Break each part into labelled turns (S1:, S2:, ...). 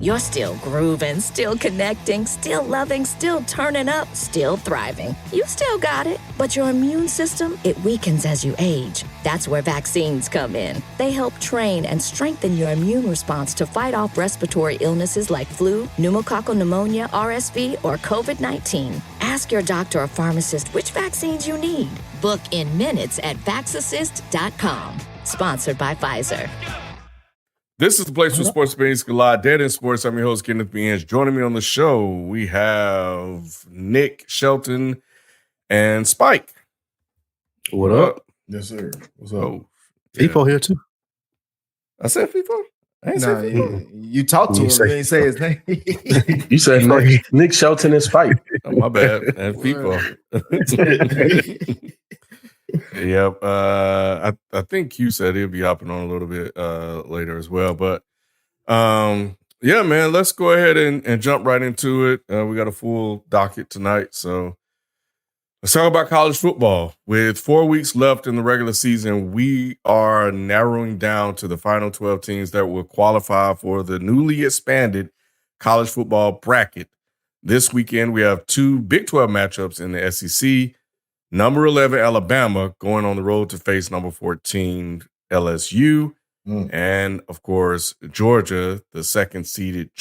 S1: You're still grooving, still connecting, still loving, still turning up, still thriving. You still got it, but your immune system, it weakens as you age. That's where vaccines come in. They help train and strengthen your immune response to fight off respiratory illnesses like flu, pneumococcal pneumonia, RSV, or COVID-19. Ask your doctor or pharmacist which vaccines you need. Book in minutes at vaxassist.com. Sponsored by Pfizer.
S2: This is the place where sports debates collide. Dead in Sports. I'm your host, Kenneth Beans. Joining me on the show, we have Nick, Shelton, and Spike.
S3: What up?
S4: Yes, sir. What's up?
S2: Oh,
S3: FIFO here too.
S2: I said FIFO? I ain't say FIFO.
S4: You talked to him, you ain't say his name.
S3: You said Nick Shelton and Spike.
S2: Oh, my bad. And FIFO. Yep. I think Q said he'll be hopping on a little bit later as well. But yeah, man, let's go ahead and jump right into it. We got a full docket tonight. So let's talk about college football. With 4 weeks left in the regular season, we are narrowing down to the final 12 teams that will qualify for the newly expanded college football bracket. This weekend, we have two Big 12 matchups in the SEC. Number 11, Alabama, going on the road to face number 14, LSU. And, of course, Georgia, the second-ranked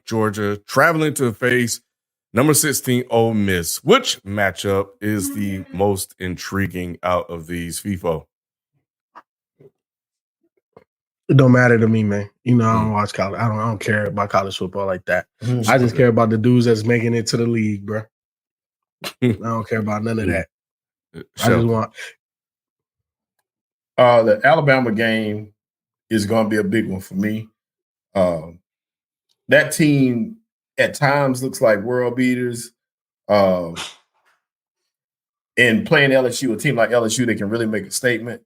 S2: Georgia, traveling to face number 16, Ole Miss. Which matchup is the most intriguing out of these, FIFO?
S3: It don't matter to me, man. You know, I don't watch college. I don't care about college football like that. I just care about the dudes that's making it to the league, bro. I don't care about none of that. I just want
S4: the Alabama game is going to be a big one for me. That team at times looks like world beaters. And playing LSU, a team like LSU, they can really make a statement.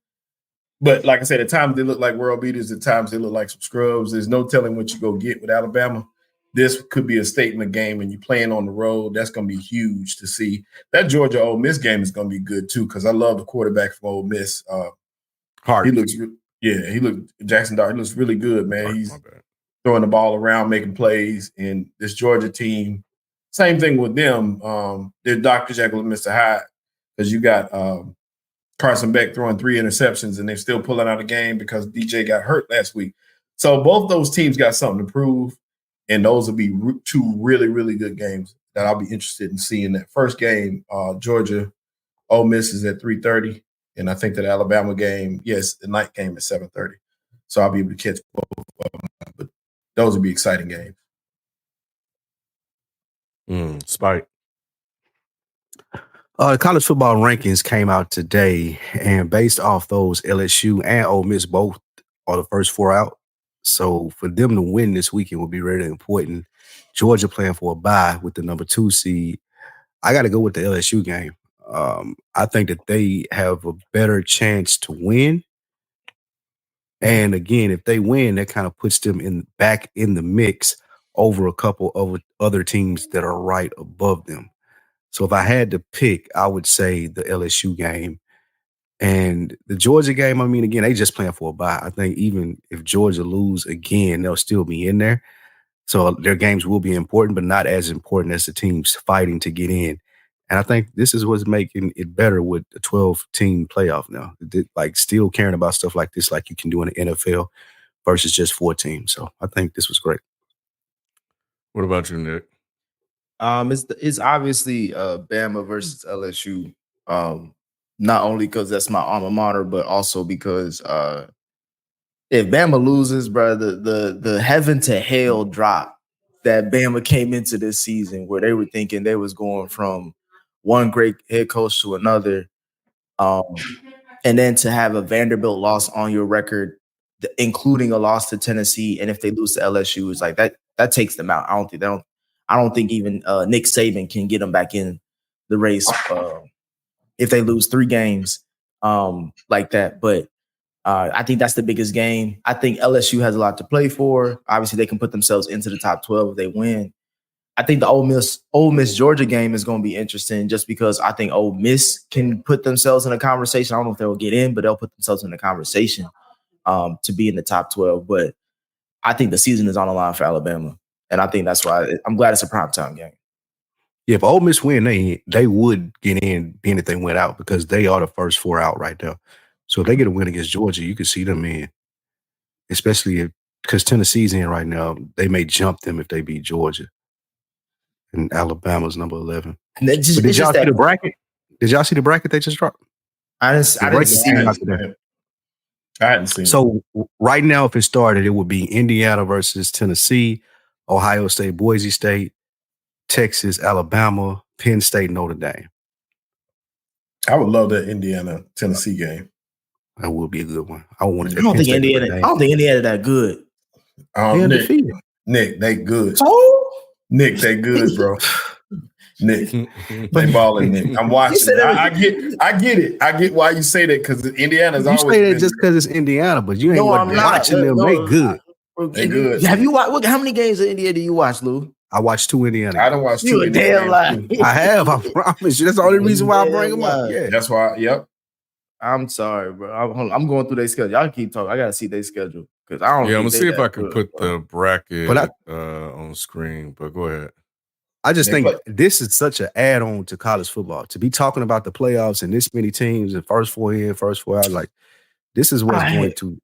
S4: But like I said, at times they look like world beaters. At times they look like some scrubs. There's no telling what you go get with Alabama. This could be a statement game, and you're playing on the road. That's going to be huge to see. That Georgia-Ole Miss game is going to be good, too, because I love the quarterback from Ole Miss.
S2: Hart.
S4: He looks Jackson Dart. He looks really good, man. Hart, he's throwing the ball around, making plays. And this Georgia team, same thing with them. They're Dr. Jekyll and Mr. Hyde, because you got Carson Beck throwing 3 interceptions, and they're still pulling out a game because DJ got hurt last week. So both those teams got something to prove. And those will be two really, really good games that I'll be interested in seeing. That first game, Georgia, Ole Miss is at 3:30, and I think that Alabama game, yes, the night game is 7:30. So I'll be able to catch both of them. But those will be exciting games.
S2: Spike.
S3: College football rankings came out today, and based off those, LSU and Ole Miss both are the first 4 out. So for them to win this weekend would be really important. Georgia playing for a bye with the number 2 seed. I got to go with the LSU game. I think that they have a better chance to win. And again, if they win, that kind of puts them back in the mix over a couple of other teams that are right above them. So if I had to pick, I would say the LSU game. And the Georgia game, I mean, again, they just playing for a bye. I think even if Georgia lose again, they'll still be in there. So their games will be important, but not as important as the teams fighting to get in. And I think this is what's making it better with the 12-team playoff now. Like still caring about stuff like this, like you can do in the NFL versus just 4 teams. So I think this was great.
S2: What about you, Nick?
S5: It's obviously Bama versus LSU. Not only because that's my alma mater, but also because if Bama loses, bro, the heaven to hell drop that Bama came into this season, where they were thinking they was going from one great head coach to another, and then to have a Vanderbilt loss on your record, including a loss to Tennessee, and if they lose to LSU, it's like that takes them out. I don't think even Nick Saban can get them back in the race. If they lose 3 games like that. But I think that's the biggest game. I think LSU has a lot to play for. Obviously, they can put themselves into the top 12 if they win. I think the Ole Miss Georgia game is going to be interesting just because I think Ole Miss can put themselves in a conversation. I don't know if they'll get in, but they'll put themselves in a conversation to be in the top 12. But I think the season is on the line for Alabama. And I think that's why I'm glad it's a primetime game.
S3: Yeah, if Ole Miss win, they would get in being if they went out because they are the first 4 out right now. So if they get a win against Georgia, you can see them in. Especially because Tennessee's in right now. They may jump them if they beat Georgia. And Alabama's number 11.
S5: And
S3: But did y'all see the bracket? Did y'all see the bracket they just dropped?
S5: I didn't see
S4: it. I hadn't seen it.
S3: So right now, if it started, it would be Indiana versus Tennessee, Ohio State, Boise State, Texas, Alabama, Penn State, Notre Dame.
S4: I would love that Indiana-Tennessee game.
S3: That would be a good one. I don't
S5: think Indiana that good.
S4: Nick, they good.
S5: So?
S4: Nick, they good, bro. Nick, they balling. Nick, I'm watching. I get it. I get why you say that because Indiana's always.
S3: You say that just because it's Indiana, but you ain't watching them. They good.
S4: They good.
S5: Have you watched? How many games of Indiana do you watch, Lou?
S3: I watched 2 Indiana.
S4: I don't watch 2
S5: You a damn lie.
S3: I have. I promise you. That's the only reason why I bring them up. Yeah,
S4: that's why. Yep.
S5: I'm sorry, bro. I'm going through their schedule. Y'all keep talking. I gotta see their schedule because I don't.
S2: Yeah, I'm gonna see if I can put
S5: bro.
S2: the bracket on screen. But go ahead.
S3: I just think this is such an add-on to college football to be talking about the playoffs and this many teams and first 4 in, first 4 out. Like this is what's going to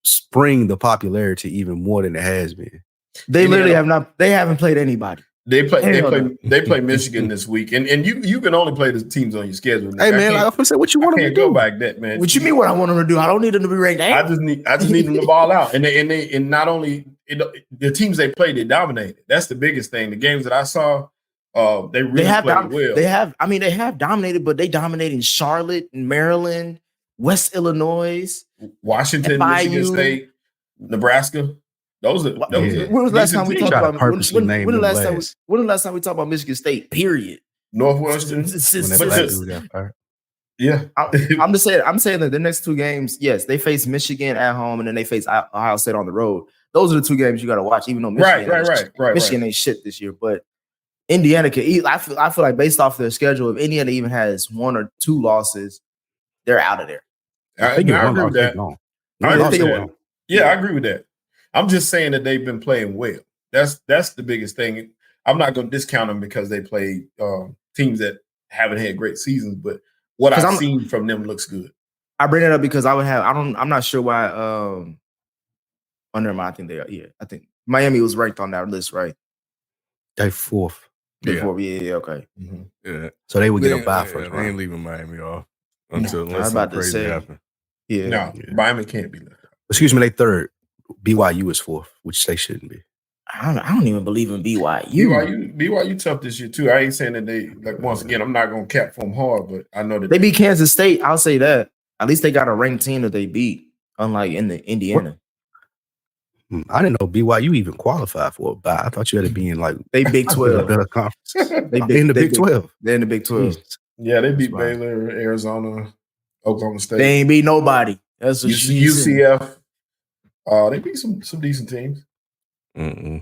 S3: spring the popularity even more than it has been.
S5: They literally have not. They haven't played anybody.
S4: They play Michigan this week, and you can only play the teams on your schedule.
S3: Hey man, I'm gonna say what you want them to do.
S4: Go back that man.
S5: What you mean? What I want them to do? I don't need them to be ranked.
S4: I just need them to ball out, and not only the teams they play, they dominated. That's the biggest thing. The games that I saw, they really played well.
S5: They have dominated, but they dominated Charlotte, Maryland, West Illinois,
S4: Washington, Michigan State, Nebraska. Those are.
S5: When was the last time we talked about? When the last time we talked about Michigan State? Period.
S4: Northwestern. Yeah,
S5: I'm just saying. I'm saying that the next 2 games, yes, they face Michigan at home, and then they face Ohio State on the road. Those are the 2 games you got to watch. Even though Michigan ain't shit this year, but Indiana can eat. I feel like based off their schedule, if Indiana even has 1 or 2 losses, they're out of there.
S4: I agree with that. I agree with that. I'm just saying that they've been playing well. That's the biggest thing. I'm not going to discount them because they play teams that haven't had great seasons, but what I've seen from them looks good.
S5: I bring it up because I'm not sure why. Never mind. I think they are. Yeah, I think Miami was ranked on that list, right?
S3: They're 4th.
S5: Yeah, okay.
S4: Mm-hmm.
S2: Yeah.
S3: So they would get a bye first.
S2: They ain't leaving Miami off until
S5: I was about to say
S2: happen.
S5: Yeah.
S4: No, Miami can't be left out.
S3: Excuse me, they 3rd. BYU is 4th, which they shouldn't be.
S5: I don't even believe in BYU.
S4: BYU tough this year too. I ain't saying that they once again. I'm not gonna cap for them hard, but I know that
S5: they beat Kansas State. I'll say that. At least they got a ranked team that they beat, unlike in the Indiana.
S3: I didn't know BYU even qualified for a bye. I thought you had to be in
S5: they Big 12
S3: better conference. In the Big 12.
S5: They're in the Big 12.
S4: Yeah, they beat Baylor, Arizona, Oklahoma State.
S5: They ain't beat nobody. That's what
S4: UCF. They beat some decent teams.
S2: Mm-mm.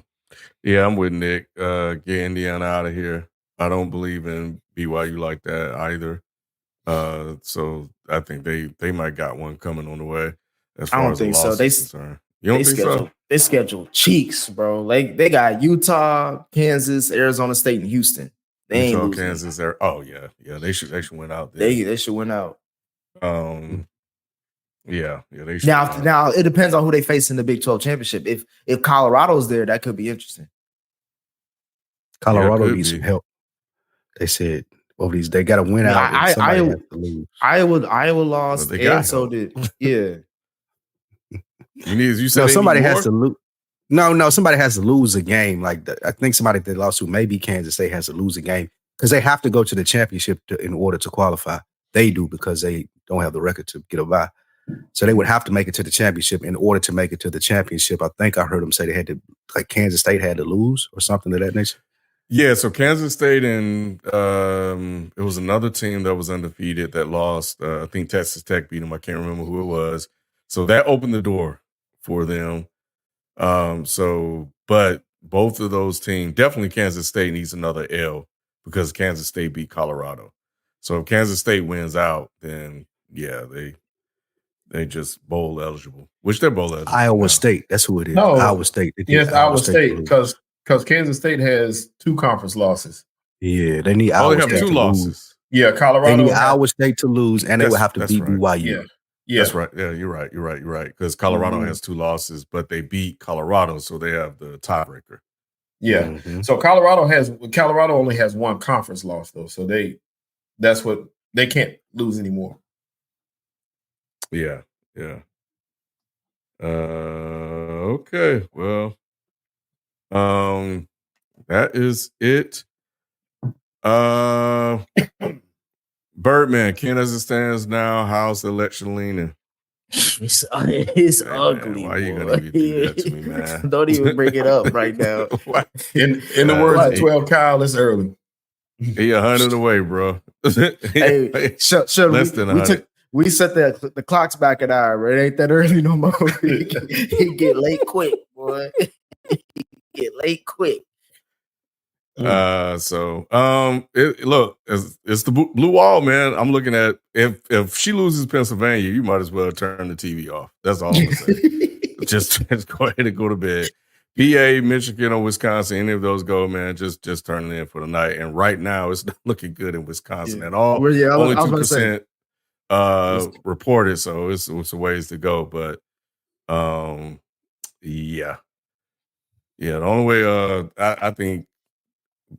S2: Yeah, I'm with Nick. Get Indiana out of here. I don't believe in BYU like that either. So I think they might got one coming on the way. As far
S5: I don't
S2: as
S5: think
S2: the
S5: so.
S2: loss is concerned. You don't think so?
S5: They scheduled cheeks, bro. Like they got Utah, Kansas, Arizona State, and Houston. They ain't losing.
S2: Kansas. Oh yeah. They should win out.
S5: They should win out.
S2: Yeah, they should.
S5: Now it depends on who they face in the Big 12 championship. If Colorado's there, that could be interesting.
S3: Colorado needs some help. They said they got to win out. Iowa lost, and so did
S2: You said
S3: somebody has to lose. No, somebody has to lose a game. Like I think somebody that lost to maybe Kansas State has to lose a game because they have to go to the championship in order to qualify. They do because they don't have the record to get a bye. So they would have to make it to the championship in order to make it to the championship. I think I heard them say they had to, like Kansas State had to lose or something of that nature.
S2: Yeah, so Kansas State and it was another team that was undefeated that lost. I think Texas Tech beat them. I can't remember who it was. So that opened the door for them. But both of those teams, definitely Kansas State needs another L because Kansas State beat Colorado. So if Kansas State wins out, then yeah, They just bowl eligible, which they're bowl eligible.
S3: Iowa
S2: now.
S3: State. That's who it is.
S4: No.
S3: Iowa State.
S4: Yes, Iowa State, because Kansas State has 2 conference losses.
S3: Yeah, they need
S2: Oh,
S3: Iowa
S2: they have
S3: State
S2: 2
S3: to
S2: losses.
S3: lose.
S4: Yeah, Colorado.
S3: They need Iowa State to lose, and they would have to beat
S2: right.
S3: BYU.
S4: Yeah,
S2: that's right. Yeah, you're right. Because Colorado has 2 losses, but they beat Colorado, so they have the tiebreaker.
S4: Yeah.
S3: Mm-hmm.
S4: So Colorado only has 1 conference loss though, so they can't lose anymore.
S2: Yeah. Okay. Well, that is it. Birdman, Ken, as it stands now, how's the election leaning?
S5: It's
S2: Hey,
S5: ugly.
S2: man, why are you
S5: boy.
S2: gonna even do that to me, man?
S5: Don't even bring it up right now.
S4: In the words of 12 Kyle, it's early.
S2: He 100 away, bro.
S5: Hey, sure.
S2: Less than 100.
S5: We set the clocks back an hour. It ain't that early no more. He get late quick, boy. He get late quick.
S2: Look, it's the blue wall, man. I'm looking at if she loses Pennsylvania, you might as well turn the TV off. That's all I'm saying. just go ahead and go to bed. PA, Michigan, or Wisconsin, any of those go, man. Just turn it in for the night. And right now, it's not looking good in Wisconsin at all. Only 2% reported, so it's a ways to go. But yeah. The only way I think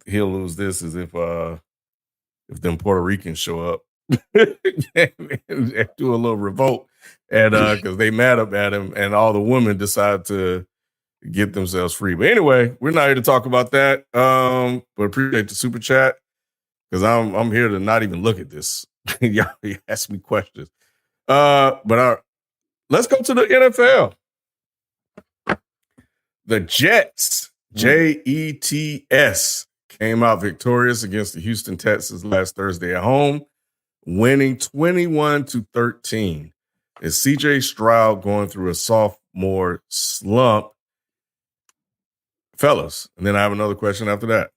S2: he'll lose this is if them Puerto Ricans show up and do a little revolt, and because they mad up at him, and all the women decide to get themselves free. But anyway, we're not here to talk about that. But appreciate the super chat, because I'm here to not even look at this. Y'all ask me questions. But let's go to the NFL. The Jets, Jets, came out victorious against the Houston Texans last Thursday at home, winning 21-13. Is CJ Stroud going through a sophomore slump? Fellas, and then I have another question after that.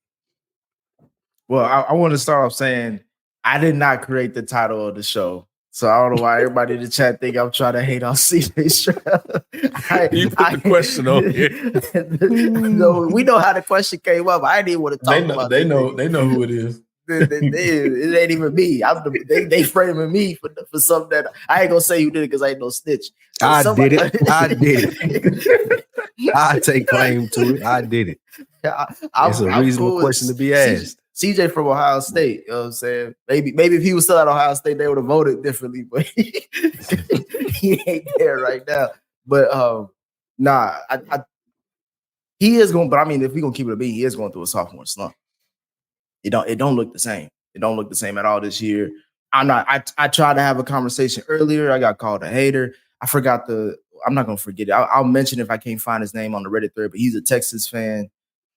S5: Well, I want to start off saying I did not create the title of the show. So I don't know why everybody in the chat think I'm trying to hate on CJ Stroud.
S2: You put the question on here.
S5: No, we know how the question came up. I didn't even want to talk about it.
S4: They know who it is.
S5: It ain't even me. They framing me for something that I ain't gonna say who did it because I ain't no snitch.
S3: I did it. I take claim to it. I did it. It's a reasonable question to be asked.
S5: CJ from Ohio State, you know what I'm saying? Maybe if he was still at Ohio State, they would have voted differently, but he ain't there right now. But he is going. But I mean, if we gonna keep it a beat, he is going through a sophomore slump. It don't look the same. It don't look the same at all this year. I tried to have a conversation earlier. I got called a hater. I forgot I'm not gonna forget it. I'll mention if I can't find his name on the Reddit thread. But he's a Texas fan,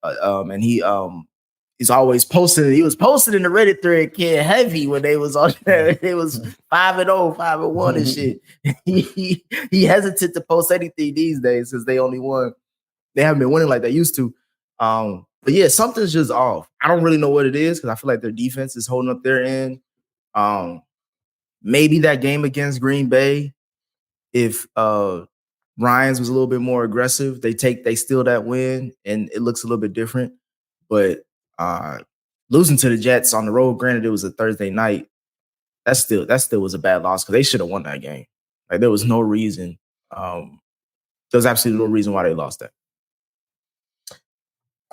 S5: and he's always posting. He was posting in the Reddit thread, kid, heavy when they was on there. It was 5-0, 5-1 and shit. He hesitant to post anything these days since they only won. They haven't been winning like they used to. But yeah, something's just off. I don't really know what it is because I feel like their defense is holding up their end. Maybe that game against Green Bay, if Ryans was a little bit more aggressive, they steal that win and it looks a little bit different. But losing to the Jets on the road, granted it was a Thursday night, that still was a bad loss because they should have won that game. Like there was no reason. There's absolutely no reason why they lost that.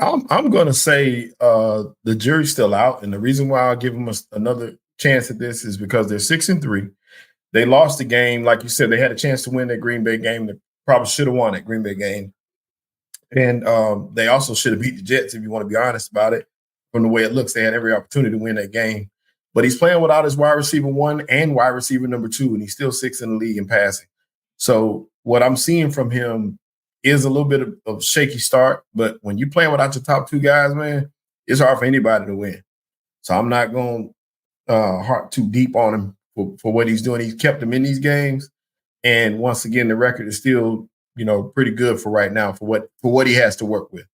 S4: I'm going to say the jury's still out, and the reason why I'll give them another chance at this is because they're 6-3. They lost the game, like you said. They had a chance to win that Green Bay game. They probably should have won that Green Bay game, and they also should have beat the Jets. If you want to be honest about it, from the way it looks, they had every opportunity to win that game. But he's playing without his wide receiver 1 and wide receiver number 2, and he's still 6th in the league in passing. So what I'm seeing from him is a little bit of shaky start, but when you're playing without your top 2 guys, man, it's hard for anybody to win. So I'm not going heart too deep on him for what he's doing. He's kept them in these games, and once again, the record is still, pretty good for right now for what he has to work with.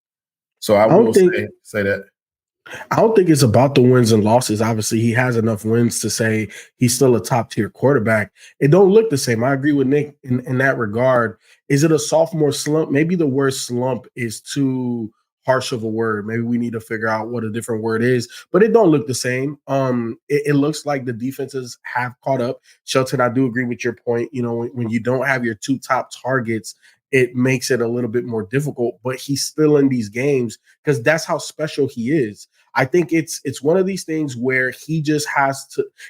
S4: So I will say that.
S6: I don't think it's about the wins and losses. Obviously, he has enough wins to say he's still a top tier quarterback. It don't look the same. I agree with Nick in that regard. Is it a sophomore slump? Maybe the word slump is too harsh of a word. Maybe we need to figure out what a different word is, but it don't look the same. It looks like the defenses have caught up. Shelton, I do agree with your point. You know, when you don't have your two top targets, it makes it a little bit more difficult, but he's still in these games because that's how special he is. I think it's one of these things where he just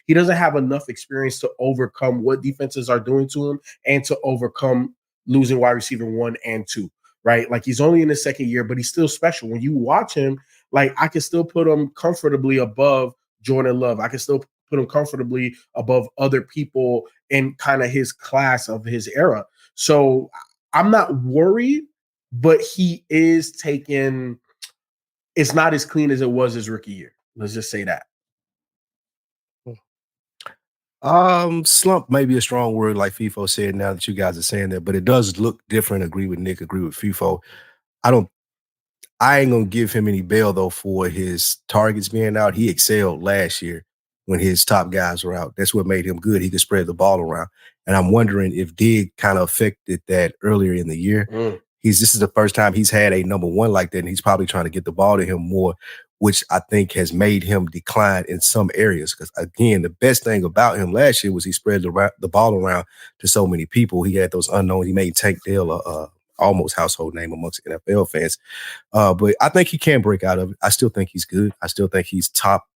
S6: he doesn't have enough experience to overcome what defenses are doing to him and to overcome losing wide receiver 1 and 2, right? Like he's only in his second year, but he's still special. When you watch him, like I can still put him comfortably above Jordan Love. I can still put him comfortably above other people in kind of his class of his era. So I'm not worried, but he is taking – it's not as clean as it was his rookie year. Let's just say that.
S3: Slump may be a strong word, like FIFO said, now that you guys are saying that, but it does look different. Agree with Nick, agree with FIFO. I ain't gonna give him any bail though for his targets being out. He excelled last year when his top guys were out. That's what made him good. He could spread the ball around. And I'm wondering if Dig kind of affected that earlier in the year. This is the first time he's had a number one like that, and he's probably trying to get the ball to him more, which I think has made him decline in some areas. Because again, the best thing about him last year was he spread the ball around to so many people. He had those unknowns. He made Tank Dell a almost household name amongst NFL fans. But I think he can break out of it. I still think he's good. I still think he's top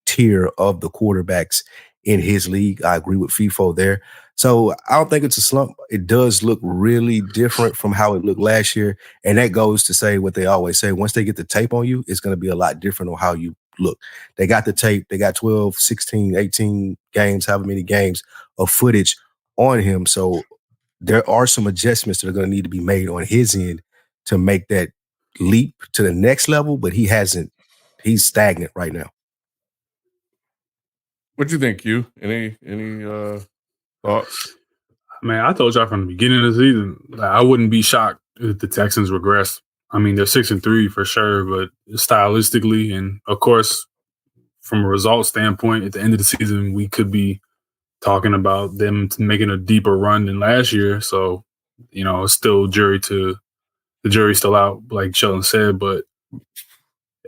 S3: tier of the quarterbacks in his league. I agree with FIFO there. So I don't think it's a slump. It does look really different from how it looked last year. And that goes to say what they always say. Once they get the tape on you, it's going to be a lot different on how you look. They got the tape. They got 12, 16, 18 games, however many games of footage on him. So there are some adjustments that are going to need to be made on his end to make that leap to the next level, but he hasn't. He's stagnant right now.
S2: What do you think, Q? Any thoughts?
S7: Man, I told y'all from the beginning of the season, I wouldn't be shocked if the Texans regress. I mean, they're 6-3 for sure, but stylistically and of course, from a result standpoint, at the end of the season, we could be talking about them making a deeper run than last year. So, it's still the jury's still out, like Sheldon said, but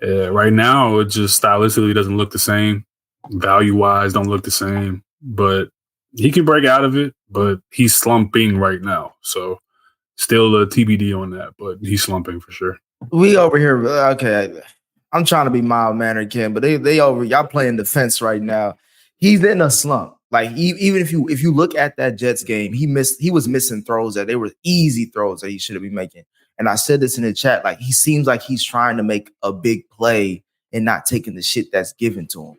S7: right now it just stylistically doesn't look the same. Value-wise, don't look the same, but he can break out of it, but he's slumping right now. So still a TBD on that, but he's slumping for sure.
S5: We over here, okay, I'm trying to be mild-mannered, Ken, but they over, y'all playing defense right now. He's in a slump. Like, even if you look at that Jets game, he was missing throws that they were easy throws that he should have been making. And I said this in the chat, like, he seems like he's trying to make a big play and not taking the shit that's given to him.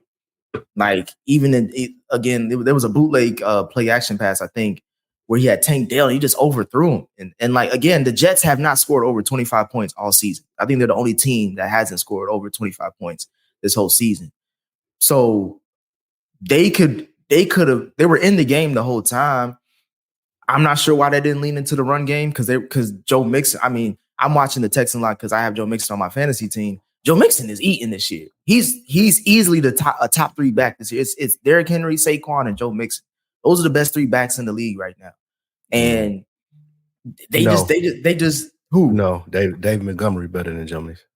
S5: Like, even again, there was a bootleg play action pass, I think, where he had Tank Dell and he just overthrew him. And like, again, the Jets have not scored over 25 points all season. I think they're the only team that hasn't scored over 25 points this whole season. So they were in the game the whole time. I'm not sure why they didn't lean into the run game because Joe Mixon, I mean, I'm watching the Texans a lot because I have Joe Mixon on my fantasy team. Joe Mixon is eating this year. He's easily a top three back this year. It's Derrick Henry, Saquon, and Joe Mixon. Those are the best three backs in the league right now. And David
S3: Montgomery better than Joe Mixon.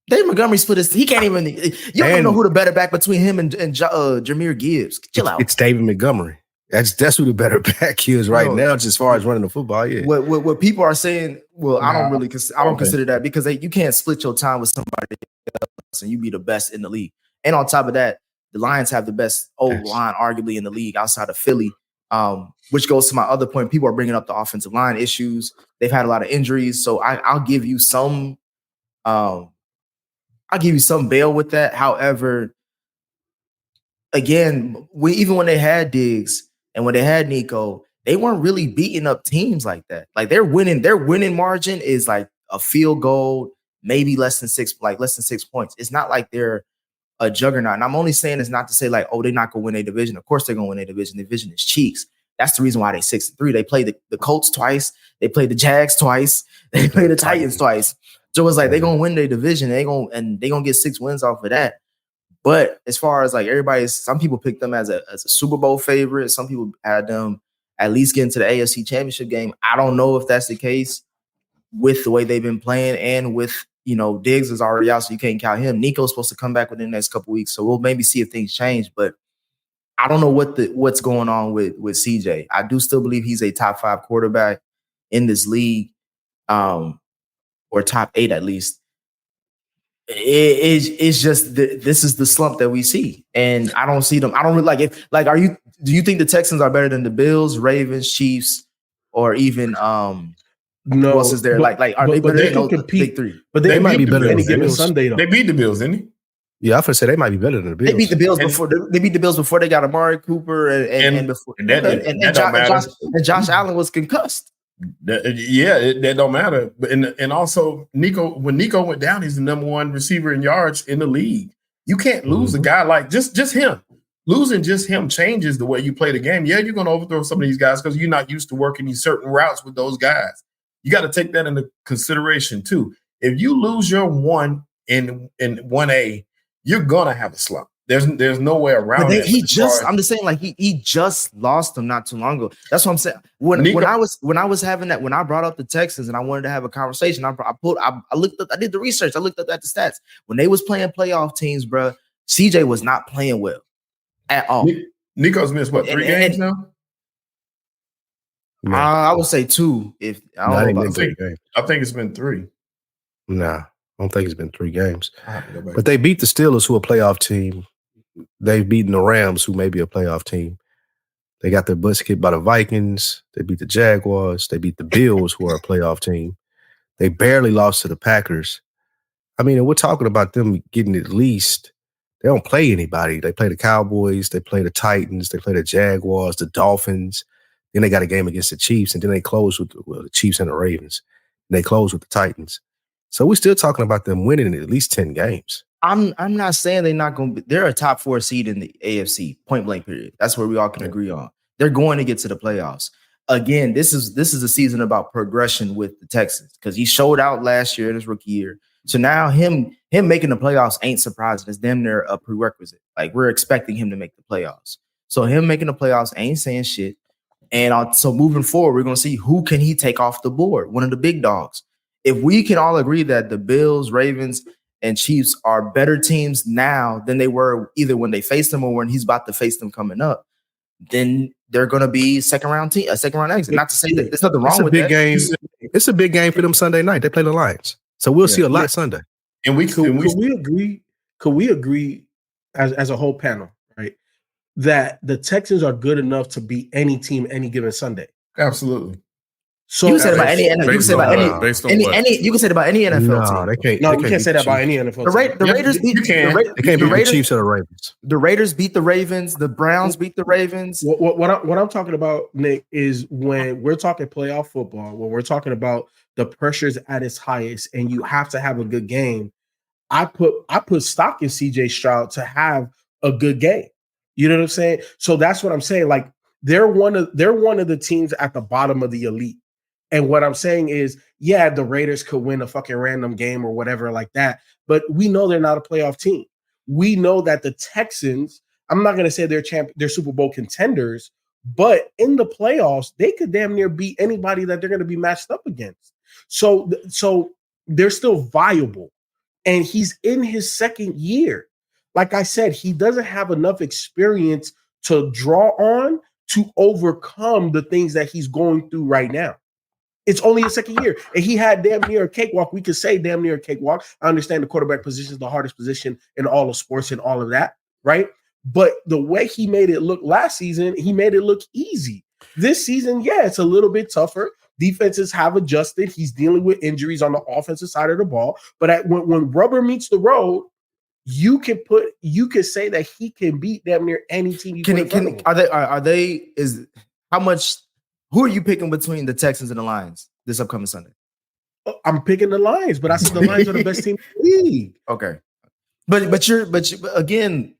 S5: David Montgomery split his. He can't even. You don't even know who the better back between him and Jahmyr Gibbs. Chill out.
S3: It's David Montgomery. That's who the better back is right now, just as far as running the football. Yeah.
S5: What people are saying? Well, I don't consider that because you can't split your time with somebody else and you be the best in the league. And on top of that, the Lions have the best O-line arguably in the league outside of Philly. Which goes to my other point. People are bringing up the offensive line issues. They've had a lot of injuries, so I'll give you some. I'll give you some bail with that. However, again, even when they had Diggs and when they had Nico, they weren't really beating up teams like that. Like their winning margin is like a field goal, maybe less than 6 points. It's not like they're a juggernaut. And I'm only saying this not to say like, oh, they're not going to win a division. Of course they're going to win a division. The division is cheeks. That's the reason why they're 6-3. They played the Colts twice. They played the Jags twice. They played the Titans twice. So it's like they're gonna win their division. They're gonna get 6 wins off of that. But as far as like some people picked them as a Super Bowl favorite. Some people had them at least get into the AFC Championship game. I don't know if that's the case with the way they've been playing and with, Diggs is already out, so you can't count him. Nico's supposed to come back within the next couple weeks, so we'll maybe see if things change. But I don't know what's going on with CJ. I do still believe he's a top 5 quarterback in this league, or top 8 at least. It's just this is the slump that we see, and I don't see them. I don't really like it. Like, do you think the Texans are better than the Bills, Ravens, Chiefs, or even
S6: No,
S5: who else is there? Are they better
S6: they
S5: than
S6: can compete.
S5: big 3?
S6: But they might be better
S2: than
S6: any
S2: the
S6: given
S2: Bills.
S6: Sunday though.
S4: They beat the Bills, didn't he?
S3: Yeah, I say they might be better than the Bills.
S5: They beat the Bills before they got Amari Cooper and before Josh Allen was concussed.
S4: That don't matter. And also when Nico went down, he's the number 1 receiver in yards in the league. You can't lose a guy like just him. Losing just him changes the way you play the game. Yeah, you're going to overthrow some of these guys because you're not used to working these certain routes with those guys. You got to take that into consideration too. If you lose your 1 in 1A, you're gonna have a slump. There's no way around it.
S5: I'm just saying, like he just lost them not too long ago. That's what I'm saying. When I was having that, when I brought up the Texans and I wanted to have a conversation, I did the research. I looked up at the stats. When they was playing playoff teams, bro, CJ was not playing well at all.
S4: Nico's missed 3 games now?
S5: I would say 2. If I
S4: think it's been 3.
S3: Nah. I don't think it's been 3 games. But they beat the Steelers, who are a playoff team. They've beaten the Rams, who may be a playoff team. They got their butts kicked by the Vikings. They beat the Jaguars. They beat the Bills, who are a playoff team. They barely lost to the Packers. I mean, and we're talking about them getting at least. They don't play anybody. They play the Cowboys. They play the Titans. They play the Jaguars, the Dolphins. Then they got a game against the Chiefs, and then they close with the Chiefs and the Ravens. And they close with the Titans. So we're still talking about them winning at least 10 games.
S5: I'm not saying they're not going to be. They're a top 4 seed in the AFC, point blank period. That's where we all can agree on. They're going to get to the playoffs. Again, this is a season about progression with the Texans because he showed out last year in his rookie year. So now him making the playoffs ain't surprising. It's damn near a prerequisite. Like, we're expecting him to make the playoffs. So him making the playoffs ain't saying shit. And so moving forward, we're going to see who can he take off the board, one of the big dogs. If we can all agree that the Bills, Ravens, and Chiefs are better teams now than they were either when they faced them or when he's about to face them coming up, then they're going to be a second round exit. Not to say that there's nothing wrong with that.
S3: Game. It's a big game for them Sunday night. They play the Lions, so we'll see a lot Sunday.
S6: And could we agree? Could we agree as a whole panel, right, that the Texans are good enough to beat any team any given Sunday?
S4: Absolutely.
S5: So you can say it about any NFL team.
S3: They can't.
S6: No, we can't say that about any NFL team.
S5: The Raiders beat
S3: the Chiefs or the Ravens.
S5: The Raiders beat the Ravens. The Browns beat the Ravens.
S6: What I'm talking about, Nick, is when we're talking playoff football, when we're talking about the pressure's at its highest and you have to have a good game. I put stock in CJ Stroud to have a good game. You know what I'm saying? So that's what I'm saying. Like, they're one of the teams at the bottom of the elite. And what I'm saying is, yeah, the Raiders could win a fucking random game or whatever like that, but we know they're not a playoff team. We know that the Texans, I'm not going to say they're Super Bowl contenders, but in the playoffs, they could damn near beat anybody that they're going to be matched up against. So they're still viable. And he's in his second year. Like I said, he doesn't have enough experience to draw on to overcome the things that he's going through right now. It's only his second year, and he had damn near a cakewalk. We could say damn near a cakewalk. I understand the quarterback position is the hardest position in all of sports and all of that, right? But the way he made it look last season, he made it look easy. This season, yeah, it's a little bit tougher. Defenses have adjusted. He's dealing with injuries on the offensive side of the ball. But when rubber meets the road, you can say that he can beat damn near any team.
S5: Who are you picking between the Texans and the Lions this upcoming Sunday?
S6: I'm picking the Lions, but I said the Lions are the best team in the league.
S5: Okay, but you again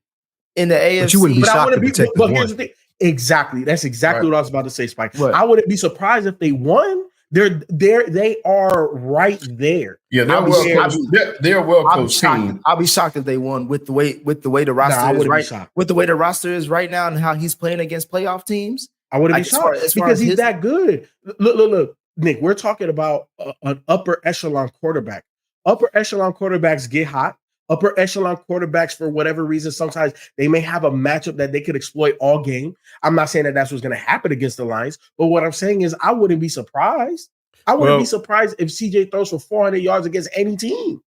S5: in the AFC.
S3: But you wouldn't be shocked if the Texans won.
S6: Here's the thing. Exactly. That's exactly what I was about to say, Spike.
S5: What?
S6: I wouldn't be surprised if they won They are right there.
S4: Yeah, they're a well coached team.
S5: I'll be shocked if they won with the way the roster is right. With the way the roster is right now and how he's playing against playoff teams,
S6: I wouldn't be shocked because he's that good. Look, Nick. We're talking about an upper echelon quarterback. Upper echelon quarterbacks get hot. Upper echelon quarterbacks, for whatever reason, sometimes they may have a matchup that they could exploit all game. I'm not saying that that's what's going to happen against the Lions, but what I'm saying is I wouldn't be surprised. I wouldn't be surprised if CJ throws for 400 yards against any team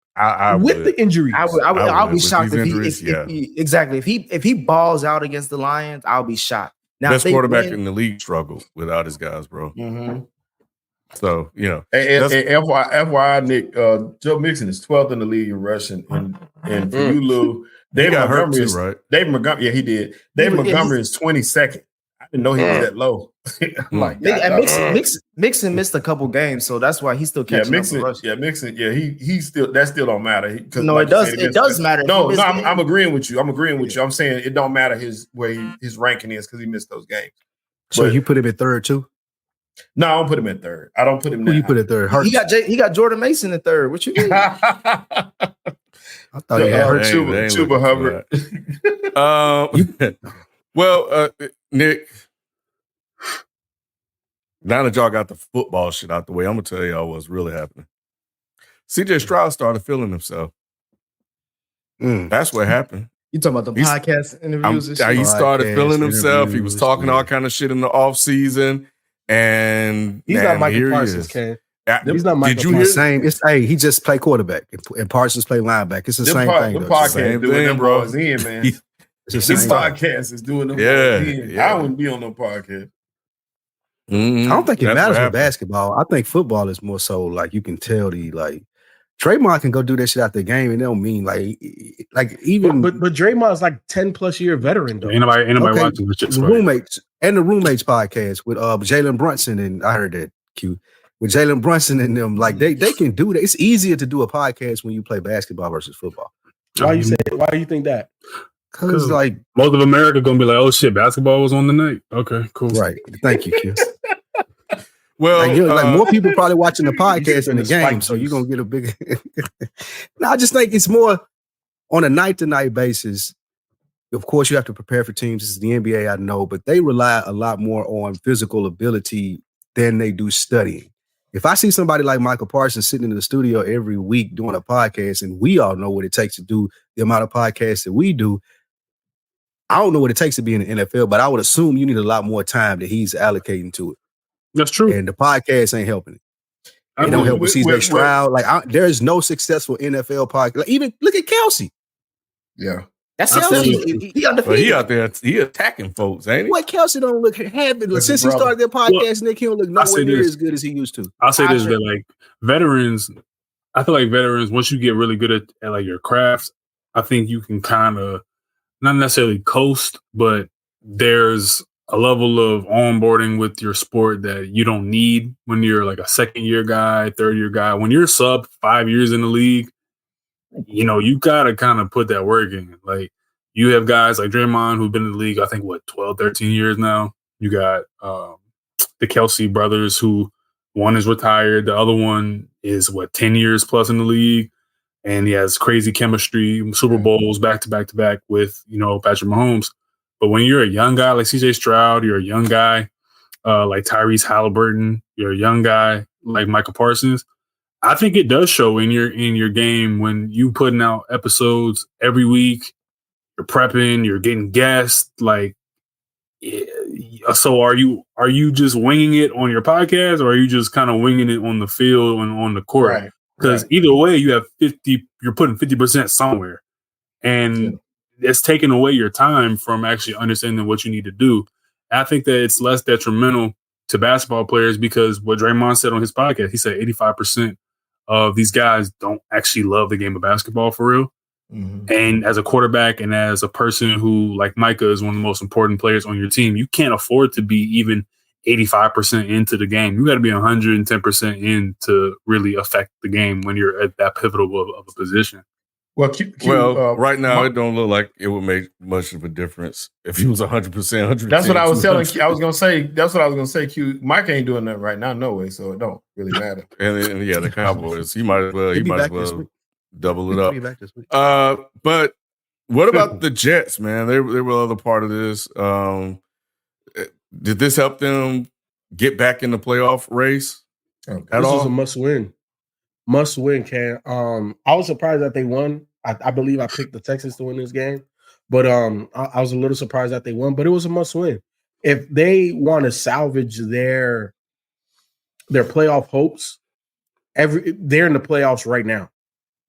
S6: with the injuries.
S5: I'll be shocked if he balls out against the Lions. I'll be shocked.
S2: Now, best quarterback in the league struggled without his guys, bro.
S4: Mm-hmm.
S2: So,
S4: and FYI, Nick, Joe Mixon is 12th in the league in rushing, and for you, Lou, David Montgomery is right. David Montgomery, yeah, he did. David Montgomery is 22nd. I didn't know he was that low.
S5: Mixon missed a couple games, so that's why he's still catching up.
S4: Mixon, he still that still don't matter.
S5: No, it does. It does matter.
S4: No, I'm agreeing with you. I'm saying it don't matter his ranking is because he missed those games.
S3: So you put him at third too?
S4: No, I don't put him at third. I don't put him.
S3: Who you put at third? Hurts.
S5: He got Jordan Mason at third. What you mean?
S3: I thought he had
S4: Chuba Hubbard.
S2: Well, Nick, now that y'all got the football shit out the way, I'm gonna tell y'all what's really happening. CJ Stroud started feeling himself. That's what happened.
S5: You talking about the podcast interviews?
S2: He started feeling himself. He was talking all kind of shit in the off season. And
S6: he's not Michael Parsons, Ken.
S3: He's not Michael Parsons. Same. He just play quarterback and Parsons play linebacker. It's the same thing.
S4: The podcast doing them boys in, man. This podcast is doing them boys in. Yeah. I wouldn't be on no podcast.
S3: I don't think it matters with basketball. I think football is more so like you can tell Draymond can go do that shit out the game, and it don't mean like even.
S6: But Draymond's like 10+ year veteran though.
S7: Ain't nobody watching this shit.
S3: The roommates podcast with Jalen Brunson, and I heard that with Jalen Brunson and them, like they can do that. It's easier to do a podcast when you play basketball versus football.
S6: Why do you think that?
S3: Because like
S7: most of America gonna be like, oh shit, basketball was on the night. Okay, cool.
S3: Right. Thank you, Q.
S2: Well,
S3: more people probably watching the podcast than the game, so you're gonna get a bigger. No, I just think it's more on a night-to-night basis. Of course, you have to prepare for teams. This is the NBA, I know, but they rely a lot more on physical ability than they do studying. If I see somebody like Michael Parsons sitting in the studio every week doing a podcast, and we all know what it takes to do the amount of podcasts that we do, I don't know what it takes to be in the NFL, but I would assume you need a lot more time that he's allocating to it.
S7: That's true.
S3: And the podcast ain't helping it. It don't help with CJ Stroud. There's no successful NFL podcast. Like, even look at Kelsey.
S4: Yeah.
S5: That's Kelsey. He undefeated.
S2: He out there, he attacking folks, ain't he?
S3: What Kelsey don't look since he started their podcast, Nick, he don't look nowhere near as good as he used to.
S7: I'll say this, that like veterans, I feel like veterans, once you get really good at like your crafts, I think you can kind of not necessarily coast, but there's a level of onboarding with your sport that you don't need when you're like a second-year guy, third-year guy. When you're sub 5 years in the league, you got to kind of put that work in. Like, you have guys like Draymond who've been in the league, I think, 12, 13 years now. You got the Kelsey brothers who one is retired. The other one is, 10 years plus in the league. And he has crazy chemistry, Super Bowls back-to-back with, Patrick Mahomes. But when you're a young guy like CJ Stroud, you're a young guy like Tyrese Halliburton, you're a young guy like Michael Parsons, I think it does show in your game when you putting out episodes every week, you're prepping, you're getting guests. Like, so are you just winging it on your podcast, or are you just kind of winging it on the field and on the court? Because either way, you're putting 50% somewhere. And it's taking away your time from actually understanding what you need to do. And I think that it's less detrimental to basketball players because what Draymond said on his podcast, he said 85% of these guys don't actually love the game of basketball for real. Mm-hmm. And as a quarterback and as a person who, like Micah, is one of the most important players on your team, you can't afford to be even 85% into the game. You got to be 110% in to really affect the game when you're at that pivotal of a position.
S4: Well,
S2: right now it don't look like it would make much of a difference if he was 100%.
S4: That's what I was telling. I was gonna say. That's what I was gonna say. Q. Mike ain't doing that right now, no way. So it don't really matter.
S2: and yeah, the Cowboys. He might as well double it up.
S3: Be back this week.
S2: But what about the Jets, man? They were the other part of this. Did this help them get back in the playoff race
S6: This was a must win. Must win, Cam. I was surprised that they won. I believe I picked the Texans to win this game, but I was a little surprised that they won. But it was a must win. If they want to salvage their playoff hopes, they're in the playoffs right now.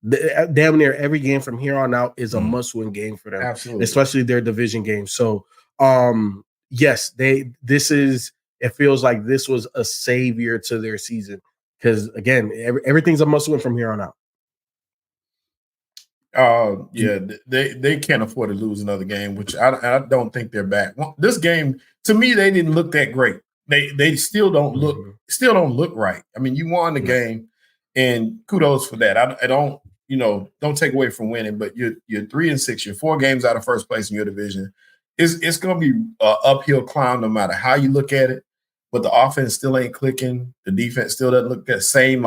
S6: Damn near every game from here on out is a must win game for them.
S4: Absolutely,
S6: especially their division game. So, yes, it feels like this was a savior to their season. Because again, everything's a must win from here on out.
S4: Yeah, they can't afford to lose another game, which I don't think they're back. This game, to me, they didn't look that great. They still don't look right. I mean, you won the game, and kudos for that. I don't take away from winning, but you're 3-6. You're 4 games out of first place in your division. It's going to be an uphill climb no matter how you look at it. But the offense still ain't clicking. The defense still doesn't look that same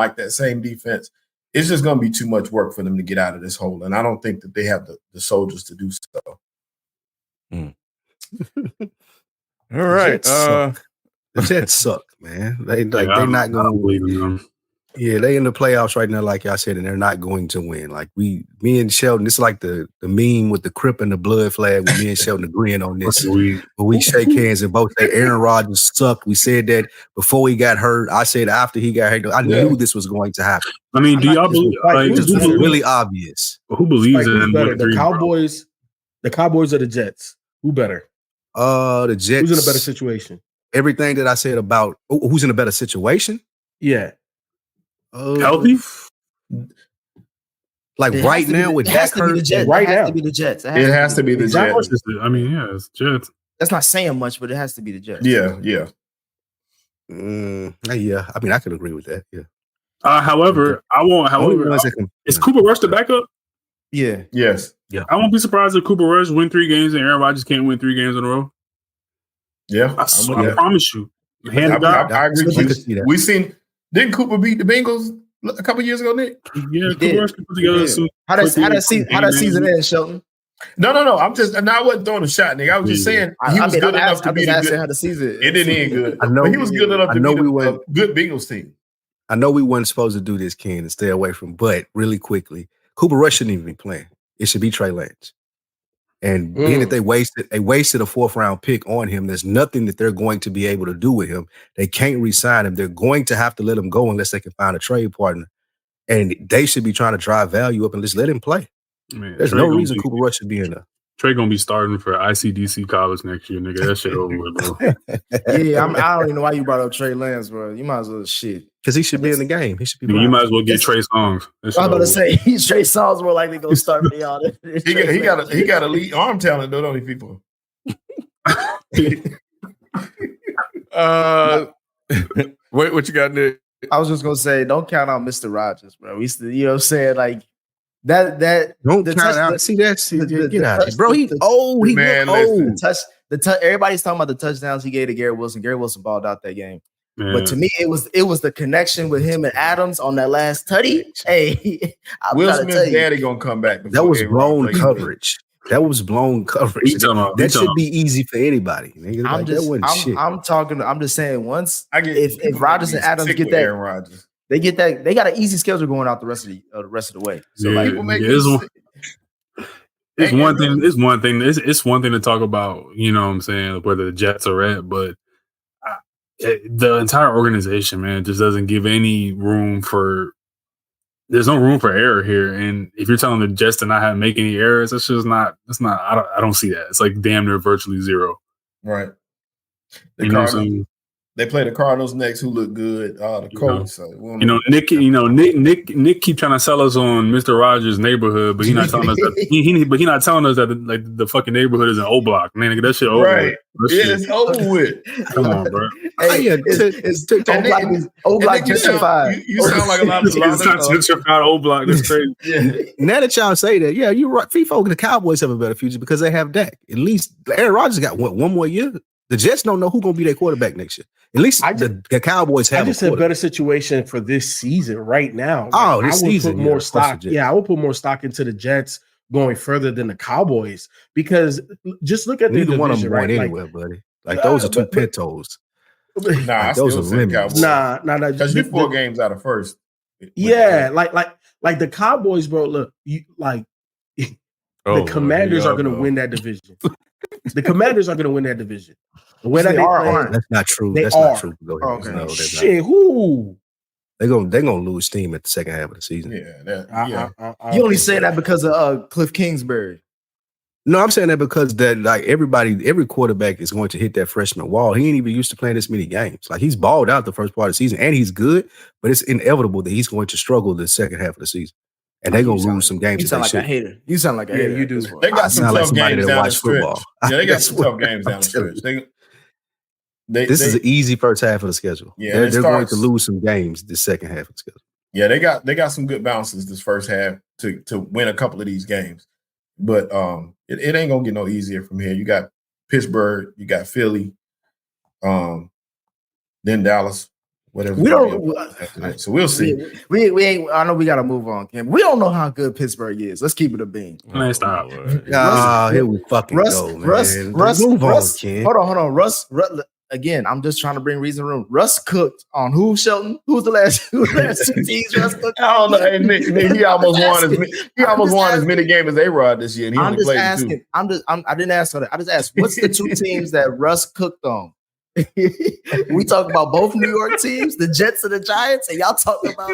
S4: defense. It's just going to be too much work for them to get out of this hole. And I don't think that they have the soldiers to do so.
S2: All right.
S3: The Jets suck, man. They're not going to win. Yeah, they in the playoffs right now, like I said, and they're not going to win. Like me and Sheldon, it's like the meme with the Crip and the blood flag with me and Sheldon agreeing on this. But we shake hands and both say Aaron Rodgers sucked. We said that before he got hurt. I said after he got hurt. I knew this was going to happen.
S7: I mean, do y'all believe?
S3: It was really obvious.
S7: Who believes in
S6: better? The Cowboys or the Jets? Who better?
S3: The Jets.
S6: Who's in a better situation?
S3: Everything that I said about who's in a better situation?
S6: Yeah.
S7: Healthy?
S3: Like right now with Dak hurt,
S6: right now.
S8: It has to be the Jets.
S4: It has to be the Jets.
S7: I mean, yeah, it's Jets.
S8: That's not saying much, but it has to be the Jets.
S4: Yeah.
S3: Yeah. I mean, I could agree with that. Yeah.
S7: However, is Cooper Rush the backup?
S8: Yeah.
S4: Yes.
S3: Yeah.
S7: I won't be surprised if Cooper Rush win 3 games and Aaron Rodgers can't win 3 games in a row.
S4: Yeah.
S7: I promise you.
S4: I agree with you. We seen. Didn't Cooper beat the Bengals a couple years ago, Nick?
S7: Yeah, Cooper Rush put together some.
S8: How that season end, Shelton?
S4: No. I wasn't throwing a shot, Nick. I was just saying he was good enough to be good.
S8: How the season.
S4: It didn't end good. But he was good enough to be a good Bengals team.
S3: I know we weren't supposed to do this, Ken, and stay away from. But really quickly, Cooper Rush shouldn't even be playing. It should be Trey Lance. And being that they wasted a 4th round pick on him, there's nothing that they're going to be able to do with him. They can't re-sign him. They're going to have to let him go unless they can find a trade partner. And they should be trying to drive value up and just let him play. Man, there's no reason Cooper Rush should be in there.
S7: Trey gonna be starting for ICDC college next year, nigga. That shit over with, bro.
S8: Yeah, I don't even know why you brought up Trey Lance, bro. You might as well shit.
S3: Because he should be in the game. He should be.
S7: You might as well get Trey Songz.
S8: I was about to say Trey Songz more likely to start for y'all.
S4: He got elite arm talent, though, don't he, people?
S2: Wait, what you got, Nick?
S8: I was just gonna say, don't count out Mr. Rogers, bro. We still, you know what I'm saying? Like that
S3: don't count out. Get out of here, bro. He old. He old.
S8: Everybody's talking about the touchdowns he gave to Garrett Wilson. Garrett Wilson balled out that game.
S7: Man.
S8: But to me, it was the connection with him and Adams on that last tutty. Hey,
S4: Will Smith's daddy gonna come back.
S3: That was blown coverage. That was blown coverage. That should be easy for anybody.
S8: I'm just saying once if Rodgers and Adams get that,
S4: Rodgers.
S8: They get that. They got an easy schedule going out the rest of the way. So
S7: it's one thing. It's one thing to talk about. You know what I'm saying, whether the Jets are at, but the entire organization, man, just doesn't give any room for. There's no room for error here, and if you're telling the Jets to not make any errors, that's just not. That's not. I don't see that. It's like damn near virtually zero.
S4: Right.
S7: You know what I'm saying?
S4: They play the Cardinals next, who look good. The Colts.
S7: Nick keep trying to sell us on Mr. Rogers' neighborhood, but he's not telling us that he not telling us that the fucking neighborhood is an O block. Man, that shit over.
S4: Right. It's over with.
S7: Come on, bro.
S8: Hey, O block gentrified.
S4: You sound like a lot of
S7: It's not gentrified O block. That's crazy.
S3: Now that y'all say that, yeah, you're right. FIFA and the Cowboys have a better future because they have Dak. At least Aaron Rodgers got one more year. The Jets don't know who's going to be their quarterback next year. At least the Cowboys have.
S6: I just a better situation for this season right now.
S3: Oh, this season,
S6: put more stock. Yeah, I would put more stock into the Jets going further than the Cowboys because just look at
S3: neither
S6: the
S3: one of them
S6: division, right?
S3: anywhere, buddy. Like those are two pintos.
S4: Nah,
S3: those are limits.
S6: Nah.
S4: Because you're 4 games out of first.
S6: Yeah, like the Cowboys, bro. Look, the Commanders are going to win that division. The Commanders are going to win that division.
S8: When they are,
S3: that's not true.
S6: That's
S3: not true.
S6: Go ahead. Okay. No, shit, who?
S3: They're gonna lose steam at the second half of the season.
S4: Yeah,
S8: you only say that because of Cliff Kingsbury.
S3: No, I'm saying that because every quarterback is going to hit that freshman wall. He ain't even used to playing this many games. Like he's balled out the first part of the season, and he's good, but it's inevitable that he's going to struggle the second half of the season. And they're gonna lose some games.
S8: You sound like a hater. You sound like a hater.
S6: You do.
S4: They got some tough games down the stretch. Yeah, they got some tough games down the stretch.
S3: This is an easy first half of the schedule.
S4: Yeah,
S3: they're going to lose some games the second half of the schedule.
S4: Yeah, they got some good bounces this first half to win a couple of these games, but it ain't gonna get no easier from here. You got Pittsburgh, you got Philly, then Dallas. Whatever.
S8: We don't.
S4: So we'll see.
S8: We ain't. I know we got to move on, Kim. We don't know how good Pittsburgh is. Let's keep it a bean.
S7: Man, stop.
S3: Here we fucking go, man.
S8: Russ. Hold on. Russ. Again, I'm just trying to bring reason to the room. Russ cooked on who, Shelton? Who's the last 2 teams Russ cooked?
S4: I don't know. Hey, Nick, he almost won as many games as A-Rod this year, and he only played
S8: asking, 2. I didn't ask for that. I just asked, what's the 2 teams that Russ cooked on? We talk about both New York teams, the Jets and the Giants, and y'all talking about.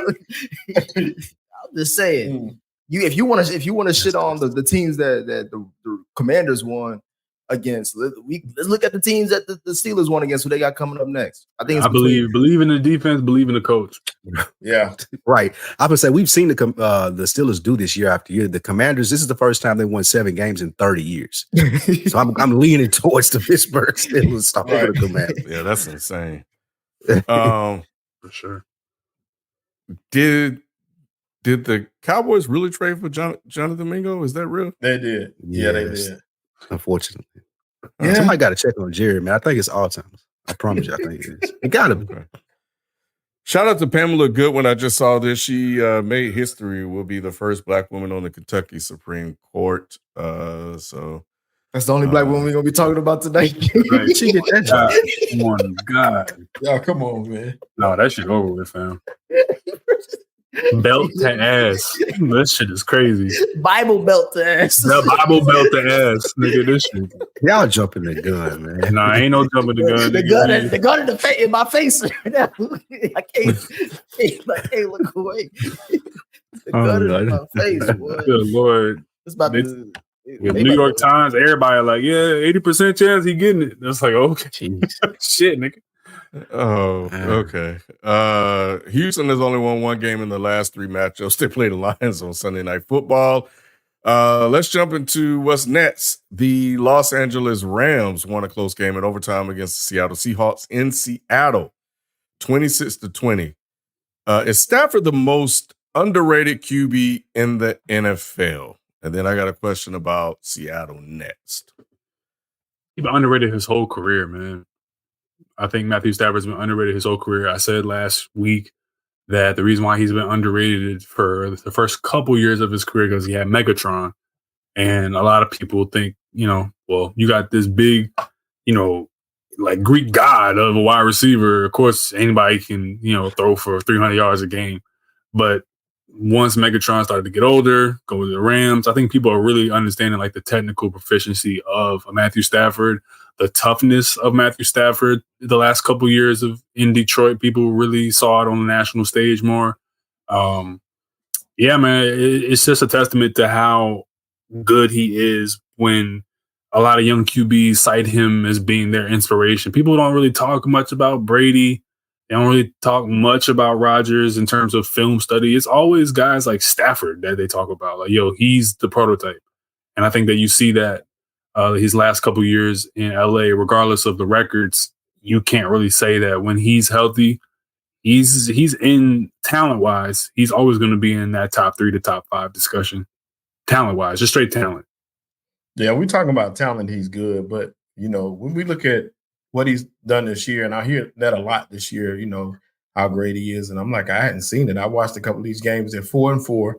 S8: I'm just saying, if you want to shit on the teams that the Commanders won against, let's look at the teams that the Steelers won against. Who they got coming up next? I think
S7: I believe in the defense, believe in the coach.
S4: Yeah,
S3: right. I would say we've seen the Steelers do this year after year. The Commanders, this is the first time they won 7 games in 30 years. So I'm leaning towards the Pittsburgh Steelers over the Commanders.
S2: Yeah, that's insane. For
S7: sure.
S2: Did the Cowboys really trade for Jonathan Mingo? Is that real?
S4: They did.
S3: Yes.
S4: Yeah, they did.
S3: Unfortunately. Somebody got to check on Jerry, man. I think it's Alzheimer's. I promise you, I think it is. It got to be.
S2: Okay. Shout out to Pamela Goodwin. I just saw this. She made history. Will be the first Black woman on the Kentucky Supreme Court. So
S8: that's the only Black woman we're gonna be talking about today.
S3: She get that job.
S7: Come on, God.
S4: Yeah, come on, man.
S7: No, that shit over with, fam. Belt to ass. That shit is crazy.
S8: Bible belt to ass.
S7: Bible belt to ass. Nigga, this shit.
S3: Y'all jumping the gun, man.
S7: Nah, ain't no jumping the gun.
S8: The gun in my face. I can't look away. The gun in my face, boy.
S7: Good Lord.
S8: It's about
S7: with New York Times, everybody like, 80% chance he getting it. That's like, okay. Shit, nigga.
S2: Oh, okay. Houston has only won 1 game in the last 3 matchups. They play the Lions on Sunday Night Football. Let's jump into what's next. The Los Angeles Rams won a close game in overtime against the Seattle Seahawks in Seattle, 26-20. Is Stafford the most underrated QB in the NFL? And then I got a question about Seattle next.
S7: He's been underrated his whole career, man. I think Matthew Stafford's been underrated his whole career. I said last week that the reason why he's been underrated for the first couple years of his career because he had Megatron. And a lot of people think, well, you got this big, like Greek god of a wide receiver. Of course, anybody can, throw for 300 yards a game. But once Megatron started to get older, go to the Rams, I think people are really understanding like the technical proficiency of Matthew Stafford, the toughness of Matthew Stafford. The last couple years in Detroit, people really saw it on the national stage more. Yeah, man, it's just a testament to how good he is when a lot of young QBs cite him as being their inspiration. People don't really talk much about Brady. They don't really talk much about Rodgers in terms of film study. It's always guys like Stafford that they talk about. Like, yo, he's the prototype. And I think that you see that his last couple years in LA, regardless of the records, you can't really say that when he's healthy, he's in talent-wise, he's always going to be in that top 3 to top 5 discussion. Talent-wise, just straight talent.
S4: Yeah, we're talking about talent. He's good, but when we look at what he's done this year, and I hear that a lot this year, how great he is, and I'm like, I hadn't seen it. I watched a couple of these games. They're 4-4.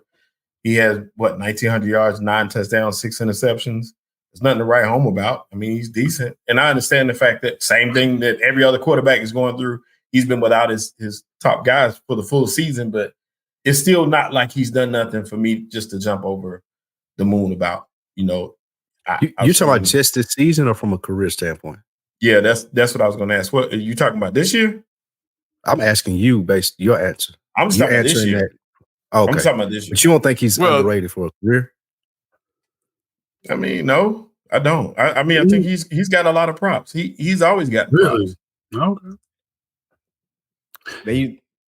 S4: He has 1,900 yards, 9 touchdowns, 6 interceptions. There's nothing to write home about. I mean, he's decent, and I understand the fact that same thing that every other quarterback is going through. He's been without his top guys for the full season, but it's still not like he's done nothing for me just to jump over the moon about.
S3: You're talking about just this season or from a career standpoint?
S4: Yeah, that's what I was going to ask. What are you talking about this year?
S3: I'm asking you based your answer.
S4: I'm just talking about this year.
S3: Okay.
S4: I'm talking about this year.
S3: But you don't think he's underrated for a career?
S4: I mean, no, I don't. I mean, I think he's got a lot of props. He's always got props.
S7: Okay.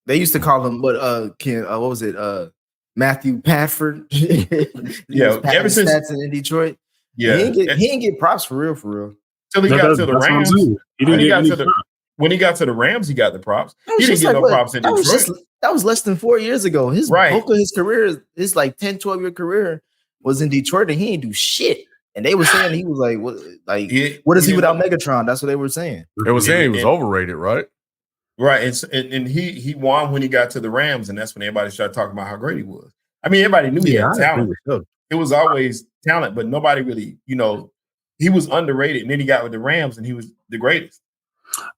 S8: They used to call him what was it? Matthew Pafford.
S4: Yeah, ever since
S8: stats in Detroit.
S4: Yeah,
S8: he didn't get props for real.
S4: Till he got to the Rams. When he got to the Rams, he got the props. He didn't get no props in Detroit.
S8: That was less than 4 years ago. Bulk of his career, his like 10, 12-year career was in Detroit, and he didn't do shit. And they were saying he was like, what is he without Megatron? That's what they were saying.
S2: They were saying he was overrated, right?
S4: Right. And he won when he got to the Rams, and that's when everybody started talking about how great he was. I mean, everybody knew he had talent. It was always talent, but nobody really, he was underrated. And then he got with the Rams, and he was the greatest.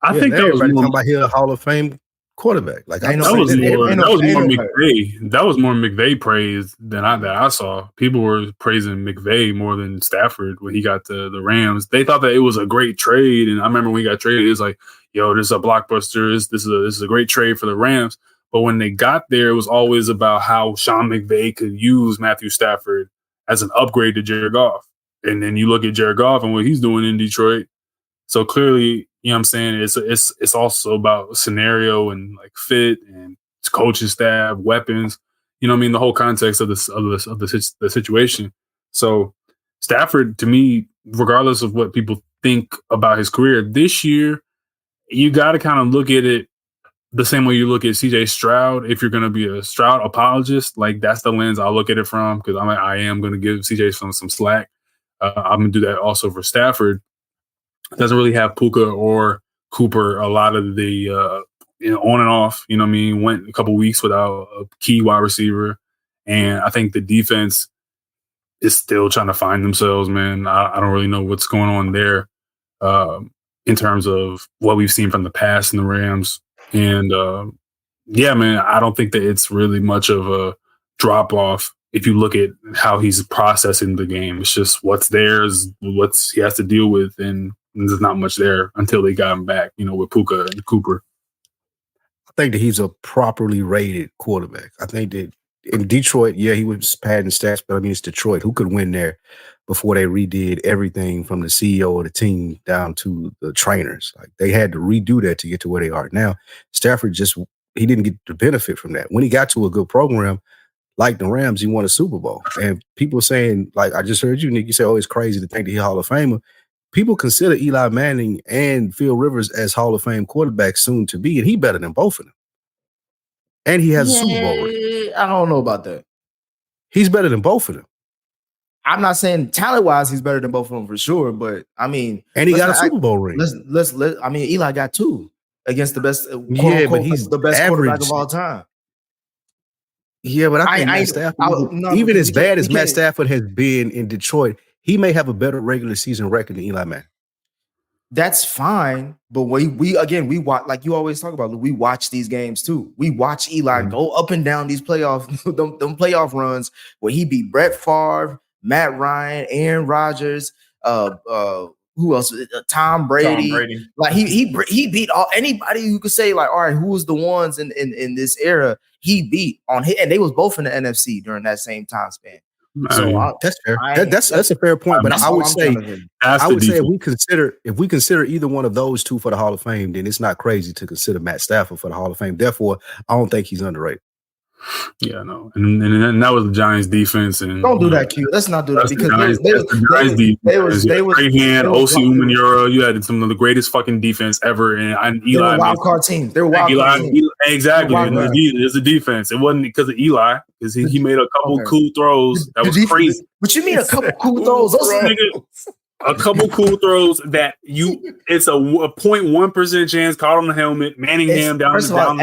S7: I think that was
S3: talking about he a Hall of Fame quarterback. Like
S7: that was more McVay. That was more McVay praise than I saw. People were praising McVay more than Stafford when he got to the Rams. They thought that it was a great trade, and I remember when he got traded, it was like, "Yo, this is a blockbuster. This is a great trade for the Rams." But when they got there, it was always about how Sean McVay could use Matthew Stafford as an upgrade to Jared Goff. And then you look at Jared Goff and what he's doing in Detroit. So clearly, you know what I'm saying? It's also about scenario and like fit and coaching staff, weapons. You know what I mean? The whole context of the situation. So Stafford, to me, regardless of what people think about his career this year, you got to kind of look at it the same way you look at CJ Stroud. If you're going to be a Stroud apologist, like that's the lens I'll look at it from, because I am going to give CJ some slack. I'm going to do that also for Stafford. Doesn't really have Puka or Cooper a lot of the on and off. You know what I mean? Went a couple weeks without a key wide receiver, and I think the defense is still trying to find themselves. Man, I don't really know what's going on there in terms of what we've seen from the past in the Rams. And yeah, man, I don't think that it's really much of a drop off if you look at how he's processing the game. It's just what's there is what he has to deal with, and there's not much there until they got him back, with Puka and Cooper.
S3: I think that he's a properly rated quarterback. I think that in Detroit, yeah, he was padding stats, but I mean, it's Detroit. Who could win there before they redid everything from the CEO of the team down to the trainers? Like they had to redo that to get to where they are now. Stafford he didn't get the benefit from that. When he got to a good program, like the Rams, he won a Super Bowl. And people saying, like I just heard you, Nick, you say, oh, it's crazy to think that he's a Hall of Famer. People consider Eli Manning and Phil Rivers as Hall of Fame quarterbacks soon to be, and he better than both of them. And he has a Super Bowl ring.
S8: I don't know about that.
S3: He's better than both of them.
S8: I'm not saying talent-wise he's better than both of them for sure, but I mean,
S3: and he got a Super Bowl ring.
S8: I mean, Eli got 2 against the best.
S3: But he's
S8: the best quarterback of all time.
S3: Yeah, but I think Matt Stafford, even as bad as Matt Stafford has been in Detroit, he may have a better regular season record than Eli Manning.
S8: That's fine, but we watch, like you always talk about, we watch these games too. We watch Eli go up and down these playoff them playoff runs where he beat Brett Favre, Matt Ryan, Aaron Rodgers, who else? Tom Brady. Like he beat anybody who could say like, all right, who was the ones in this era he beat on hit, and they was both in the NFC during that same time span. So
S3: That's fair. That's a fair point. But I would say if we consider either one of those two for the Hall of Fame, then it's not crazy to consider Matt Stafford for the Hall of Fame. Therefore, I don't think he's underrated.
S7: Yeah, no, and that was the Giants' defense. And
S8: don't do that, Q. Let's not do that because
S7: they was great hand. O.C. Umenyiora, you had some of the greatest fucking defense ever, and
S8: Eli. They were a wild card team. They were wild card team.
S7: Exactly. It's a defense. It wasn't because of Eli, because he made a couple cool throws that was crazy.
S8: What you mean a couple cool throws?
S7: A couple cool throws that it's a 0.1% chance caught on the helmet, Manningham down the sideline.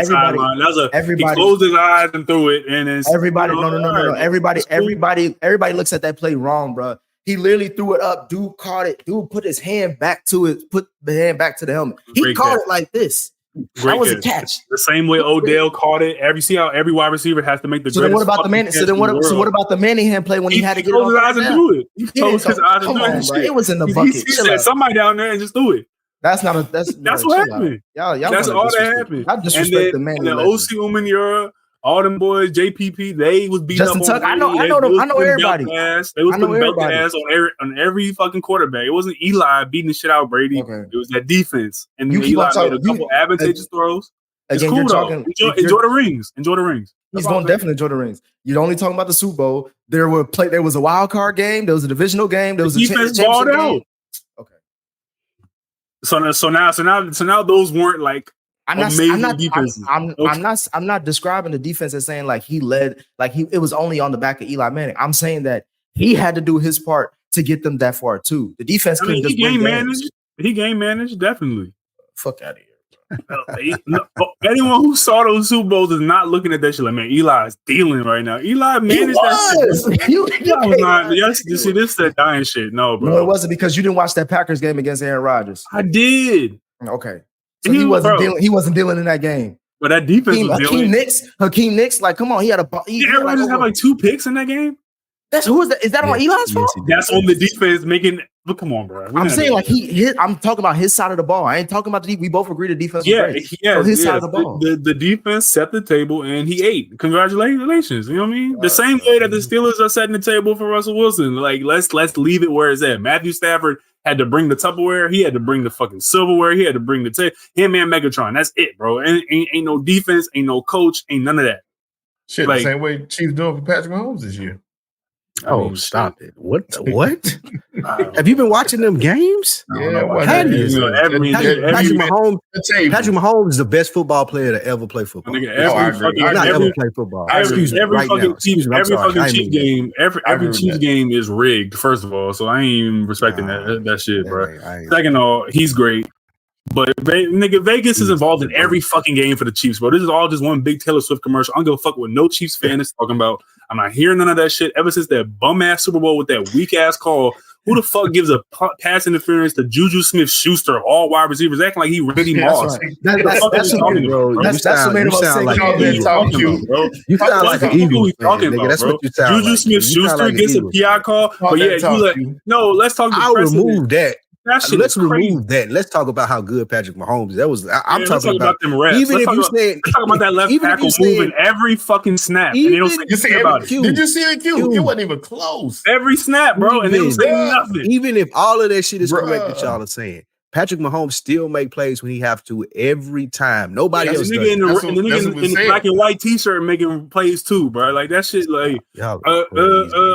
S7: He closed his eyes and threw it, and it's
S8: everybody. No. Everybody looks at that play wrong, bro. He literally threw it up. Dude caught it. Dude put his hand back to it. Put the hand back to the helmet. He caught it like this. That was a catch.
S7: The same way Odell caught it. See how every wide receiver has to make the.
S8: So then what about the Manningham? So what about the Manningham play when he had to get
S7: closed his eyes and do it? He closed his eyes and do it.
S8: It was in the bucket.
S7: He said somebody down there and just do it.
S8: That's what
S7: happened.
S8: Y'all
S7: that's all that happened.
S8: I disrespect the man.
S7: And the O.C. Umenyiora, all them boys, JPP, they was beating
S8: Justin
S7: up
S8: Tuck. I know everybody.
S7: They was putting belt ass on every fucking quarterback. It wasn't Eli beating the shit out of Brady. Okay. It was that defense. And Eli made a couple advantageous throws. It's cool though. Enjoy the rings. Enjoy the rings.
S8: He's going to definitely enjoy the rings. You're only talking about the Super Bowl. There was a wild card game. There was a divisional game. There was a
S7: defense balled out. Okay. So now those weren't like I'm
S8: not describing the defense as saying like he led, like it was only on the back of Eli Manning. I'm saying that he had to do his part to get them that far too. The defense couldn't just win games.
S7: He game managed, definitely.
S8: Fuck out of here.
S7: Anyone who saw those Super Bowls is not looking at that shit like, man, Eli's dealing right now. Eli managed that shit. Eli was not. Yes, you see, this is that dying shit. No, bro.
S8: No, it wasn't because you didn't watch that Packers game against Aaron Rodgers.
S7: I did.
S8: Okay, so he wasn't dealing in that game.
S7: But that defense was dealing.
S8: Hakeem Nicks, like, come on, he had a.
S7: Did Aaron Rodgers have like 2 picks in that game?
S8: Who is that? Is that on Eli's fault?
S7: That's on the defense making. But come on, bro.
S8: I'm saying like I'm talking about his side of the ball. I ain't talking about the. We both agree the defense.
S7: His side of the ball. The defense set the table and he ate. Congratulations. You know what I mean? The same way that the Steelers are setting the table for Russell Wilson. Like let's leave it where it's at. Matthew Stafford had to bring the Tupperware. He had to bring the fucking silverware. He had to bring the him and Megatron. That's it, bro. Ain't no defense. Ain't no coach. Ain't none of that.
S4: Shit, the same way Chiefs doing for Patrick Mahomes this year.
S3: Stop it! What? Have you been watching them games?
S4: Yeah,
S3: Patrick Mahomes is the best football player to ever play football. Ever play football.
S7: Every fucking Chiefs game is rigged. First of all, so I ain't even respecting that shit, bro. Second of all, he's great. But Vegas is involved in every fucking game for the Chiefs, bro. This is all just one big Taylor Swift commercial. I don't give a fuck what no Chiefs fan is talking about. I'm not hearing none of that shit. Ever since that bum ass Super Bowl with that weak ass call, who the fuck gives a pass interference to Juju Smith-Schuster, all wide receivers, acting like he Randy Moss?
S3: That's what made him
S7: You sound like an Eagle. That's what you sound like. Juju Smith-Schuster gets a PI call, but yeah, you like no. Let's talk.
S3: I'll remove that. Let's remove that. Let's talk about how good Patrick Mahomes. I'm talking about
S7: them reps.
S3: Even if you said,
S7: talk about that left tackle moving every fucking snap, and they don't say about it.
S4: Did you see the Q? It wasn't even close.
S7: Every snap, bro, and they don't say nothing.
S3: Even if all of that shit is correct that y'all are saying, Patrick Mahomes still make plays when he have to every time. Nobody else does.
S7: In the black and white t-shirt making plays too, bro. Like that shit. Like I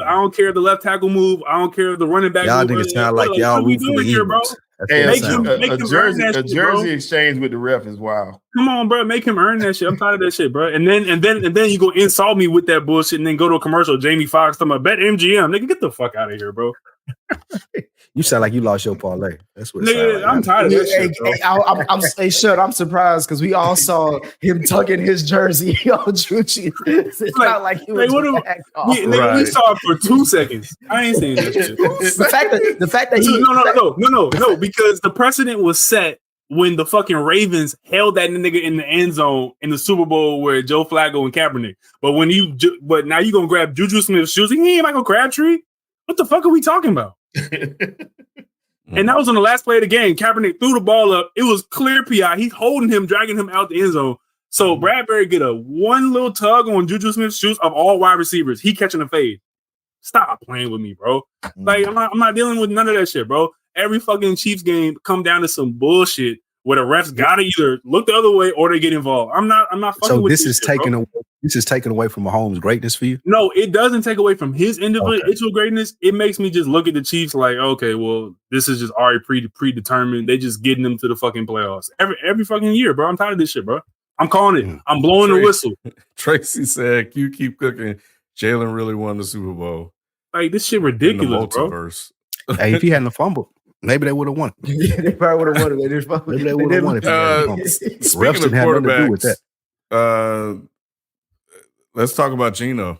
S7: don't care if the left tackle move. I don't care if the running back.
S3: Y'all niggas sound like y'all root for the Eagles.
S4: A jersey exchange with the ref is wild.
S7: Come on, bro. Make him earn that shit. I'm tired of that shit, bro. And then you go insult me with that bullshit and then go to a commercial. Jamie Foxx talking about bet MGM. Nigga, get the fuck out of here, bro.
S3: You sound like you lost your parlay. That's what it sounds like.
S7: I'm tired of that shit, bro.
S8: I'm surprised because we all saw him tugging his jersey on Juju. It's not like he was
S7: we saw it for 2 seconds. I ain't saying that shit.
S8: the fact that he
S7: no, because the precedent was set when the fucking Ravens held that nigga in the end zone in the Super Bowl where Joe Flacco and Kaepernick. But now you gonna grab Juju Smith-Schuster? He ain't Michael Crabtree. What the fuck are we talking about? And that was on the last play of the game. Kaepernick threw the ball up. It was clear PI. He's holding him, dragging him out the end zone. So Bradbury get a one little tug on Juju Smith-Schuster of all wide receivers. He catching a fade. Stop playing with me, bro. Like, I'm not dealing with none of that shit, bro. Every fucking Chiefs game come down to some bullshit where the refs gotta either look the other way or they get involved. I'm not fucking
S3: So
S7: with
S3: this is
S7: shit,
S3: taken
S7: bro.
S3: away. This is taken away from Mahomes' greatness for you.
S7: No, it doesn't take away from his individual greatness. It makes me just look at the Chiefs like, okay, well, this is just already predetermined. They just getting them to the fucking playoffs every fucking year, bro. I'm tired of this shit, bro. I'm calling it. I'm blowing the whistle.
S2: Tracy said, "You keep cooking." Jalen really won the Super Bowl.
S7: Like, this shit ridiculous,
S2: in the multiverse.
S7: bro.
S3: Hey, if he hadn't fumbled, maybe they would have won.
S8: Yeah, they probably would have won it.
S3: Maybe they would have won if he hadn't fumbled. Refs
S2: Speaking of
S3: didn't have nothing to do with that.
S2: quarterbacks, let's talk about Geno.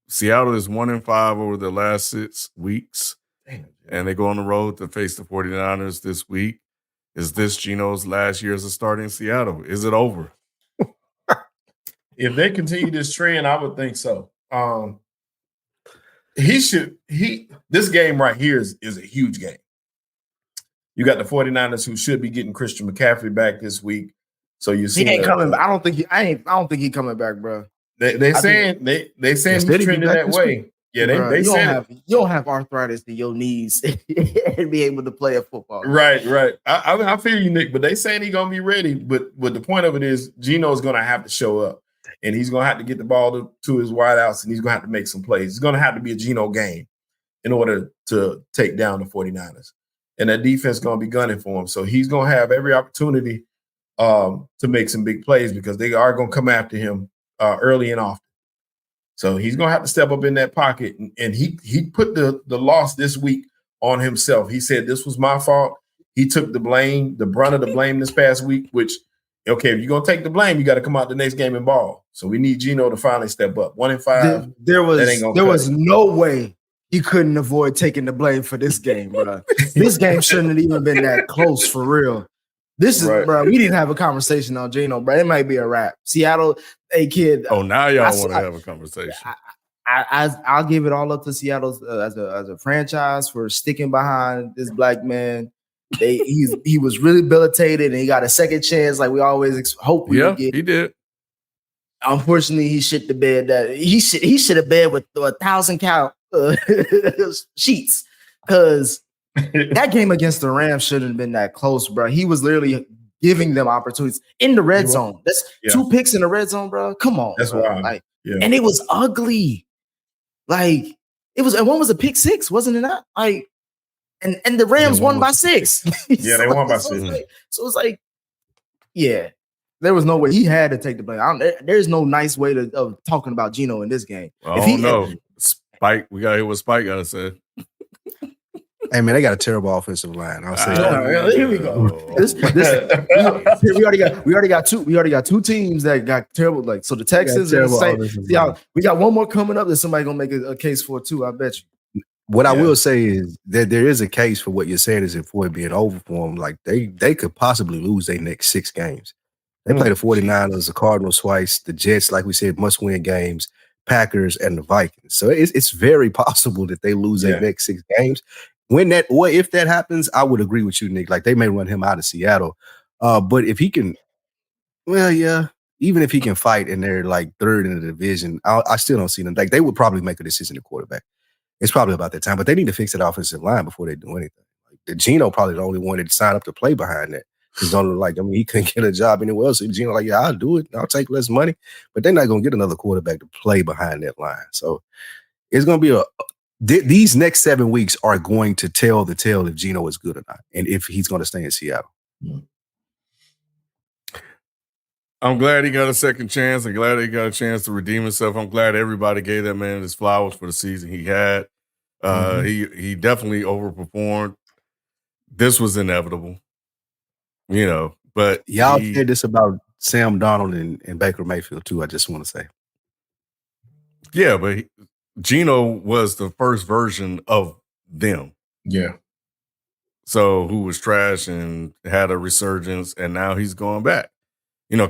S2: Seattle is 1-5 over the last 6 weeks.
S4: Damn.
S2: And they go on the road to face the 49ers this week. Is this Geno's last year as a starter in Seattle? Is it over?
S4: If they continue this trend, I would think so. This game right here is a huge game. You got the 49ers who should be getting Christian McCaffrey back this week. So you see
S8: He ain't coming back. I don't think he coming back, bro.
S4: They saying he's trending that way. Yeah, they saying
S8: you don't have arthritis in your knees and be able to play a football.
S4: Right. I feel you, Nick, but they saying he's gonna be ready. But the point of it is Geno's gonna have to show up, and he's gonna have to get the ball to his wideouts, and he's gonna have to make some plays. It's gonna have to be a Geno game in order to take down the 49ers. And that defense is gonna be gunning for him. So he's gonna have every opportunity to make some big plays because they are gonna come after him early and often. So he's gonna have to step up in that pocket, and he put the loss this week on himself. He said this was my fault. He took the brunt of the blame this past week. Which, okay, if you're gonna take the blame, you got to come out the next game and ball. So we need Geno to finally step up. 1-5.
S8: There was no way he couldn't avoid taking the blame for this game, bro. This game shouldn't have even been that close for real. This is, bro. We didn't have a conversation on Geno, bro. It might be a wrap. Seattle, hey kid.
S2: Oh, now y'all want to have a conversation.
S8: I'll give it all up to Seattle as a franchise for sticking behind this black man. He was rehabilitated and he got a second chance, like we always hope we would get.
S2: He did.
S8: Unfortunately, he shit the bed that he shit a bed with 1,000 count sheets because. That game against the Rams shouldn't have been that close, bro. He was literally giving them opportunities in the red zone. That's 2 picks in the red zone, bro. Come on,
S4: that's
S8: bro. And it was ugly. Like it was. And one was a pick 6, wasn't it? Not like, and the Rams won by 6.
S4: Yeah, they won by 6.
S8: So it's like, yeah, there was no way he had to take the blame. There's no nice way of talking about Geno in this game.
S2: Spike, we got to hear what Spike got to say.
S3: Hey man, they got a terrible offensive line. I'll say
S8: here we go. We already got two teams that got terrible. Like so, the Texans and the Saints. We got one more coming up that somebody gonna make a case for too. I bet you.
S3: What I will say is that there is a case for what you're saying is for it being over for them. Like they could possibly lose their next 6 games. They play the 49ers, the Cardinals twice, the Jets, like we said, must-win games, Packers, and the Vikings. So it's very possible that they lose their next 6 games. If that happens, I would agree with you, Nick. Like they may run him out of Seattle, but if he can, even if he can fight and they're like 3rd in the division, I still don't see them. Like they would probably make a decision at quarterback. It's probably about that time, but they need to fix that offensive line before they do anything. Like Geno probably the only one that signed up to play behind that because he couldn't get a job anywhere else. So Geno like, yeah, I'll do it. I'll take less money, but they're not gonna get another quarterback to play behind that line. So it's gonna be these next 7 weeks are going to tell the tale if Geno is good or not, and if he's going to stay in Seattle.
S2: I'm glad he got a second chance. I'm glad he got a chance to redeem himself. I'm glad everybody gave that man his flowers for the season he had. He definitely overperformed. This was inevitable, but
S3: y'all said this about Sam Darnold and Baker Mayfield too. I just want to say,
S2: yeah, but Geno was the first version of them.
S4: Yeah.
S2: So who was trash and had a resurgence, and now he's going back.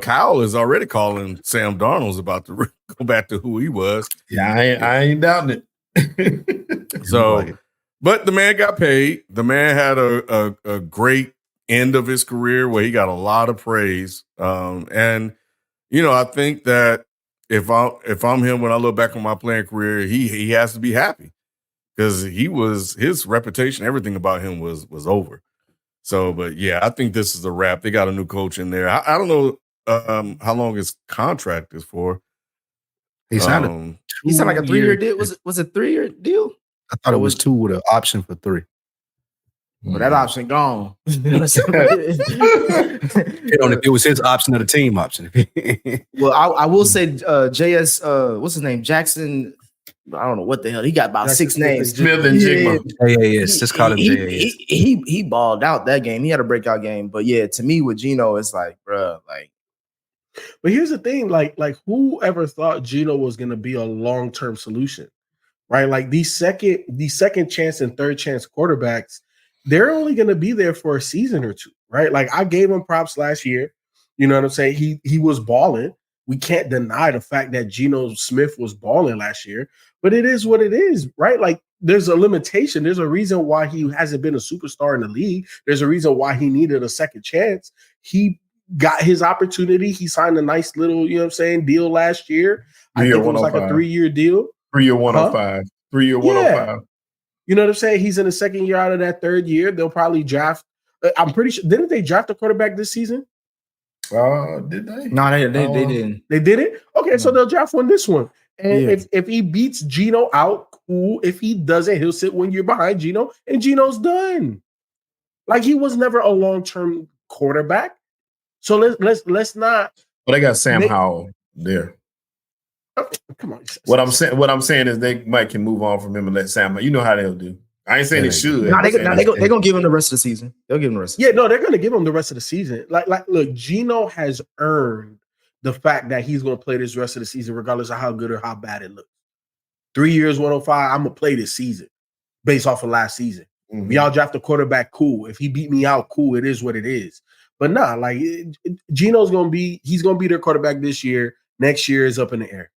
S2: Kyle is already calling Sam Darnold's about to go back to who he was.
S4: Yeah, I ain't doubting it.
S2: So, but the man got paid. The man had a great end of his career where he got a lot of praise. And I think that if I'm him, when I look back on my playing career, he has to be happy because his reputation, everything about him was over. So, but yeah, I think this is a wrap. They got a new coach in there. I don't know how long his contract is for.
S3: He signed
S8: he signed like a 3-year deal. Was it 3-year deal?
S3: I thought it was 2 with an option for 3.
S8: Well, that option gone.
S3: It was his option or the team option.
S8: Well, I will say JS, what's his name? Jackson. I don't know what the hell. He got about
S6: Jackson
S8: 6 names.
S4: Smith and Jigma.
S3: JAS. Just call him JAS.
S8: He balled out that game. He had a breakout game. But yeah, to me with Geno, it's like, bruh, like.
S6: But here's the thing, like whoever thought Geno was going to be a long-term solution, right? Like these second chance and third chance quarterbacks, they're only going to be there for a season or two, right? Like I gave him props last year. You know what I'm saying? He was balling. We can't deny the fact that Geno Smith was balling last year, but it is what it is, right? Like there's a limitation. There's a reason why he hasn't been a superstar in the league. There's a reason why he needed a second chance. He got his opportunity. He signed a nice little, you know what I'm saying, deal last year. I think it was like a 3-year deal.
S4: 3-year 105. 3-year 105.
S6: You know what I'm saying? He's in the second year out of that third year. They'll probably draft. I'm pretty sure. Didn't they draft a quarterback this season?
S4: Did they?
S8: No, they didn't.
S6: They didn't? Okay, so they'll draft this one. And
S8: Yeah.
S6: if he beats Geno out, cool. If he doesn't, he'll sit 1 year behind Geno, and Geno's done. Like he was never a long-term quarterback. So let's not.
S4: Well, they got Sam Howell there.
S6: Come on.
S4: What I'm saying is they might can move on from him and let Sam. You know how they'll do. I ain't saying they should.
S8: No, they're gonna give him the rest of the season. They'll give him the rest.
S6: Yeah, no, they're gonna give him the rest of the season. Like, look, Geno has earned the fact that he's gonna play this rest of the season, regardless of how good or how bad it looks. 3 years, 105. I'm gonna play this season based off of last season.
S4: Mm-hmm.
S6: If y'all draft a quarterback, cool. If he beat me out, cool. It is what it is. But nah, like Geno's gonna be their quarterback this year. Next year is up in the air.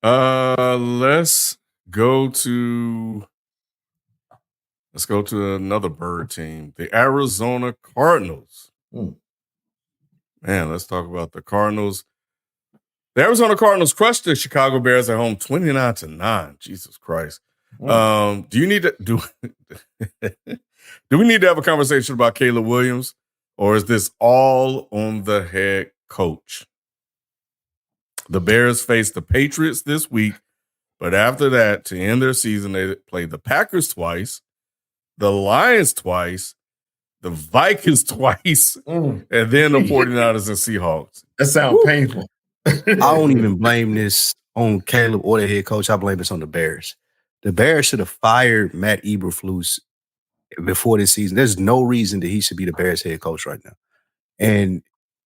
S2: Let's go to another bird team, the Arizona Cardinals. Man, let's talk about the Cardinals. The Arizona Cardinals crushed the Chicago Bears at home 29-9. Jesus Christ. Do we need to have a conversation about Caleb Williams, or is this all on the head coach? The Bears face the Patriots this week, but after that, to end their season, they played the Packers twice, the Lions twice, the Vikings twice, and then the 49ers and Seahawks.
S4: That sounds painful.
S3: I don't even blame this on Caleb or the head coach. I blame this on the Bears. The Bears should have fired Matt Eberflus before this season. There's no reason that he should be the Bears head coach right now. And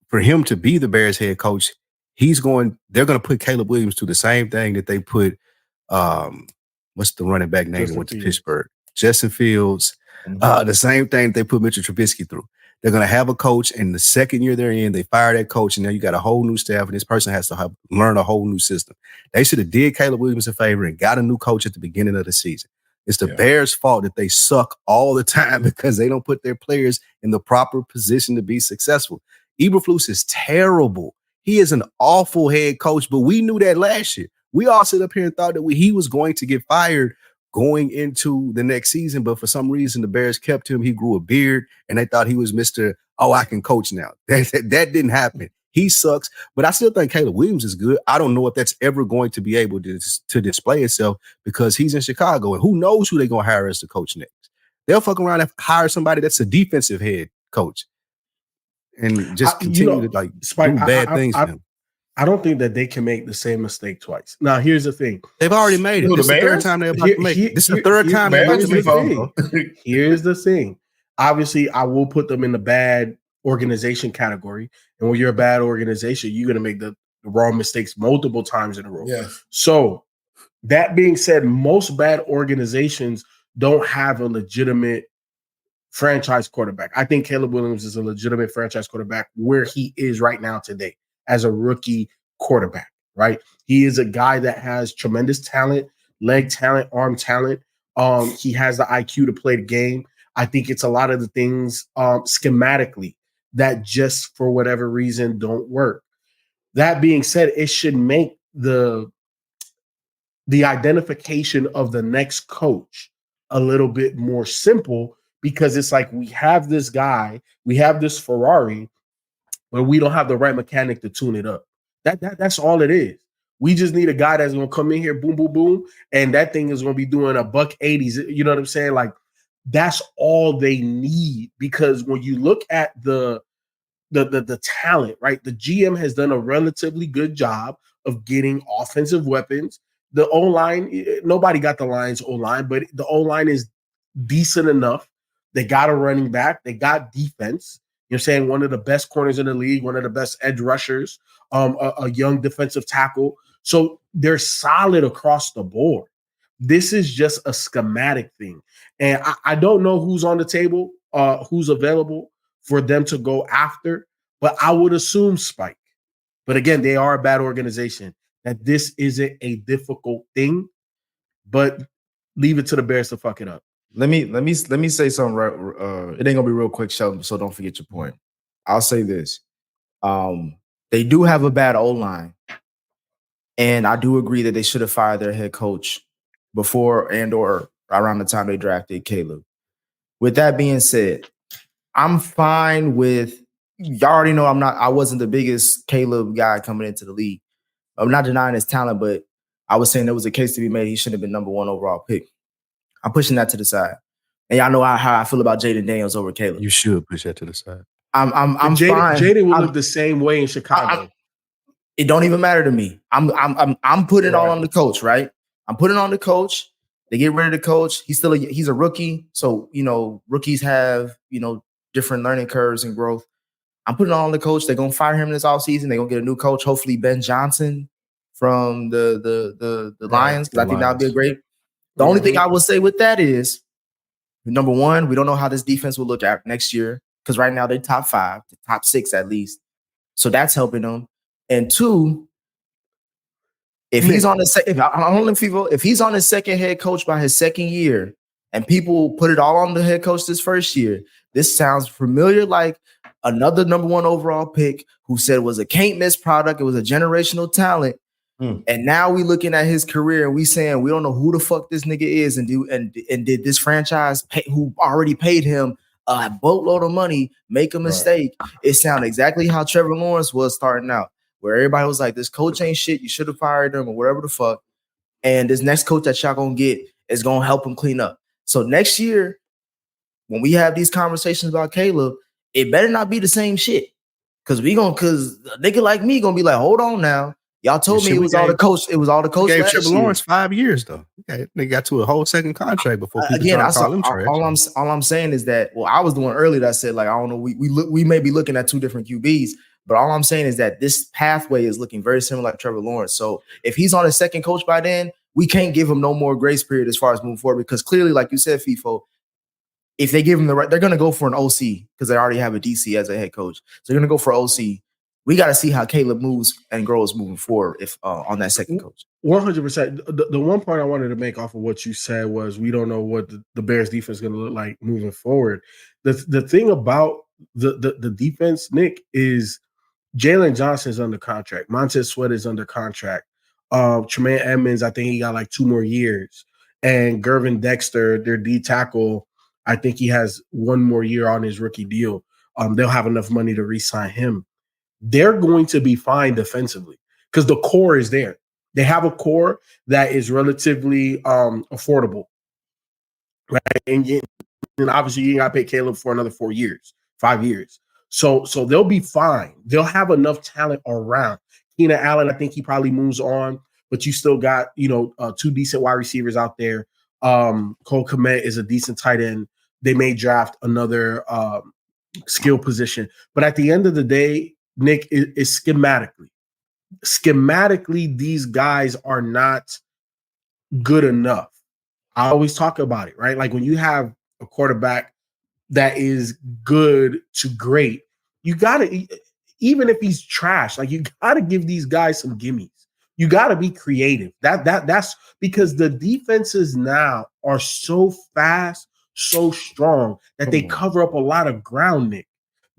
S3: for him to be the Bears head coach, they're going to put Caleb Williams to the same thing that they put, what's the running back name that went to Pittsburgh? Justin Fields. The same thing they put Mitchell Trubisky through. They're going to have a coach, and the second year they're in, they fire that coach, and now you got a whole new staff, and this person has to learn a whole new system. They should have did Caleb Williams a favor and got a new coach at the beginning of the season. It's the Bears' fault that they suck all the time because they don't put their players in the proper position to be successful. Eberflus is terrible. He is an awful head coach, but we knew that last year. We all sit up here and thought that he was going to get fired going into the next season, but for some reason the Bears kept him. He grew a beard, and they thought he was Mr. Oh, I can coach now. That didn't happen. He sucks, but I still think Caleb Williams is good. I don't know if that's ever going to be able to display itself because he's in Chicago, and who knows who they're going to hire as the coach next. They'll fuck around and hire somebody that's a defensive head coach and just continue to
S6: Spike,
S3: do bad things for him.
S6: I don't think that they can make the same mistake twice. Now, here's the thing.
S3: They've already made it. This is the third time they're about to make it. This is the third time they're about to make it.
S6: Here's the thing. Obviously, I will put them in the bad organization category. And when you're a bad organization, you're going to make the wrong mistakes multiple times in a row.
S4: Yes.
S6: So that being said, most bad organizations don't have a legitimate franchise quarterback. I think Caleb Williams is a legitimate franchise quarterback where he is right now today as a rookie quarterback, right? He is a guy that has tremendous talent, leg talent, arm talent. He has the IQ to play the game. I think it's a lot of the things schematically that just for whatever reason don't work. That being said, it should make the identification of the next coach a little bit more simple, because it's like, we have this guy, we have this Ferrari, but we don't have the right mechanic to tune it up. That's all it is. We just need a guy that's going to come in here, boom, boom, boom, and that thing is going to be doing $180s. You know what I'm saying? Like, that's all they need, because when you look at the talent, right? The GM has done a relatively good job of getting offensive weapons. The O-line, nobody got the Lions O-line, but the O-line is decent enough. They got a running back. They got defense. You're saying one of the best corners in the league, one of the best edge rushers, a young defensive tackle. So they're solid across the board. This is just a schematic thing. And I don't know who's on the table, who's available for them to go after, but I would assume Spike. But again, they are a bad organization. That this isn't a difficult thing, but leave it to the Bears to fuck it up.
S5: Let me say something. Right, it ain't gonna be real quick, Sheldon, so don't forget your point. I'll say this: they do have a bad O-line, and I do agree that they should have fired their head coach before and or around the time they drafted Caleb. With that being said, I'm fine with. Y'all already know I wasn't the biggest Caleb guy coming into the league. I'm not denying his talent, but I was saying there was a case to be made. He shouldn't have been number 1 overall pick. I'm pushing that to the side. And y'all know how I feel about Jaden Daniels over Caleb.
S3: You should push that to the side.
S5: I'm fine.
S6: Jaden will look the same way in Chicago.
S5: It don't even matter to me. I'm putting it all on the coach, right? I'm putting it on the coach. They get rid of the coach. He's a rookie. So, rookies have, different learning curves and growth. I'm putting it all on the coach. They're gonna fire him this offseason. They're gonna get a new coach, hopefully Ben Johnson from the Lions, because I think that would be a great. The only thing I will say with that is, number one, we don't know how this defense will look at next year, because right now they're top 5, top 6 at least. So that's helping them. And 2, if he's on if he's on his second head coach by his second year, and people put it all on the head coach this first year, this sounds familiar, like another number 1 overall pick who said it was a can't miss product. It was a generational talent. And now we looking at his career and we saying we don't know who the fuck this nigga is, and did this franchise who already paid him a boatload of money make a mistake? Right. It sounded exactly how Trevor Lawrence was starting out, where everybody was like, this coach ain't shit, you should have fired him or whatever the fuck. And this next coach that y'all gonna get is gonna help him clean up. So next year, when we have these conversations about Caleb, it better not be the same shit. Cause a nigga like me gonna be like, hold on now. Y'all told me it was all the coach. It was all the coach.
S3: Gave Trevor Lawrence 5 years though. Okay, they got to a whole second contract before people call him trash.
S5: All I'm saying is that, well, I was the one earlier that said, like, I don't know, we may be looking at 2 different QBs, but all I'm saying is that this pathway is looking very similar like Trevor Lawrence. So if he's on his second coach by then, we can't give him no more grace period as far as moving forward, because clearly, like you said, FIFO, if they give him the right, they're going to go for an OC because they already have a DC as a head coach. So they're going to go for OC. We got to see how Caleb moves and grows moving forward if on that second coach.
S6: 100%. The one point I wanted to make off of what you said was we don't know what the Bears defense is going to look like moving forward. The thing about the defense, Nick, is Jalen Johnson's under contract. Montez Sweat is under contract. Tremaine Edmonds, I think he got like 2 more years. And Gervin Dexter, their D tackle, I think he has 1 more year on his rookie deal. They'll have enough money to re-sign him. They're going to be fine defensively because the core is there. They have a core that is relatively affordable, right? And obviously you got to pay Caleb for another 4 years, 5 years. So they'll be fine. They'll have enough talent around. Keenan Allen, I think he probably moves on, but you still got 2 decent wide receivers out there. Cole Kmet is a decent tight end. They may draft another skill position, but at the end of the day, Nick, is schematically, these guys are not good enough. I always talk about it, right? Like when you have a quarterback that is good to great, you gotta, even if he's trash, like you gotta give these guys some gimmies. You gotta be creative. That's because the defenses now are so fast, so strong that they cover up a lot of ground, Nick.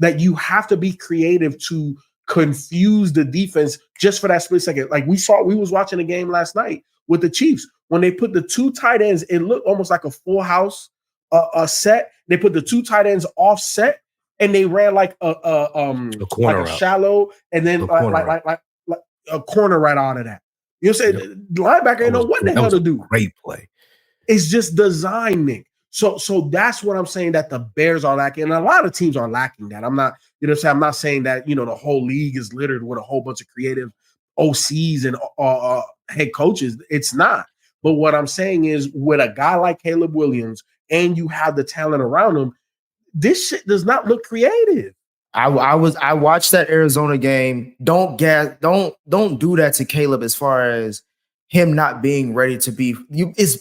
S6: that you have to be creative to confuse the defense just for that split second. Like we was watching a game last night with the Chiefs. When they put the 2 tight ends, it looked almost like a full house set. They put the 2 tight ends offset, and they ran like a corner like a shallow, and then like a corner right out of that. You know what I'm saying? The linebacker didn't know what the hell to do.
S3: Great play.
S6: It's just design, Nick. So that's what I'm saying, that the Bears are lacking. And a lot of teams are lacking that. I'm not, you know what I'm saying? I'm not saying that, you know, the whole league is littered with a whole bunch of creative OCs and head coaches. It's not. But what I'm saying is, with a guy like Caleb Williams and you have the talent around him, this shit does not look creative.
S8: I watched that Arizona game. Don't do that to Caleb as far as him not being ready to be.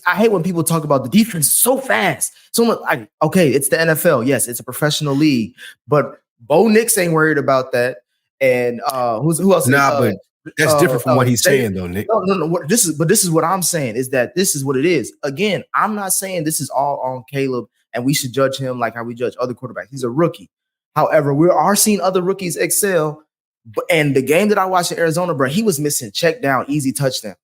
S8: I hate when people talk about the defense so fast. So much. Okay, it's the NFL. Yes, it's a professional league, but Bo Nix ain't worried about that. And who else?
S3: Nah, but that's different from what he's saying, though, Nick.
S8: No. This is what I'm saying, is that this is what it is. Again, I'm not saying this is all on Caleb and we should judge him like how we judge other quarterbacks. He's a rookie. However, we are seeing other rookies excel. And the game that I watched in Arizona, bro, he was missing check down, easy touchdowns.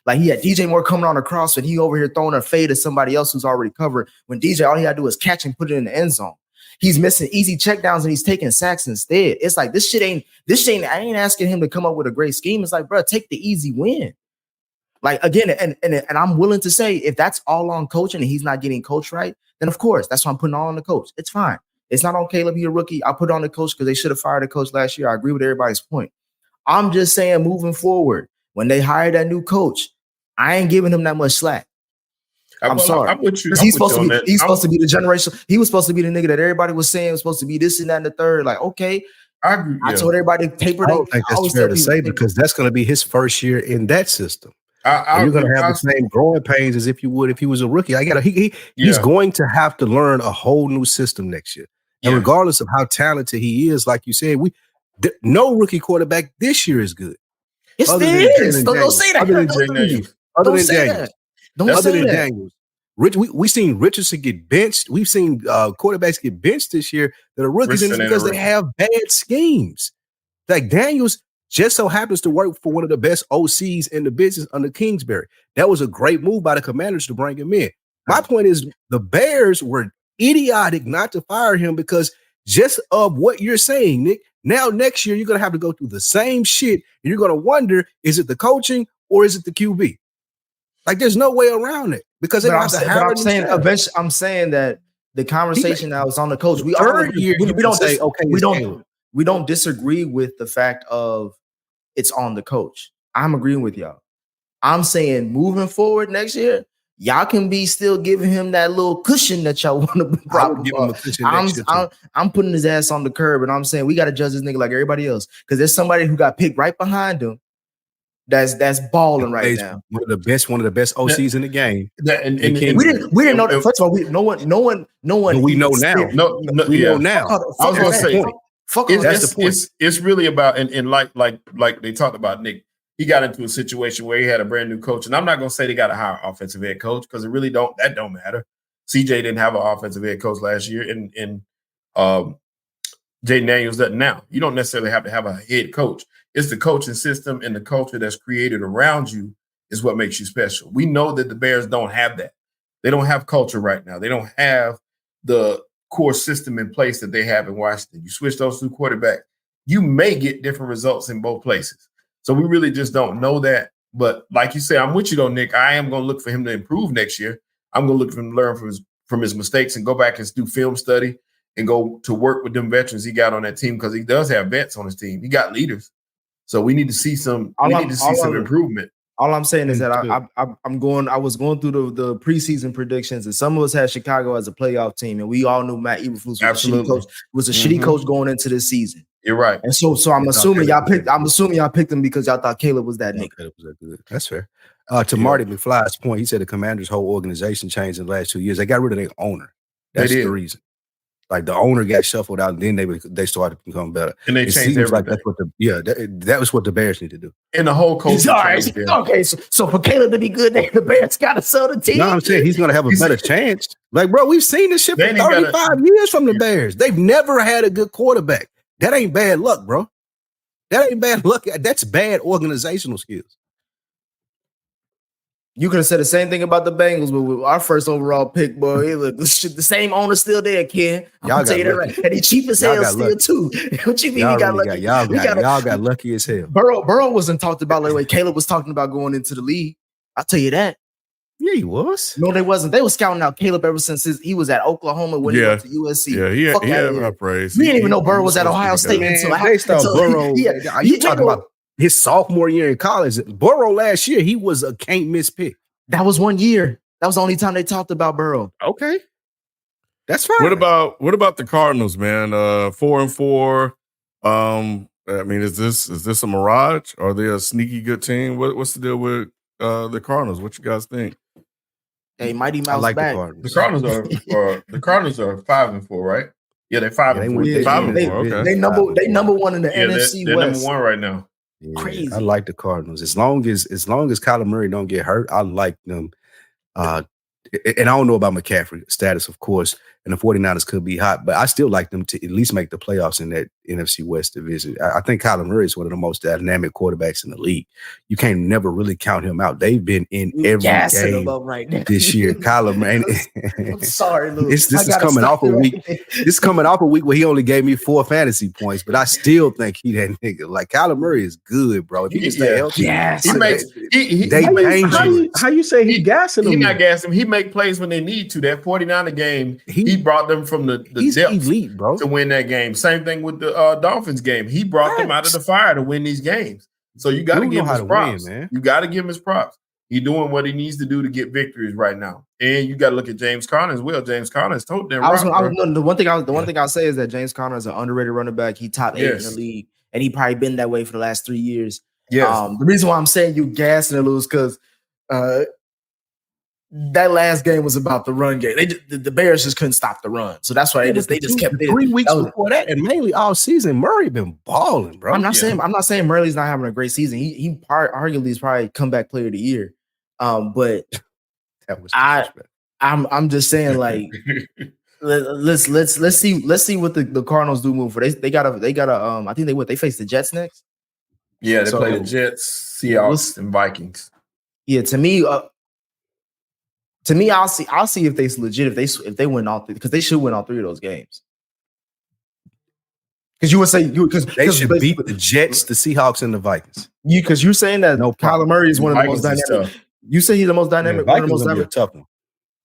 S8: Like, he had DJ Moore coming on across, and he over here throwing a fade to somebody else who's already covered. When DJ, all he had to do was catch and put it in the end zone. He's missing easy checkdowns and he's taking sacks instead. It's like, I ain't asking him to come up with a great scheme. It's like, bro, take the easy win. Like, again, and I'm willing to say, if that's all on coaching and he's not getting coached right, then of course, that's why I'm putting all on the coach. It's fine. It's not on Caleb, he's a rookie. I'll put it on the coach because they should have fired the coach last year. I agree with everybody's point. I'm just saying, moving forward, when they hire that new coach, I ain't giving him that much slack. I'm sorry. He's supposed to be the generation. He was supposed to be the nigga that everybody was saying was supposed to be this and that and the third. Like, okay.
S4: I agree.
S8: I told everybody to taper.
S3: I don't think that's fair to say, because that's going to be his first year in that system. You're going to have the same growing pains as if you would if he was a rookie. He's going to have to learn a whole new system next year. And regardless of how talented he is, like you said, no rookie quarterback this year is good.
S8: Yes, there is. Don't say that.
S3: Other than Daniels. Other than Daniels. We've seen Richardson get benched. We've seen quarterbacks get benched this year that are rookies, and it's because they have bad schemes. Like Daniels just so happens to work for one of the best OCs in the business under Kingsbury. That was a great move by the Commanders to bring him in. My point is, the Bears were idiotic not to fire him because just of what you're saying, Nick. Now, next year, you're going to have to go through the same shit, and you're going to wonder, is it the coaching or is it the QB? Like, there's no way around it because they have to hire.
S8: I'm saying that the conversation now is on the coach. We don't disagree with the fact of it's on the coach. I'm agreeing with y'all. I'm saying moving forward next year, y'all can be still giving him that little cushion that y'all want to prop give him a cushion. I'm putting his ass on the curb, and I'm saying we got to judge this nigga like everybody else, because there's somebody who got picked right behind him that's balling right now.
S3: One of the best OCs in the game.
S8: And we didn't know that. First of all, no one.
S3: But we know now. We know now.
S4: I was gonna say, that's the point. It's really about and like they talked about, Nick. He got into a situation where he had a brand new coach, and I'm not gonna say they got to hire an offensive head coach because it really don't matter. CJ didn't have an offensive head coach last year, and Jaden Daniels doesn't now. You don't necessarily have to have a head coach. It's the coaching system and the culture that's created around you is what makes you special. We know that the Bears don't have that. They don't have culture right now. They don't have the core system in place that they have in Washington. You switch those two quarterbacks, you may get different results in both places. So we really just don't know that. But like you say, I'm with you though, Nick. I am going to look for him to improve next year. I'm going to look for him to learn from his mistakes and go back and do film study and go to work with them veterans he got on that team, because he does have vets on his team. He got leaders. So we need to see some improvement.
S8: All I'm saying is that I was going through the preseason predictions, and some of us had Chicago as a playoff team, and we all knew Matt Eberflus was a shitty coach going into this season.
S4: You're right.
S8: And so I'm assuming y'all picked him because y'all thought Caleb was that nigga.
S3: Caleb was that good. That's fair. To Marty McFly's point, he said the Commanders' whole organization changed in the last 2 years. They got rid of their owner. That's the reason. Like, the owner got shuffled out, and then they started to become better.
S4: And they changed everything.
S3: Like that's what that was what the Bears need to do.
S4: And the whole coach.
S8: Okay, so for Caleb to be good, the Bears got to sell the team.
S3: No, I'm saying he's going to have a better chance. Like, bro, we've seen this shit for 35 years from the Bears. They've never had a good quarterback. That ain't bad luck, bro. That ain't bad luck. That's bad organizational skills.
S8: You could have said the same thing about the Bengals, but with our first overall pick, boy, look, the same owner still there, Ken. I'll tell you that right. And he cheap as hell still too. What you mean we got lucky?
S3: Y'all got lucky as hell.
S8: Burrow wasn't talked about the way Caleb was talking about going into the league. I'll tell you that.
S3: Yeah, he was.
S8: No, they wasn't. They were scouting out Caleb ever since he was at Oklahoma when he went to USC.
S2: Yeah, he had my praise.
S8: We didn't even know Burrow was at Ohio State until
S3: Burrow. You talking about his sophomore year in college? Burrow last year, he was a can't miss pick.
S8: That was 1 year. That was the only time they talked about Burrow.
S3: Okay, that's fine.
S2: What about the Cardinals, man? 4-4. I mean, is this a mirage? Are they a sneaky good team? What's the deal with the Cardinals? What you guys think?
S8: Hey, Mighty Mouse back.
S4: The Cardinals are 5-4, right? Yeah, they're 5-4.
S2: They're 5-4. Okay.
S8: They number one in the NFC
S4: they're
S8: West.
S4: number one right now.
S3: Yeah,
S8: Crazy.
S3: I like the Cardinals. As long as Kyler Murray don't get hurt, I like them. And I don't know about McCaffrey's status, of course, and the 49ers could be hot, but I still like them to at least make the playoffs in that NFC West division. I think Kyler Murray is one of the most dynamic quarterbacks in the league. You can't never really count him out. They've been in every game
S8: right now.
S3: this year. Kyler Murray.
S8: I'm sorry, Lou.
S3: This is coming off a week. This is coming off a week where he only gave me 4 fantasy points, but I still think he that nigga. Like Kyler Murray is good, bro. If he can stay healthy,
S6: How you say he gassing him?
S4: He not gassing him. He make plays when they need to. That 49er game, he brought them from the depths
S3: elite, bro,
S4: to win that game. Same thing with the Dolphins game. He brought them out of the fire to win these games. So you got to give him his props.
S3: Man.
S4: You got to give him his props. He's doing what he needs to do to get victories right now. And you got to look at James Conner as well. James Conner is totally
S8: the one thing I'll say is that James Conner is an underrated running back. He top 8 in the league, and he probably been that way for the last 3 years.
S4: Yes.
S8: The reason why I'm saying you gassing and lose because that last game was about the run game. The Bears just couldn't stop the run, so that's why they just kept it.
S3: 3 weeks before that, and mainly all season, Murray been balling, bro.
S8: I'm not saying Murray's not having a great season. He arguably is probably comeback player of the year. But
S3: that was
S8: I'm just saying, like, let's see what the Cardinals do move for. They got a I think they face the Jets next.
S4: Yeah, they play the Jets, Seahawks, and Vikings.
S8: Yeah, to me, I'll see if they legit if they win all 3 because they should win all 3 of those games. Because you would say
S3: they should beat the Jets, the Seahawks, and the Vikings.
S8: Because you're saying that Kyler Murray is one of the most dynamic. You say he's the most dynamic.
S3: Yeah, Vikings will be a tough one.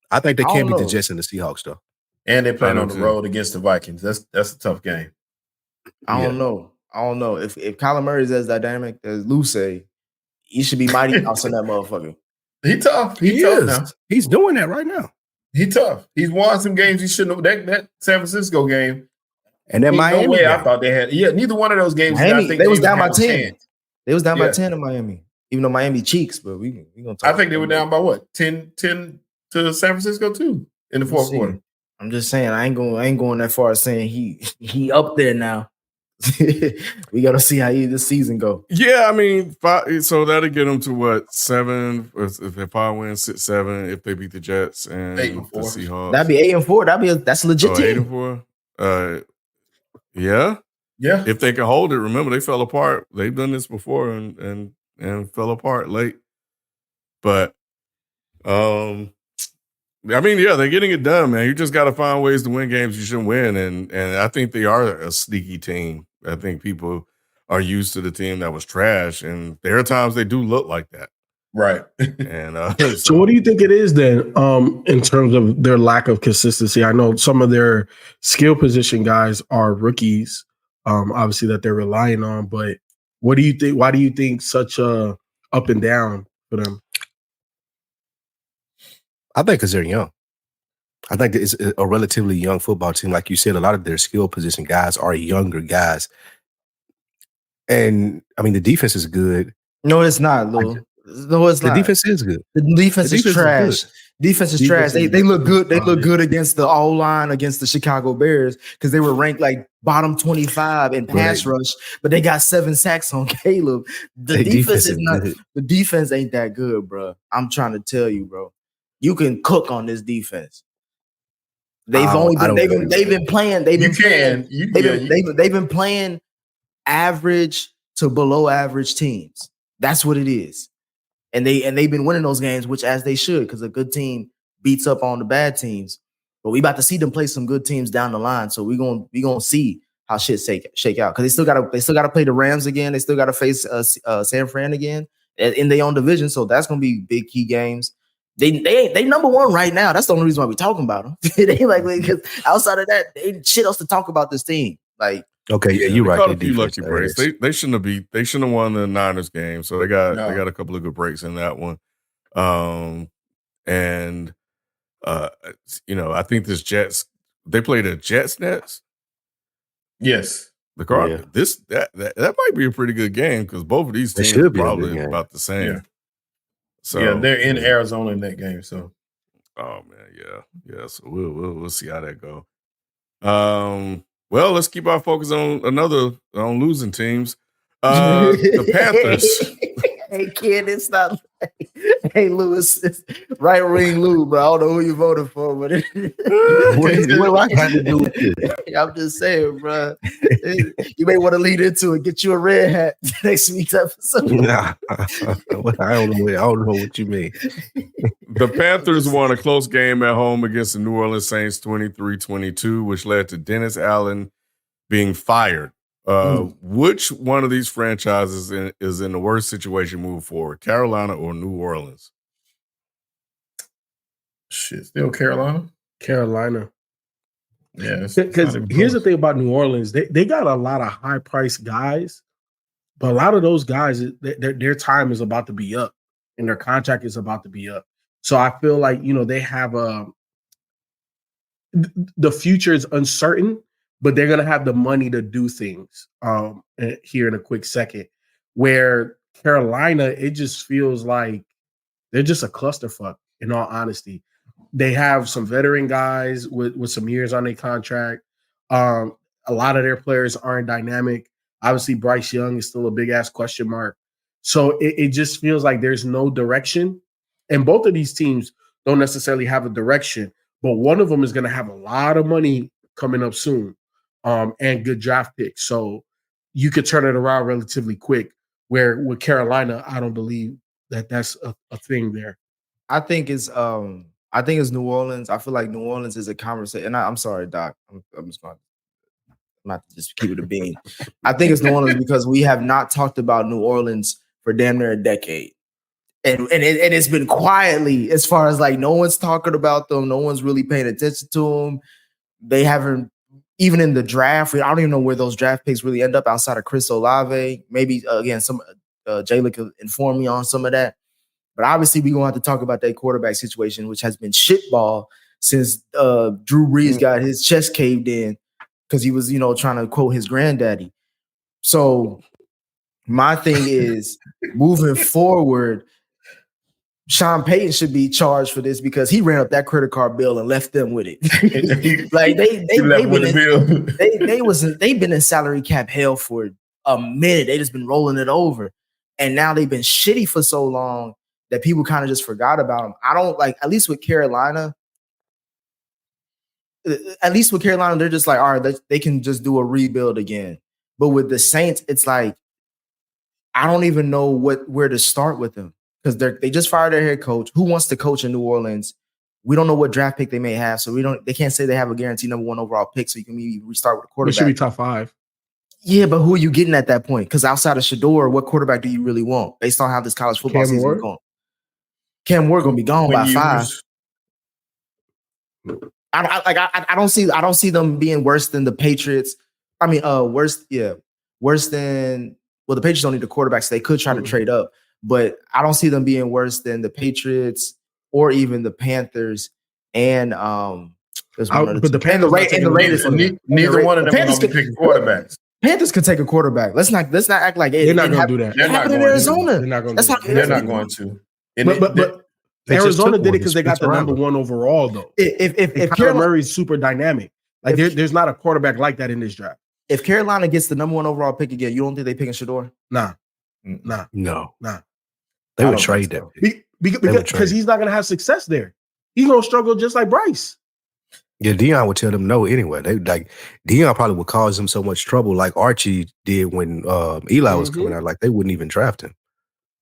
S3: I think they can beat the Jets and the Seahawks though.
S4: And they're playing on the road against the Vikings. That's a tough game.
S8: I don't know. If Kyler Murray is as dynamic as Lou say, he should be Mighty Mouse on that motherfucker.
S4: He tough. He tough now.
S3: He's doing that right now.
S4: He tough. He's won some games he shouldn't have. That San Francisco game.
S3: And then Miami.
S4: No way I thought they had. Yeah, neither one of those games.
S8: Miami,
S4: I think
S8: they was down by 10.
S4: Chance.
S8: They was down by 10 in Miami. Even though Miami cheeks, but we gonna talk.
S4: I think they were down by what? 10 to San Francisco too in the fourth quarter.
S8: I'm just saying I ain't going that far as saying he up there now. We gotta see how this season go.
S2: Yeah, I mean, 5, so that'll get them to what 7? If they probably win 6-7, if they beat the Jets and the Seahawks,
S8: that'd be 8-4. That's a legit team.
S2: 8-4. Yeah. If they can hold it, remember they fell apart. They've done this before and fell apart late. But I mean, yeah, they're getting it done, man. You just got to find ways to win games you shouldn't win, and I think they are a sneaky team. I think people are used to the team that was trash, and there are times they do look like that.
S4: Right.
S2: And
S6: so what do you think it is then in terms of their lack of consistency? I know some of their skill position guys are rookies, obviously that they're relying on, but what do you think? Why do you think such a up and down for them?
S3: I think because they're young. I think it's a relatively young football team. Like you said, a lot of their skill position guys are younger guys. And, I mean, the defense is good.
S8: No, it's not, Lou. No, it's not.
S3: The defense is good.
S8: The defense is trash. Defense is trash. They look good. They look good against the O-line against the Chicago Bears because they were ranked like bottom 25 in pass rush, but they got 7 sacks on Caleb. The defense is not. The defense ain't that good, bro. I'm trying to tell you, bro. You can cook on this defense. They've been playing average to below average teams. That's what it is. And they've been winning those games, which as they should, because a good team beats up on the bad teams. But we about to see them play some good teams down the line. So we gonna see how shit shake out. Because they still gotta play the Rams again. They still gotta face San Fran again in their own division. So that's gonna be big key games. They number one right now. That's the only reason why we're talking about them. They because outside of that, they ain't shit else to talk about this team. Like,
S3: okay, yeah, you're right.
S2: Caught a few lucky breaks. They shouldn't have won the Niners game. So they got a couple of good breaks in that one. I think this Jets, they played the Jets Nets.
S4: Yes.
S2: The Cardinals. Yeah. That might be a pretty good game because both of these teams are probably about the same.
S4: Yeah.
S2: So
S4: they're in Arizona in that game. So,
S2: oh man, yeah. So we'll see how that go. Well, let's keep our focus on losing teams. The Panthers.
S8: Hey kid, it's not. Hey Lewis, it's right wing Lou, bro. I don't know who you voted for, but
S3: what do I got to do with this?
S8: I'm just saying, bro. You may want to lead into it. Get you a red hat next week's episode.
S3: Nah, I don't know what you mean.
S2: The Panthers won a close game at home against the New Orleans Saints 23-22, which led to Dennis Allen being fired. Which one of these franchises is in the worst situation moving forward, Carolina or New Orleans?
S4: Shit, still Carolina. Yeah,
S6: because here's the thing about New Orleans: they got a lot of high priced guys, but a lot of those guys, their time is about to be up, and their contract is about to be up. So I feel like they have the future is uncertain. But they're going to have the money to do things here in a quick second. Where Carolina, it just feels like they're just a clusterfuck, in all honesty. They have some veteran guys with some years on their contract. A lot of their players aren't dynamic. Obviously, Bryce Young is still a big-ass question mark. So it just feels like there's no direction. And both of these teams don't necessarily have a direction. But one of them is going to have a lot of money coming up soon. And good draft picks. So you could turn it around relatively quick. Where with Carolina, I don't believe that's a thing there.
S8: I think it's New Orleans. I feel like New Orleans is a conversation. And I'm sorry, Doc. I'm just going to not just keep it a bean. I think it's New Orleans because we have not talked about New Orleans for damn near a decade. And it's been quietly, as far as like no one's talking about them, no one's really paying attention to them. They haven't. Even in the draft, I don't even know where those draft picks really end up outside of Chris Olave. Maybe, again, some Jayla could inform me on some of that. But obviously, we're going to have to talk about that quarterback situation, which has been shitball since Drew Brees got his chest caved in because he was, trying to quote his granddaddy. So my thing is, moving forward, Sean Payton should be charged for this because he ran up that credit card bill and left them with it. Like they've been in salary cap hell for a minute. They just been rolling it over, and now they've been shitty for so long that people kind of just forgot about them. I don't like. At least with Carolina, they're just like, all right, they can just do a rebuild again. But with the Saints, it's like I don't even know where to start with them. Because they just fired their head coach. Who wants to coach in New Orleans? We don't know what draft pick they may have, so they can't say they have a guaranteed number 1 overall pick, so you can maybe restart with a quarterback.
S6: It should be top 5.
S8: Yeah, but who are you getting at that point? Because outside of Shador, what quarterback do you really want based on how this college football season is going? Cam Ward gonna be gone by 5. I don't see them being worse than the Patriots. I mean, worse than the Patriots don't need the quarterback, so they could try to trade up. But I don't see them being worse than the Patriots or even the Panthers and there's one other
S6: the Panthers
S4: and the Raiders. Neither one of them are going to be picking quarterbacks.
S8: Panthers could take a quarterback. Let's not act like
S6: they're not going to do that.
S4: They're not
S8: in Arizona.
S6: They're not going
S4: to.
S6: But Arizona did it because they got the number 1 overall though. If Kyler Murray's super dynamic, like there's not a quarterback like that in this draft.
S8: If Carolina gets the number 1 overall pick again, you don't think they picking Shador?
S6: Nah.
S3: They would trade that
S6: because he's not going to have success there. He's going to struggle just like Bryce.
S3: Yeah, Dion would tell them no anyway. They like Dion probably would cause them so much trouble, like Archie did when Eli was coming out. Like they wouldn't even draft him.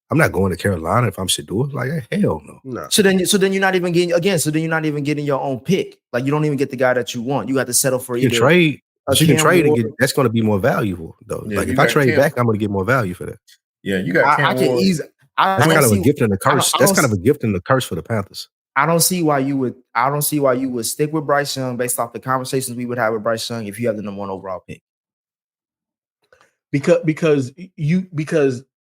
S3: I'm not going to Carolina if I'm Shador. Like hell no.
S6: No.
S8: So then you're not even getting your own pick. Like you don't even get the guy that you want. You got to settle for
S3: You can
S8: either
S3: trade. You can
S8: Cam
S3: trade and
S8: Ward.
S3: get. That's going to be more valuable though.
S4: Yeah,
S3: like
S4: you
S3: if I
S4: got
S3: trade
S4: Cam.
S3: back, I'm going to get more value for that.
S4: Yeah, you got Cam
S8: I can
S4: Ward.
S8: easily.
S3: That's kind of a gift and a curse. That's kind of a gift and a curse for the Panthers.
S8: I don't see why you would stick with Bryce Young based off the conversations we would have with Bryce Young if you have the number 1 overall pick.
S6: Because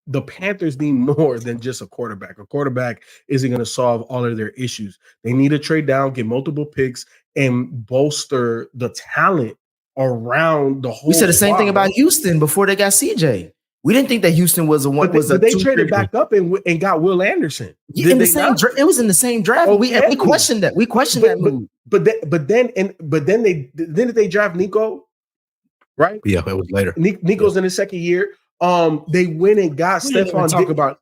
S6: the Panthers need more than just a quarterback. A quarterback isn't going to solve all of their issues. They need to trade down, get multiple picks, and bolster the talent around the whole.
S8: We said the same thing about Houston before they got CJ. We didn't think that Houston was a one.
S6: But they traded back up and got Will Anderson.
S8: It was in the same draft.
S6: Okay.
S8: We questioned that. We questioned that move.
S6: But then they draft Nico, right?
S3: Yeah, it was later.
S6: Nico's in his second year. They went and got Stephon.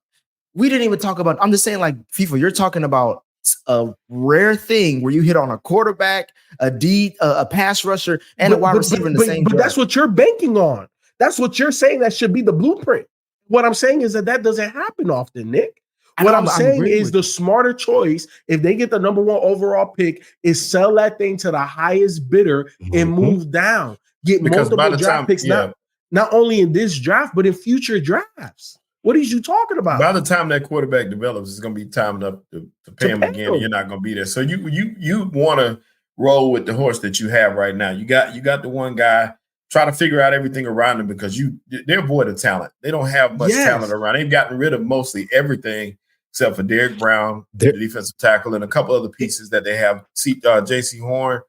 S8: We didn't even talk about. I'm just saying, like FIFA, you're talking about a rare thing where you hit on a quarterback, a pass rusher, and a wide receiver in the same draft.
S6: But that's what you're banking on. That's what you're saying. That should be the blueprint. What I'm saying is that doesn't happen often, Nick. What I'm saying is the smarter choice, if they get the number 1 overall pick, is sell that thing to the highest bidder and move down. Get multiple draft picks, not only in this draft, but in future drafts. What are you talking about?
S4: By the time that quarterback develops, it's going to be time enough to pay him again, and you're not going to be there. So you want to roll with the horse that you have right now. You got the one guy. Try to figure out everything around them because they're void of talent. They don't have much talent around. They've gotten rid of mostly everything except for Derrick Brown, the defensive tackle, and a couple other pieces that they have. J.C. Horn.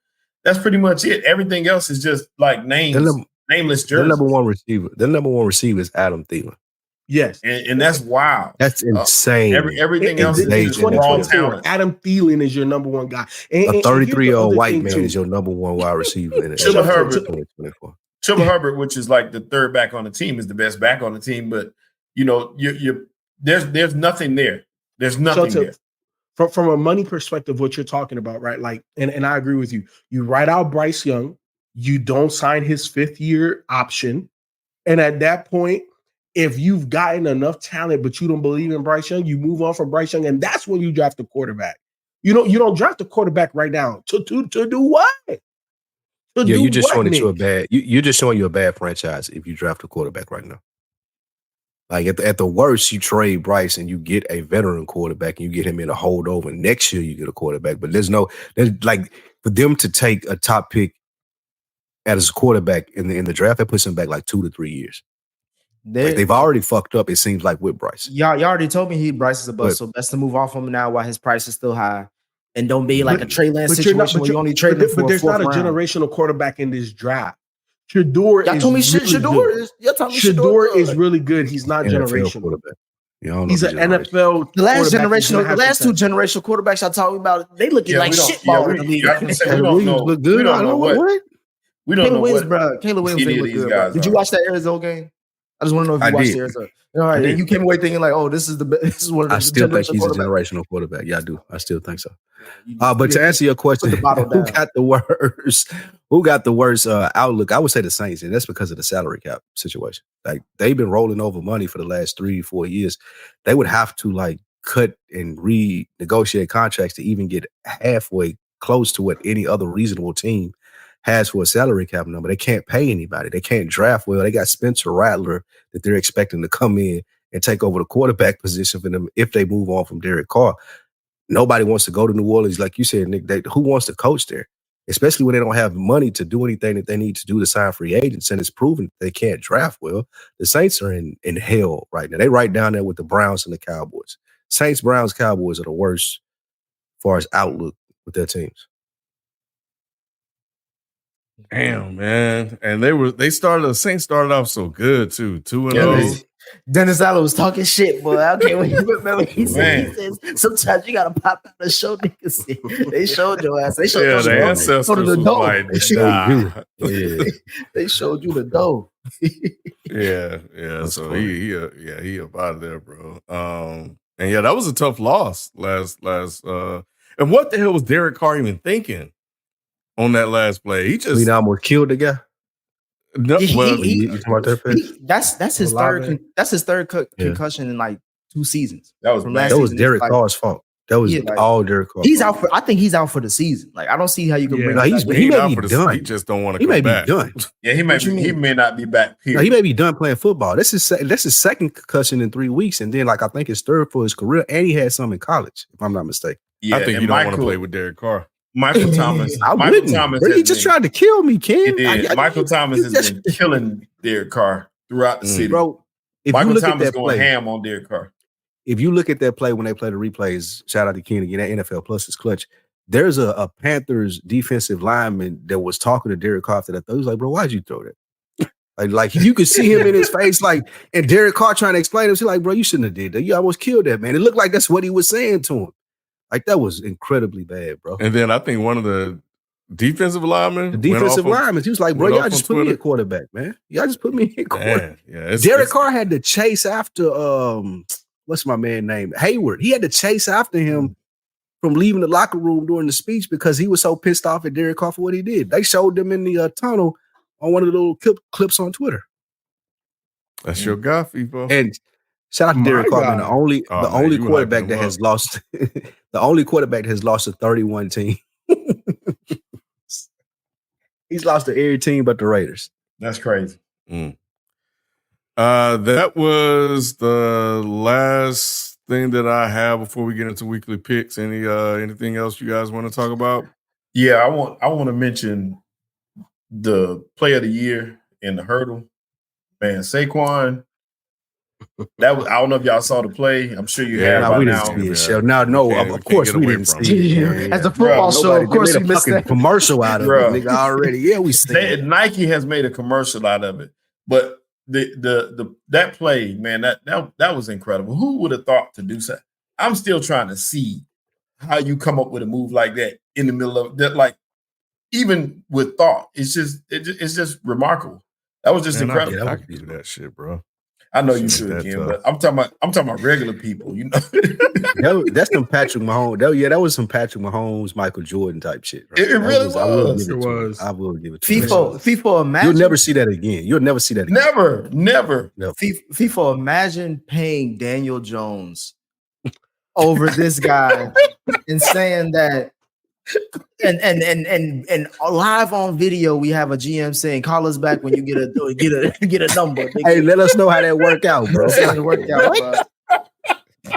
S4: That's pretty much it. Everything else is just like nameless jerseys.
S3: The number one receiver is Adam Thielen.
S6: Yes,
S4: and that's wild.
S3: That's insane.
S4: Everything else is raw talent.
S6: Adam Thielen is your number 1 guy.
S3: A 33-year-old white man is your number 1 wide receiver in
S4: Chuba Herbert, which is like the third back on the team, is the best back on the team. But there's nothing there. There's nothing there.
S6: From a money perspective, what you're talking about, right? Like, and I agree with you. You write out Bryce Young, you don't sign his 5th-year option, and at that point, if you've gotten enough talent but you don't believe in Bryce Young, you move on from Bryce Young, and that's when you draft a quarterback. You don't draft a quarterback right now to do what?
S3: You're just showing you're just showing you a bad franchise if you draft a quarterback right now. Like at the worst, you trade Bryce and you get a veteran quarterback and you get him in a holdover. Next year you get a quarterback, but there's like for them to take a top pick as a quarterback in the draft, that puts him back like 2 to 3 years. Like they've already fucked up, it seems like, with Bryce.
S8: Y'all already told me Bryce is a bust, so best to move off him now while his price is still high. And don't be like a Trey Lance situation where you only trade him for
S6: but there's not a generational quarterback in this draft. Shador is really good. He's not generational. He's an NFL.
S8: The last two generational quarterbacks I talking about, they looking like shit ball in the league.
S4: We don't know what.
S8: Caleb Williams look good. Did you watch that Arizona game? I just want to know if you watched the Arizona. All right, and you came away thinking like, oh, this is one of the.
S3: I still think he's a generational quarterback. Yeah, I do. I still think so. But to answer your question, who got the worst? Who got the worst outlook? I would say the Saints, and that's because of the salary cap situation. Like they've been rolling over money for the last 3-4 years. They would have to like cut and renegotiate contracts to even get halfway close to what any other reasonable team has for a salary cap number. They can't pay anybody. They can't draft well. They got Spencer Rattler that they're expecting to come in and take over the quarterback position for them if they move on from Derek Carr. Nobody wants to go to New Orleans, like you said, Nick. Who wants to coach there? Especially when they don't have money to do anything that they need to do to sign free agents, and it's proven they can't draft well. The Saints are in hell right now. They right down there with the Browns and the Cowboys. Saints, Browns, Cowboys are the worst as far as outlook with their teams.
S2: Damn, man. And the Saints started off so good too. 2-0.
S8: Dennis Allen was talking shit, boy. I can't wait. Remember he says sometimes you gotta pop out and show niggas. They showed your ass. They showed
S2: the ancestors
S8: the dough.
S2: They
S8: showed you the dough.
S2: Yeah. So he up out of there, bro. And yeah, that was a tough loss last. And what the hell was Derek Carr even thinking? on that last play. He just
S3: almost killed the guy.
S2: No, well,
S3: you talking about that pass?
S8: That's his
S6: Olave.
S8: third concussion in like 2 seasons.
S4: That was
S8: from
S4: bad.
S8: last
S3: That was
S8: season.
S3: Derek
S8: It's like-
S3: Carr's fault. That was all Derek Carr.
S8: He's out for. I think he's out for the season. Like I don't see how you can
S6: Yeah.
S8: bring.
S3: No,
S8: him
S3: he's
S8: back.
S3: he may
S2: out
S3: be
S2: for the
S3: done.
S2: He just don't want to
S3: He
S2: come
S3: may
S2: back.
S3: be done.
S4: Yeah, he may not be back.
S3: No,
S4: Period.
S3: he may be done playing football. That's his second concussion in 3 weeks, and then like I think his third for his career, and he had some in college, if I'm not mistaken.
S4: Yeah,
S2: I think
S4: and
S2: you don't want to play with Derek Carr.
S4: Michael Thomas.
S3: I
S4: Michael
S3: wouldn't.
S4: Thomas.
S3: Bro, he
S4: has
S3: just
S4: been-
S3: tried to kill me, Ken.
S4: He did. Michael Thomas has been killing Derek Carr throughout the city.
S3: Bro, if
S4: Michael
S3: you look
S4: Thomas
S3: at that
S4: going
S3: play,
S4: ham on Derek Carr.
S3: if you look at that play when they play the replays, shout out to Ken again, that NFL Plus is clutch. There's a Panthers defensive lineman that was talking to Derek Carr after that. He was like, bro, why'd you throw that? Like you could see him in his face, like, and Derek Carr trying to explain it. He's like, bro, you shouldn't have did that. You almost killed that man. It looked like that's what he was saying to him. Like that was incredibly bad, bro.
S2: And then I think one of the defensive linemen,
S3: The defensive lineman, he was like, bro,
S2: went
S3: y'all
S2: off
S3: just
S2: on
S3: put me
S2: Twitter.
S3: at quarterback, man. Y'all just put me at quarterback.
S2: Man, yeah,
S3: Derek Carr had to chase after what's my man name? Hayward. He had to chase after him from leaving the locker room during the speech because he was so pissed off at Derek Carr for what he did. They showed them in the tunnel on one of the little clips on Twitter.
S2: That's your guy, bro.
S3: And shout out to
S6: My
S3: Derek Carr, man.
S6: God.
S2: Oh,
S3: The
S2: man,
S3: only
S2: you
S3: quarterback
S2: hyping
S3: that
S2: him
S3: has
S2: up.
S3: lost the only quarterback that has lost to 31 team. He's lost to every team but the Raiders.
S4: That's crazy.
S2: That was the last thing that I have before we get into weekly picks. Anything else you guys want to talk about?
S4: Yeah, I want to mention the play of the year in the hurdle. Man, Saquon. That was, I don't know if y'all saw the play. I'm sure you have
S3: No,
S4: by
S3: we
S4: now.
S3: didn't see it.
S2: Yeah.
S3: Shell. No,
S2: We can't
S3: of course
S2: get
S3: we
S2: away
S3: didn't
S2: from
S3: see
S2: it.
S3: it.
S8: As a football show, of course,
S3: they
S8: we
S3: made a
S8: missed
S3: fucking
S8: that.
S3: commercial out of
S4: Bruh.
S3: it, nigga. Already, yeah, we see it.
S4: Nike has made a commercial out of it, but the that play, man, that was incredible. Who would have thought to do so? I'm still trying to see how you come up with a move like that in the middle of that, like even with thought. It's just remarkable. That was just
S2: Man,
S4: incredible.
S2: I can do that shit, bro.
S4: I know you
S2: Shit,
S4: should,
S2: that
S4: Ken,
S2: tough.
S4: but I'm talking about regular people. You know,
S3: That's some Patrick Mahomes. That was some Patrick Mahomes, Michael Jordan type shit. Right?
S4: It
S3: That
S4: really
S3: I will
S4: was.
S3: give it
S6: It
S3: to him.
S6: was.
S3: I will give it to him.
S8: FIFA, imagine.
S3: You'll never see that again. You'll never see that again.
S4: never.
S8: FIFA, imagine paying Daniel Jones over this guy and saying that, and live on video we have a GM saying, "Call us back when you get a number."
S3: Hey, let us know how that worked out, bro.
S8: It worked out, bro.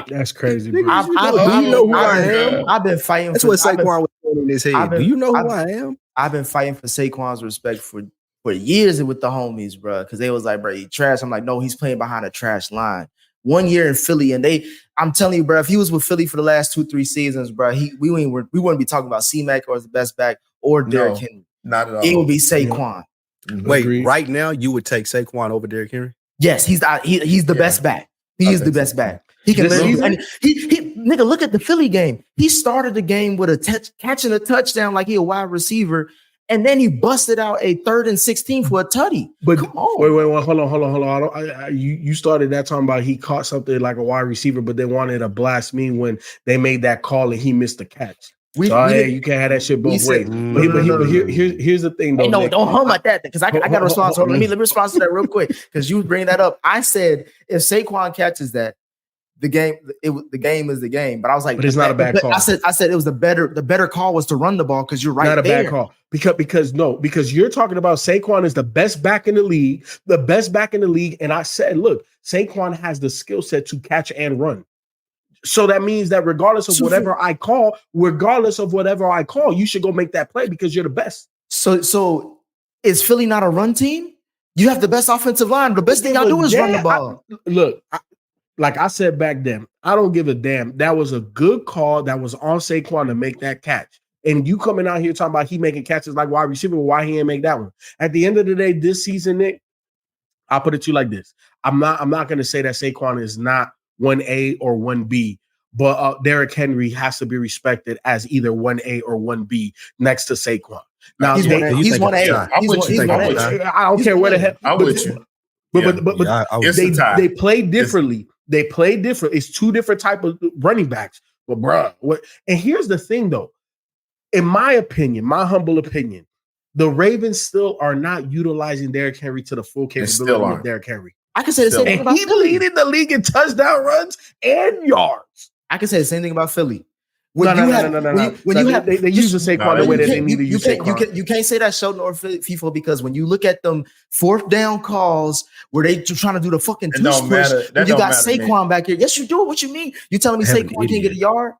S6: That's crazy, bro.
S3: Do you know who I am?
S8: I've been fighting.
S3: That's
S8: for,
S3: what Saquon was saying in his head. Do you know who I am?
S8: I've been fighting for Saquon's respect for years with the homies, bro. Because they was like, bro, he trash. I'm like, no, he's playing behind a trash line. 1 year in Philly, and I'm telling you, bro, if he was with Philly for the last 2-3 seasons, bro, we wouldn't be talking about C-Mac or the best back or Derrick Henry.
S4: Not at all.
S8: It would be Saquon.
S3: Wait,
S6: Agreed.
S3: right now you would take Saquon over Derrick Henry?
S8: Yes, he's the best back. He is the best back. He can
S6: This
S8: literally, and he nigga, look at the Philly game. He started the game with catching a touchdown like he a wide receiver, and then he busted out a 3rd and 16 for a tutty.
S6: But
S8: Come on.
S6: wait, hold on. You started that talking about he caught something like a wide receiver, but they wanted to blast me when they made that call and he missed the catch. You can't have that shit both ways. But here's the thing, though.
S8: Hey, no,
S6: Nick.
S8: don't hum like that because I got a response. Let me respond to that real quick because you bring that up. I said if Saquon catches that, the game is the game. But I was like,
S6: but it's not a bad call.
S8: I said it was the better call was to run the ball because you're right
S6: not a
S8: there.
S6: bad call because you're talking about Saquon is the best back in the league, and I said, look, Saquon has the skill set to catch and run. So that means that regardless of whatever I call, you should go make that play because you're the best.
S8: So is Philly not a run team? You have the best offensive line. The best thing y'all do is run the ball.
S6: Like I said back then, I don't give a damn. That was a good call that was on Saquon to make that catch. And you coming out here talking about he making catches like wide receiver, why he didn't make that one? At the end of the day, this season, Nick, I'll put it to you like this. I'm not going to say that Saquon is not 1A or 1B, but Derrick Henry has to be respected as either 1A or 1B next to Saquon. Now
S8: He's 1A. He's 1A.
S4: I'm with you.
S6: I don't care where the hell.
S4: I'm with you.
S6: But
S4: It's a tie.
S6: they play differently. They play different. It's two different type of running backs. But bruh, and here's the thing though. in my opinion, my humble opinion, the Ravens still are not utilizing Derrick Henry to the full capability of Derrick Henry.
S8: I can say the same thing about
S6: He
S8: Philly.
S6: leading the league in touchdown runs and yards.
S8: I can say the same thing about Philly.
S6: No. They use the Saquon the way that they need to use Saquon.
S8: You can't say that Sheldon or FIFA because when you look at them fourth down calls where they trying to do the fucking push, you got Saquon back here. Yes, you do. What you mean? You telling me Saquon can't get a yard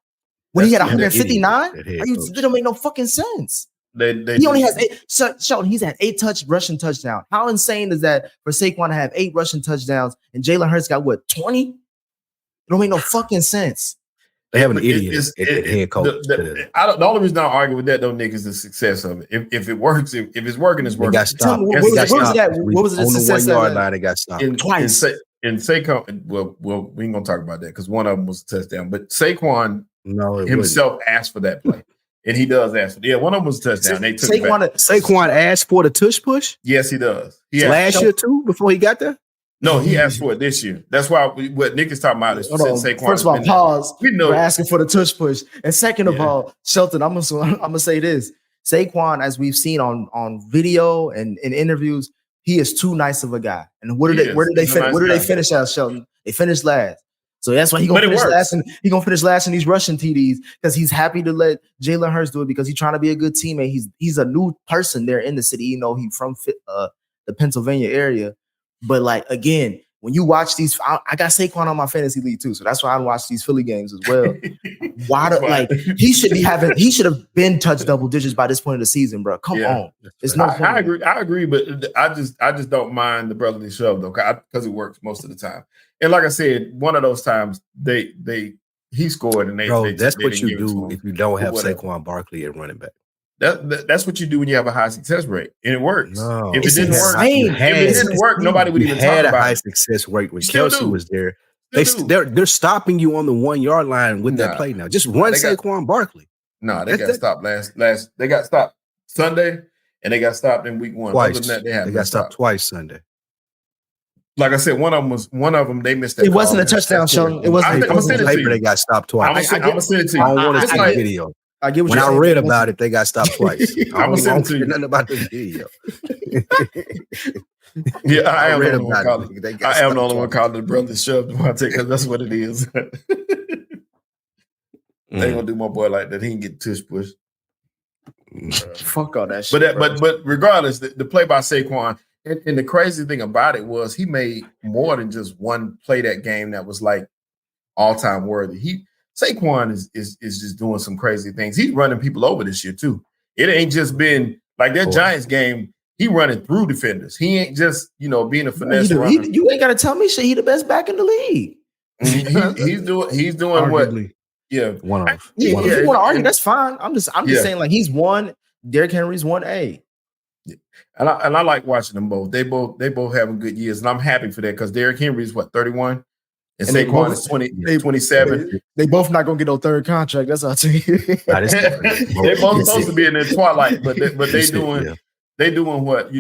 S8: when he had 159? It don't make no fucking sense. He only has 8. Sheldon, he's had 8 rushing touchdowns. How insane is that for Saquon to have 8 rushing touchdowns and Jalen Hurts got what 20? It don't make no fucking sense.
S3: They have an idiot head coach.
S4: The only reason I argue with that though, Nick, is the success of it. If it works, if it's working, it's working.
S3: Got stopped.
S8: What was the success
S3: on the 1 yard line? They got stopped
S8: twice.
S4: In Saquon, well, we ain't gonna talk about that because one of them was a touchdown. But Saquon himself asked for that play, and he does ask for it. Yeah, one of them was a touchdown. They took
S3: Saquon asked for the tush push.
S4: Yes, he does.
S3: Last year too, before he got there.
S4: No, he asked for it this year. That's why what Nick is talking about is Saquon.
S8: First of all, pause. We know for asking for the tush push, and second of all, Shelton, I'm gonna say this: Saquon, as we've seen on video and in interviews, he is too nice of a guy. And where did they finish at, Shelton? They finished last. So that's why he's gonna finish last, and he's gonna finish last in these rushing TDs because he's happy to let Jalen Hurts do it because he's trying to be a good teammate. He's a new person there in the city. You know, he's from the Pennsylvania area. But like again, when you watch these, I got Saquon on my fantasy league too, so that's why I watch these Philly games as well. He should have been touched double digits by this point of the season, bro. Come on, it's no point.
S4: I agree, but I just don't mind the brotherly shove though, because it works most of the time. And like I said, one of those times he scored and
S3: that's what you do if you don't have Saquon Barkley at running back.
S4: That's what you do when you have a high success rate, and it works.
S3: No,
S4: if it didn't work, nobody would even talk about it.
S3: Had a high success rate when Kelsey was there. They're stopping you on the 1 yard line with that play now. Just run Saquon Barkley.
S4: No, they got stopped last. They got stopped Sunday, and they got stopped in week 1.
S3: Twice.
S4: Other than that,
S3: they got stopped twice Sunday.
S4: Like I said, one of them. They missed that.
S8: It wasn't a touchdown, Sean. It wasn't.
S4: I'm gonna send it to you.
S3: They got stopped twice.
S4: I'm gonna send it to you.
S3: I don't want to see the video. When I read about it, they got stopped twice. I don't care nothing about the video.
S4: Yeah, I am the only one calling the brother shove because that's what it is. They ain't gonna do my boy like that. He can get tush pushed.
S8: Fuck all that shit.
S4: But regardless, the play by Saquon, and the crazy thing about it was he made more than just one play that game that was like all-time worthy. Saquon is just doing some crazy things. He's running people over this year too. It ain't just been like that Giants game. He running through defenders. He ain't just being a finesse runner.
S8: You ain't got to tell me he the best back in the league.
S4: He's doing what? Yeah,
S3: one of.
S8: If you want to argue, that's fine. I'm just saying like he's one. Derrick Henry's 1A.
S4: Yeah. And I like watching them both. They both having good years, and I'm happy for that because Derrick Henry is 31. And Saquon is 27.
S8: They both not gonna get no third contract. That's all.
S4: They're both supposed to be in their twilight, but they doing what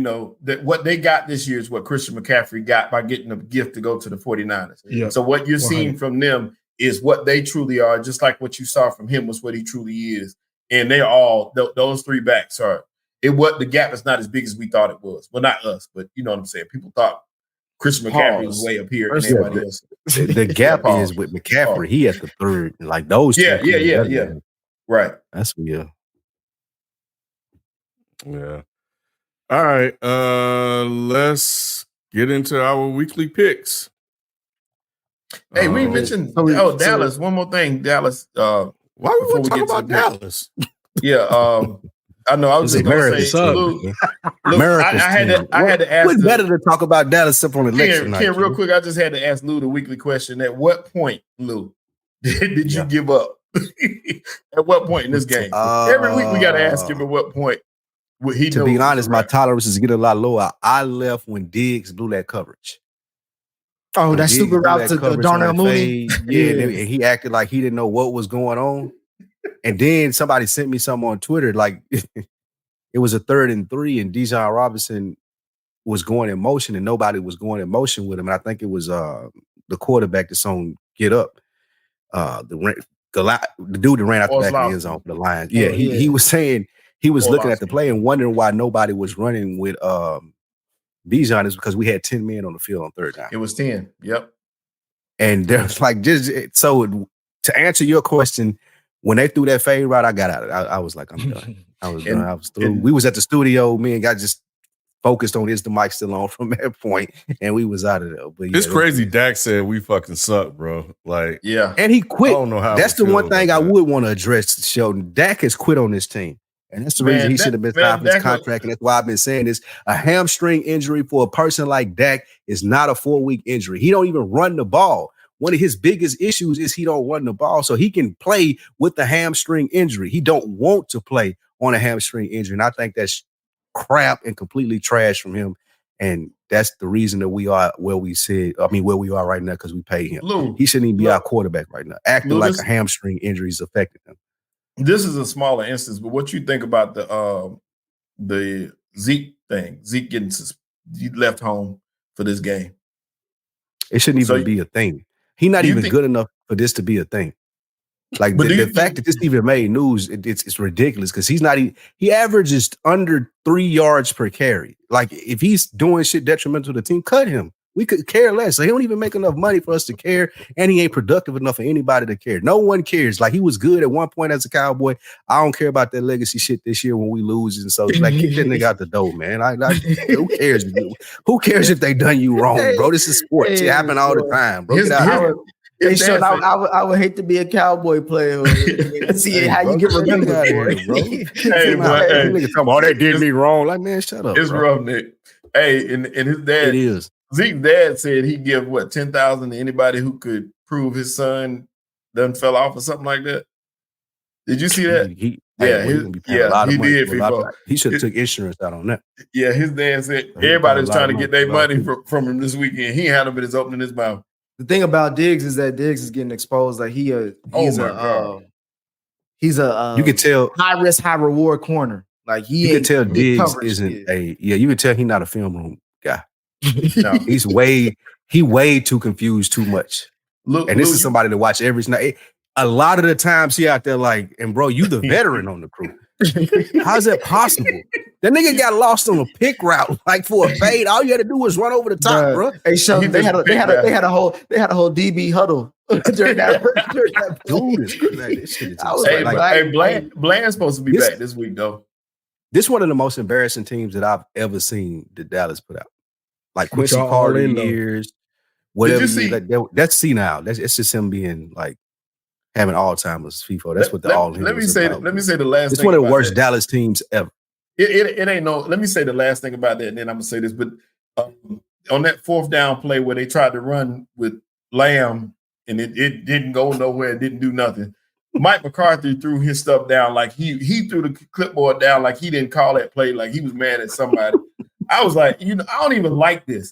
S4: what they got this year is what Christian McCaffrey got by getting a gift to go to the 49ers. Yeah. So what you're seeing from them is what they truly are, just like what you saw from him was what he truly is. And they all those 3 backs are the gap is not as big as we thought it was. Well, not us, but you know what I'm saying. People thought Christian McCaffrey was way up here and everybody else.
S3: The gap is with McCaffrey. He at the third, like those.
S4: Yeah. Right.
S3: That's weird.
S2: Yeah. All right. Let's get into our weekly picks.
S4: Hey, we mentioned Dallas. One more thing, Dallas.
S2: Why we talk about Dallas?
S4: Yeah. I know. I was just going to say, Luke, I had to ask.
S3: What's better to talk about Dallas except on election night?
S4: Real quick, I just had to ask Lou the weekly question. At what point, Lou, did you give up? At what point in this game? Every week we got to ask him at what point.
S3: To be honest, my tolerance is getting a lot lower. I left when Diggs blew that coverage.
S8: Oh, that stupid route to Darnell Mooney.
S3: Yeah, he acted like he didn't know what was going on. And then somebody sent me something on Twitter, like it was a 3rd and 3, and Bijan Robinson was going in motion, and nobody was going in motion with him. And I think it was the quarterback that's on Get Up, the the dude that ran out the back of the end zone for the Lions. Yeah, he was saying he was looking at the play and wondering why nobody was running with Bijan is because we had 10 men on the field on third down.
S4: It was 10. Yep.
S3: And there's like just so to answer your question, when they threw that fade route, I got out of it. I was like, I'm done. I was done. I was through. We was at the studio. Me and got just focused on is the mic still on from that point, and we was out of there. But
S2: it's crazy. Dak said we fucking suck, bro. Like,
S4: yeah,
S3: and he quit.
S2: I don't know how.
S3: That's the one thing I would want to address, Sheldon. Dak has quit on this team. And that's the reason he should have been signed for his contract. And that's why I've been saying this. A hamstring injury for a person like Dak is not a 4-week injury. He don't even run the ball. One of his biggest issues is he don't run the ball. So he can play with the hamstring injury. He don't want to play on a hamstring injury. And I think that's crap and completely trash from him. And that's the reason that we are where we are right now, because we pay him.
S4: Lou,
S3: he shouldn't even be our quarterback right now. Acting like a hamstring injury is affecting him.
S4: This is a smaller instance, but what you think about the Zeke thing? Zeke getting left home for this game.
S3: It shouldn't even be a thing. He's not even good enough for this to be a thing. Like the fact that this even made news, it's ridiculous because he averages under 3 yards per carry. Like if he's doing shit detrimental to the team, cut him. We could care less. So he don't even make enough money for us to care, and he ain't productive enough for anybody to care. No one cares. Like he was good at one point as a Cowboy. I don't care about that legacy shit this year when we lose, and so like kick that nigga out the door, man. Who cares? Who cares if they done you wrong, bro? This is sports. It happen all the time, bro. Get out.
S8: I would hate to be a Cowboy player. See how you get remembered for it, bro.
S3: Nigga talking about they did me wrong. Like, man, shut up.
S4: It's rough, Nick. Hey, and his dad.
S3: It is.
S4: Zeke's dad said he'd give $10,000 to anybody who could prove his son done fell off or something like that. Did you see that?
S3: He
S4: did.
S3: He should have took insurance out on that.
S4: Yeah, his dad said everybody's trying to get their money from him this weekend. He had him his opening his mouth.
S8: The thing about Diggs is that Diggs is getting exposed. Like he's a
S3: you can tell
S8: high risk, high reward corner. Like
S3: you can tell Diggs isn't you can tell he's not a film room guy. No, he's way too confused too much. This is somebody to watch every night. A lot of the times he out there like, and bro, you the veteran on the crew. How's that possible? That nigga got lost on a pick route, like for a fade. All you had to do was run over the top, bro.
S8: Hey, Sean, they had a whole DB huddle during that.
S3: Dude,
S4: is Bland's supposed to be back this week though.
S3: This is one of the most embarrassing teams that I've ever seen that Dallas put out. Like Quincy Carter years, whatever. That's senile. It's just him being like having Alzheimer's. FIFO. That's what the all.
S4: Let me say the last.
S3: It's one of the worst Dallas teams ever.
S4: It ain't no. Let me say the last thing about that, and then I'm gonna say this. But on that 4th down play where they tried to run with Lamb and it didn't go nowhere, it didn't do nothing. Mike McCarthy threw his stuff down like he threw the clipboard down like he didn't call that play, like he was mad at somebody. I was like, I don't even like this.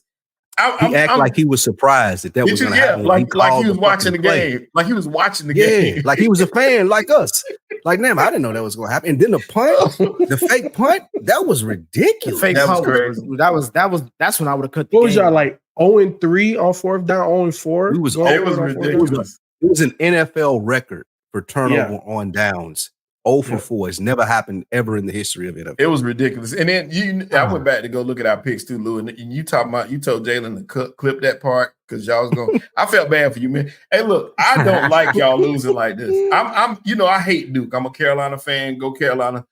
S3: He acted like he was surprised that was going to happen.
S4: Like he was watching the game. Like he was watching the game.
S3: Like he was a fan like us. Like, damn, I didn't know that was going to happen. And then the punt, the fake punt, that was ridiculous.
S8: The fake punt was crazy. That's when I would have cut the
S6: game. What was y'all like 0-3 on 4th down, 0-4?
S4: It was ridiculous.
S3: It was an NFL record for turnover on downs. 0-4. It's never happened ever in the history of NFL.
S4: It was ridiculous. And then I went back to go look at our picks too, Lou. And you told Jalen to clip that part because y'all was going. I felt bad for you, man. Hey, look, I don't like y'all losing like this. I hate Duke. I'm a Carolina fan. Go Carolina.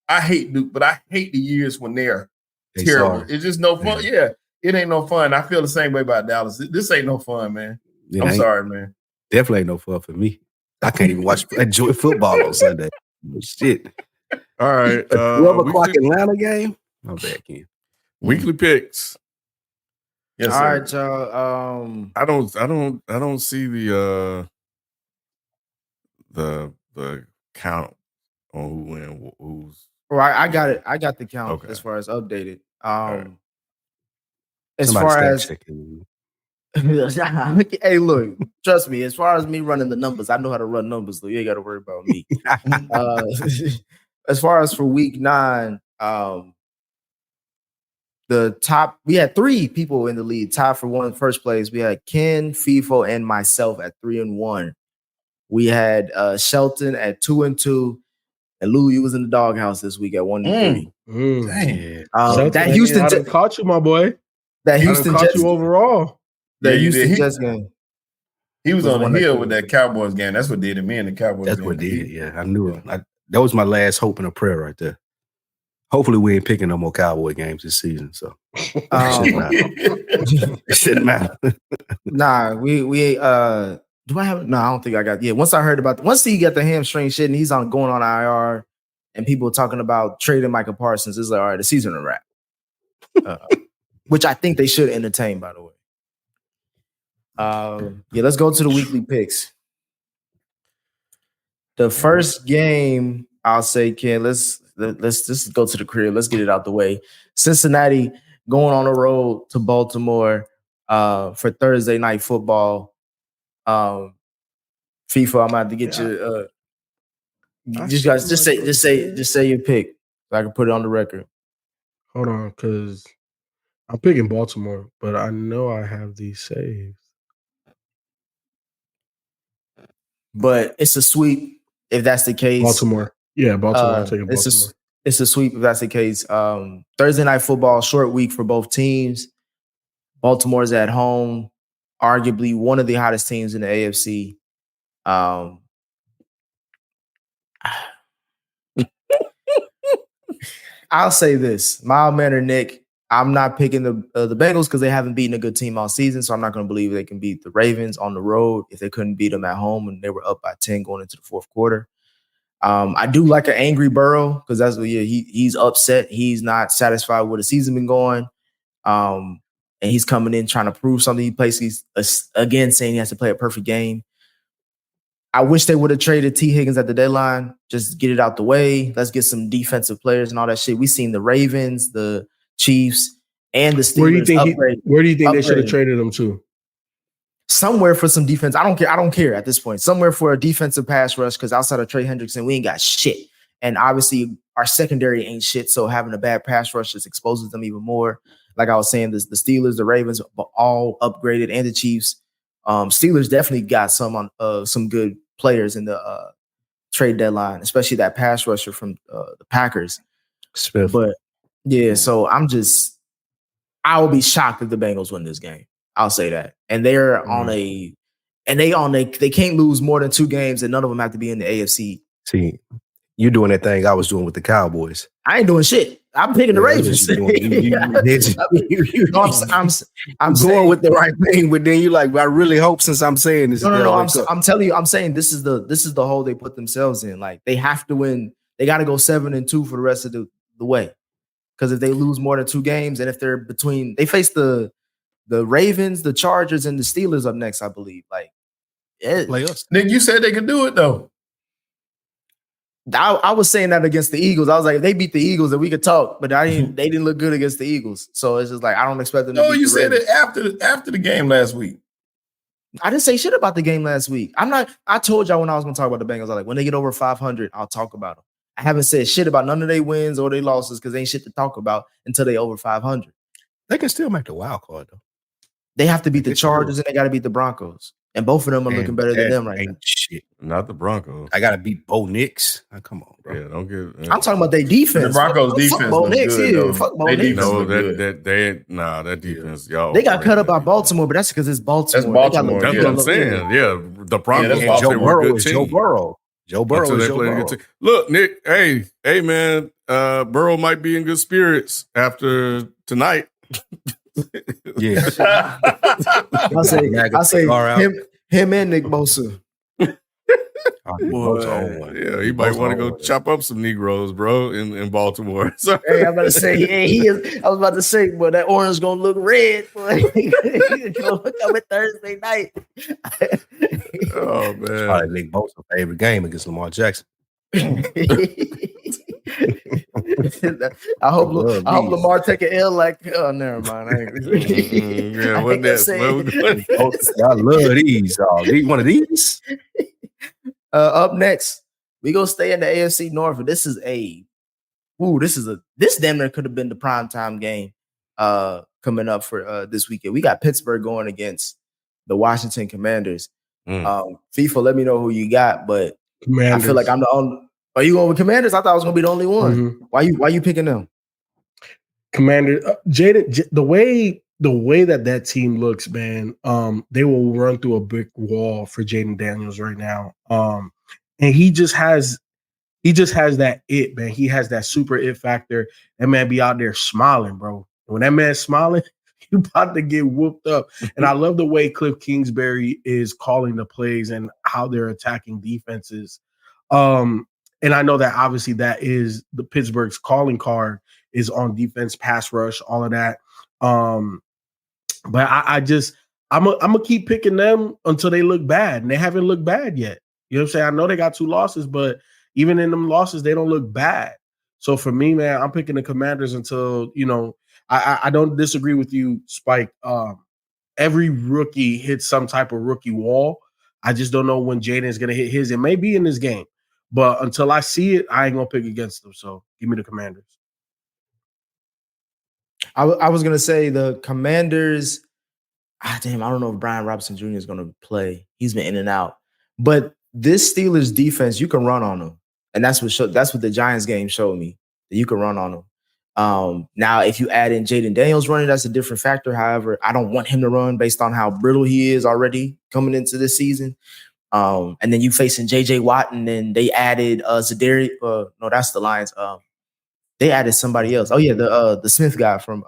S4: I hate Duke, but I hate the years when they're terrible. It's just no fun. Yeah, it ain't no fun. I feel the same way about Dallas. This ain't no fun, man. I'm sorry, man.
S3: Definitely ain't no fun for me. I can't even enjoy football on Sunday. Shit.
S2: All right.
S3: 12 o'clock Atlanta game. I'm back in.
S2: Weekly picks.
S8: Yes, all right, y'all.
S2: I don't see the count on who win who's.
S8: Well, I got it. I got the count as far as updated. As far as hey, look, trust me. As far as me running the numbers, I know how to run numbers. So you ain't got to worry about me. As far as for week 9, we had 3 people in the lead, tied for first place. We had Ken, FIFO, and myself at 3-1. We had Shelton at 2-2, and Lou, you was in the doghouse this week at 1-3.
S4: Dang.
S8: That Houston,
S6: I done caught you, my boy.
S8: that
S6: I
S8: Houston
S6: done caught
S8: Jets,
S6: you overall.
S8: that
S4: you
S8: Houston
S4: did.
S8: Jets game.
S4: He was on
S8: one
S4: the
S8: that
S4: hill
S8: killed
S4: with
S8: me.
S4: that Cowboys game. That's what did it. Me and the Cowboys
S3: That's
S4: game.
S3: what did it. Yeah, I knew it. That was my last hope and a prayer right there. Hopefully, we ain't picking no more Cowboy games this season. So it shouldn't matter.
S8: Nah, we do I have? No, I don't think I got. Yeah, once he got the hamstring shit and he's going on IR, and people talking about trading Michael Parsons, it's like, all right, the season a wrap. Which I think they should entertain, by the way. Let's go to the weekly picks. The first game, I'll say, Ken, let's just go to the crib. Let's get it out the way. Cincinnati going on the road to Baltimore for Thursday night football. FIFA, I'm about to have to get you. You guys just say your pick so I can put it on the record.
S6: Hold on, because I'm picking Baltimore, but I know I have these saved.
S8: But it's a sweep if that's the case.
S6: Baltimore. Yeah, Baltimore. I'm taking Baltimore.
S8: It's a sweep if that's the case. Thursday night football, short week for both teams. Baltimore's at home, arguably one of the hottest teams in the AFC. I'll say this, mild mannered Nick. I'm not picking the Bengals because they haven't beaten a good team all season, so I'm not going to believe they can beat the Ravens on the road if they couldn't beat them at home and they were up by 10 going into the fourth quarter. I do like an angry Burrow because that's what he's upset. He's not satisfied with the season been going, and he's coming in trying to prove something. He plays again saying he has to play a perfect game. I wish they would have traded T. Higgins at the deadline. Just get it out the way. Let's get some defensive players and all that shit. We've seen the Ravens, the Chiefs, and the Steelers.
S6: Where do you think they should have traded him to?
S8: Somewhere for some defense. I don't care at this point. Somewhere for a defensive pass rush because outside of Trey Hendrickson, we ain't got shit. And obviously our secondary ain't shit. So having a bad pass rush just exposes them even more. Like I was saying, the Steelers, the Ravens, all upgraded, and the Chiefs. Steelers definitely got some good players in the trade deadline, especially that pass rusher from the Packers.
S3: Smith.
S8: But yeah, so I will be shocked if the Bengals win this game. I'll say that. And they're they can't lose more than 2 games, and none of them have to be in the AFC.
S3: See, you're doing that thing I was doing with the Cowboys.
S8: I ain't doing shit. I'm picking the Ravens.
S3: I'm going with the right thing, but then you like, I really hope since I'm saying this.
S8: No. I'm telling you, I'm saying this is the hole they put themselves in. Like they have to win. They got to go 7-2 for the rest of the way. Because if they lose more than 2 games, and if they're they face the Ravens, the Chargers, and the Steelers up next, I believe. Like,
S4: Nick, you said they could do it though.
S8: I was saying that against the Eagles. I was like, if they beat the Eagles, then we could talk. But they didn't look good against the Eagles. So it's just like I don't expect them to beat
S4: you
S8: the
S4: said
S8: Ravens.
S4: it after the game last week.
S8: I didn't say shit about the game last week. I told y'all when I was gonna talk about the Bengals, I was like, when they get over 500, I'll talk about them. I haven't said shit about none of their wins or their losses because they ain't shit to talk about until they over 500.
S3: They can still make the wild card though.
S8: They have to beat the Chargers and they got to beat the Broncos. And both of them are looking better than them right now.
S3: Shit.
S2: Not the Broncos.
S3: I got to beat Bo Nix. Oh, come on, bro.
S2: Yeah, don't get.
S8: I'm talking about their defense.
S4: The Broncos defense.
S8: Fuck Bo Nix here. Fuck Bo Nix.
S2: No, that defense, y'all.
S8: They got cut up by Baltimore, but that's because it's Baltimore.
S4: That's Baltimore.
S2: That's what I'm saying. Yeah, the Broncos.
S3: Yeah, Joe Burrow is Joe Burrow. Joe Burrow is Joe Burrow.
S2: Look, Nick. Hey, man. Burrow might be in good spirits after tonight.
S3: Yeah.
S8: I say him and Nick Bosa.
S2: Yeah, he might want to go chop up some Negroes, bro, in Baltimore. So.
S8: Hey, I'm about to say, I was about to say, but that orange gonna look red. Boy. Coming Thursday night.
S2: Oh man,
S3: it's probably Nick Bosa's favorite game against Lamar Jackson.
S8: I hope Lamar take an L like never mind.
S2: Yeah, what that?
S3: I love these. One of these.
S8: Up next, we gonna stay in the AFC North. This damn near could have been the primetime game coming up for this weekend. We got Pittsburgh going against the Washington Commanders. FIFA, let me know who you got, but
S6: Commanders.
S8: I feel like I'm the only. Are you going with Commanders? I thought I was going to be the only one.
S6: Mm-hmm.
S8: Why you picking them?
S6: Commander Jaden, the way that team looks, man, they will run through a brick wall for Jaden Daniels right now. And he just has that it, man. He has that super it factor. That man be out there smiling, bro. When that man's smiling, you about to get whooped up. And I love the way Cliff Kingsbury is calling the plays and how they're attacking defenses. And I know that obviously that is the Pittsburgh's calling card is on defense, pass rush, all of that. But I'm gonna keep picking them until they look bad, and they haven't looked bad yet. You know what I'm saying? I know they got 2 losses, but even in them losses, they don't look bad. So for me, man, I'm picking the Commanders until, I don't disagree with you, Spike. Every rookie hits some type of rookie wall. I just don't know when Jaden is going to hit his. It may be in this game, but until I see it, I ain't going to pick against them. So give me the Commanders.
S8: I was going to say the Commanders. I don't know if Brian Robinson Jr. is going to play. He's been in and out. But this Steelers defense, you can run on them. And that's what the Giants game showed me, that you can run on them. Now, if you add in Jaden Daniels running, that's a different factor. However, I don't want him to run based on how brittle he is already coming into this season. And then you facing J.J. Watt, and then they added Zadarius. No, that's the Lions. They added somebody else. Oh yeah, the Smith guy from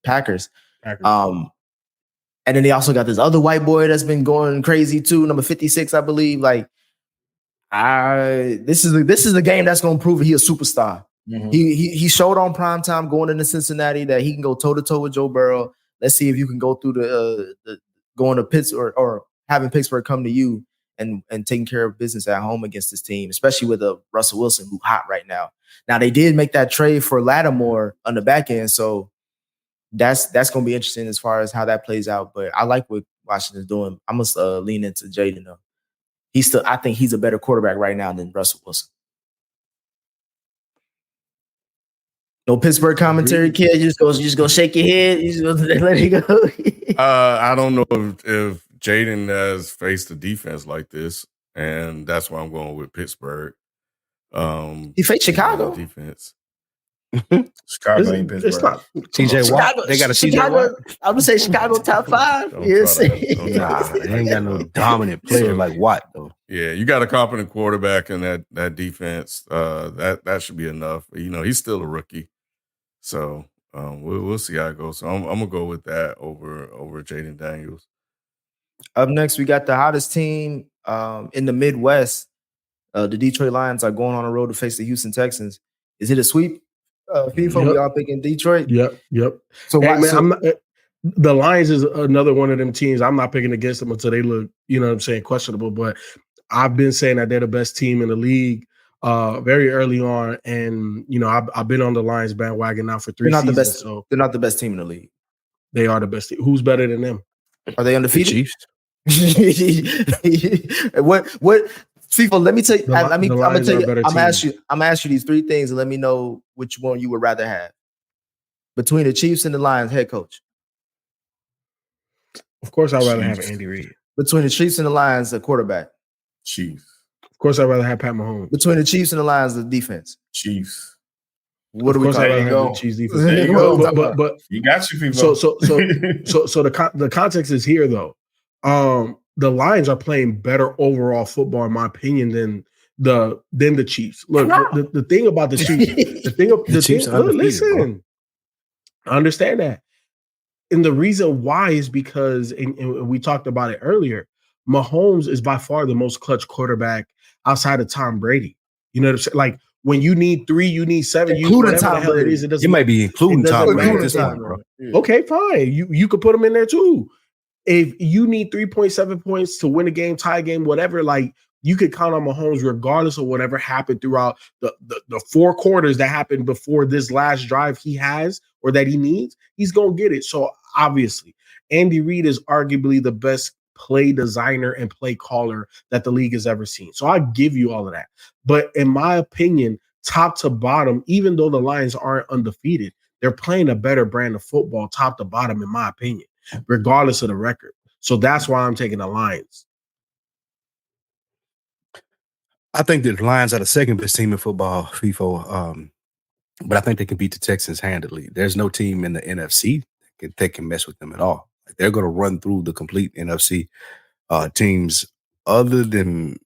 S8: Packers. And then they also got this other white boy that's been going crazy too, number 56, I believe. Like, this is the game that's going to prove he's a superstar. Mm-hmm. He showed on primetime going into Cincinnati that he can go toe to toe with Joe Burrow. Let's see if you can go through the going to Pittsburgh or having Pittsburgh come to you and taking care of business at home against this team, especially with Russell Wilson who's hot right now. Now they did make that trade for Lattimore on the back end, so that's going to be interesting as far as how that plays out. But I like what Washington's doing. I must lean into Jaden though. I think he's a better quarterback right now than Russell Wilson. No Pittsburgh commentary, kid. You just go shake your head. You just go let it go.
S2: I don't know if Jaden has faced a defense like this, and that's why I'm going with Pittsburgh.
S8: He faced Chicago
S2: defense.
S4: Chicago ain't Pittsburgh.
S3: TJ Watt. They got a TJ Watt.
S8: I would say Chicago top 5. Yes.
S3: They ain't got no dominant player like Watt though.
S2: Yeah, you got a competent quarterback in that defense. That should be enough. He's still a rookie, so we'll see how it goes. So I'm gonna go with that over Jaden Daniels.
S8: Up next, we got the hottest team in the Midwest. The Detroit Lions are going on the road to face the Houston Texans. Is it a sweep? FIFA, we all picking Detroit.
S6: Yep.
S8: So,
S6: the Lions is another one of them teams. I'm not picking against them until they look, questionable. But I've been saying that they're the best team in the league very early on, and I've been on the Lions bandwagon now for 3 seasons. So
S8: they're not the best team in the league.
S6: They are the best team. Who's better than them?
S8: Are they undefeated?
S3: The Chiefs.
S8: What? FIFA, let me tell you. I'm gonna ask you these 3 things and let me know which one you would rather have between the Chiefs and the Lions head coach.
S6: Of course, I'd rather have Andy Reid.
S8: Between the Chiefs and the Lions, the quarterback.
S4: Chiefs.
S6: Of course, I'd rather have Pat Mahomes.
S8: Between the Chiefs and the Lions, the defense.
S4: Chiefs.
S8: What do we call it?
S6: The Chiefs defense. There you go. But
S4: you got your people.
S6: So the context is here though. The Lions are playing better overall football, in my opinion, than the Chiefs. Look, the thing about the Chiefs, listen, I understand that. And the reason why is because, and we talked about it earlier, Mahomes is by far the most clutch quarterback outside of Tom Brady. You know what I'm saying? Like, when you need 3, you need 7,
S8: including Tom Brady.
S3: You might be including Tom Brady at this point, bro.
S6: Okay, fine. You could put him in there too. If you need 3.7 points to win a game, tie a game, whatever, like, you could count on Mahomes regardless of whatever happened throughout the 4 quarters that happened before this last drive he has or that he needs. He's going to get it. So obviously, Andy Reid is arguably the best play designer and play caller that the league has ever seen. So I give you all of that. But in my opinion, top to bottom, even though the Lions aren't undefeated, they're playing a better brand of football top to bottom, in my opinion, regardless of the record. So that's why I'm taking the Lions.
S3: I think that the Lions are the second best team in football, FIFO. But I think they can beat the Texans handily. There's no team in the NFC that can mess with them at all. Like, they're going to run through the complete NFC teams other than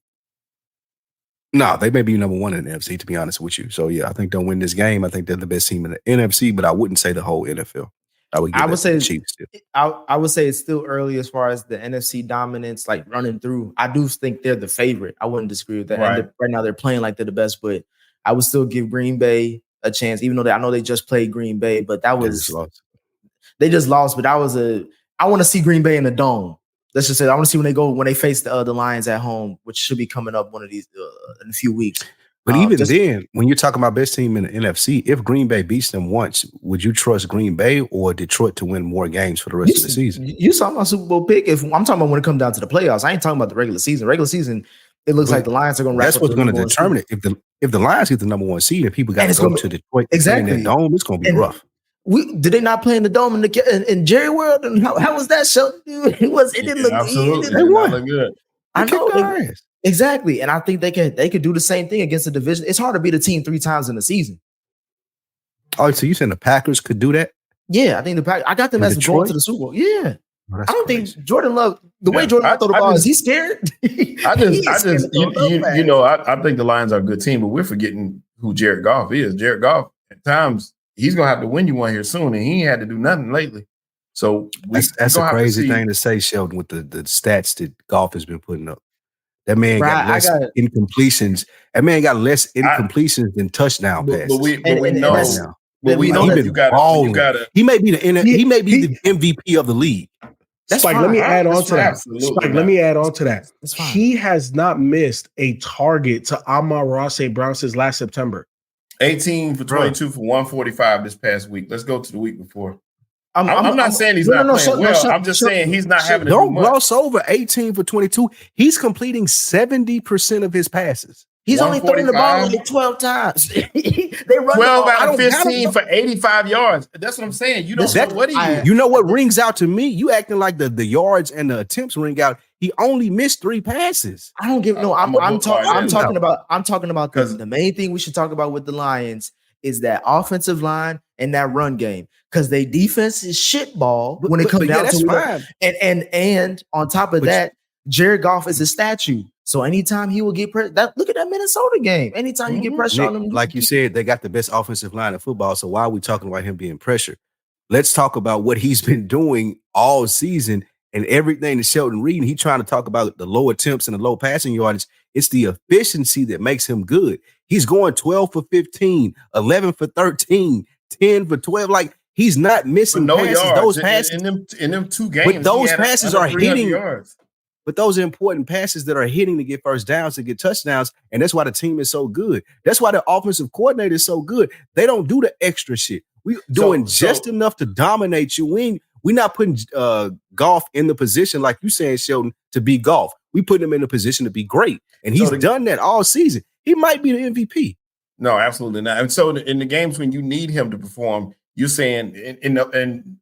S3: they may be number one in the NFC, to be honest with you. So, yeah, I think they'll win this game. I think they're the best team in the NFC, but I wouldn't say the whole NFL. I would say the Chiefs still.
S8: I would say it's still early as far as the NFC dominance, like running through. I do think they're the favorite. I wouldn't disagree with that.
S4: Right.
S8: And right now they're playing like they're the best, but I would still give Green Bay a chance, even though I know they just played Green Bay, but that was they just lost. But I want to see Green Bay in the dome. Let's just say I want to see when they face the Lions at home, which should be coming up one of these in a few weeks.
S3: But even then, when you're talking about best team in the NFC, if Green Bay beats them once, would you trust Green Bay or Detroit to win more games for the rest of the season?
S8: You saw my Super Bowl pick. If I'm talking about when it comes down to the playoffs, I ain't talking about the regular season. Regular season, it looks like the Lions are going to.
S3: That's what's going to determine it. If the Lions get the number one seed and people got to go to Detroit exactly in their dome, it's going to be rough.
S8: Did they not play in the dome in Jerry World? And how was that show, dude? It didn't look
S4: absolutely.
S3: They won.
S4: Look good.
S8: I know. Exactly. And I think they could do the same thing against the division. It's hard to beat a team 3 times in a season.
S3: Oh, so you saying the Packers could do that?
S8: Yeah, I think the Packers. I got them as going to the Super Bowl. Yeah.
S3: Oh,
S8: I don't think Jordan Love, the way Jordan Love throw the ball, is he scared?
S4: I think the Lions are a good team, but we're forgetting who Jared Goff is. Jared Goff, at times, he's going to have to win you one here soon, and he ain't had to do nothing lately. So
S3: that's a crazy thing to say, Sheldon, with the stats that Goff has been putting up. That man got less incompletions. That man got less incompletions than touchdown passes.
S4: But we know
S3: that you got to. He may be the MVP of the league.
S6: That's Spike, let me add on to that. Spike, let me add on to that. He has not missed a target to Amon-Ra St. Brown since last September.
S4: 18 for 22 for 145 this past week. Let's go to the week before. I'm not saying he's not playing well. I'm just saying he's not having to do much.
S3: Gloss over 18 for 22. He's completing 70% of his passes.
S8: He's only throwing the ball like 12 times. They run
S4: 12 out of 15 for 85 yards. That's what I'm saying. You don't know what he is.
S3: You know what rings out to me? You acting like the yards and the attempts ring out. He only missed 3 passes.
S8: I don't give no. I'm talking about because the main thing we should talk about with the Lions is that offensive line and that run game, because they defense is shitball when it comes down to it. And on top of that, Jared Goff is a statue. So anytime he will get pressure, look at that Minnesota game. Anytime you get pressure on him,
S3: like you said, they got the best offensive line in football. So why are we talking about him being pressured? Let's talk about what he's been doing all season and everything that Sheldon reading. He's trying to talk about the low attempts and the low passing yardage. It's the efficiency that makes him good. He's going 12 for 15, 11 for 13, 10 for 12. Like, he's not missing passes.
S4: Yards.
S3: Those passes
S4: in them 2 games.
S3: But those passes are hitting.
S4: Yards.
S3: But those are important passes that are hitting to get first downs, to get touchdowns. And that's why the team is so good. That's why the offensive coordinator is so good. They don't do the extra shit. We're doing just enough to dominate you. We're not putting Goff in the position, like you saying, Sheldon, to be Goff. We put him in a position to be great. And he's done that all season. He might be the MVP.
S4: No, absolutely not. And so in the games when you need him to perform, you're saying, and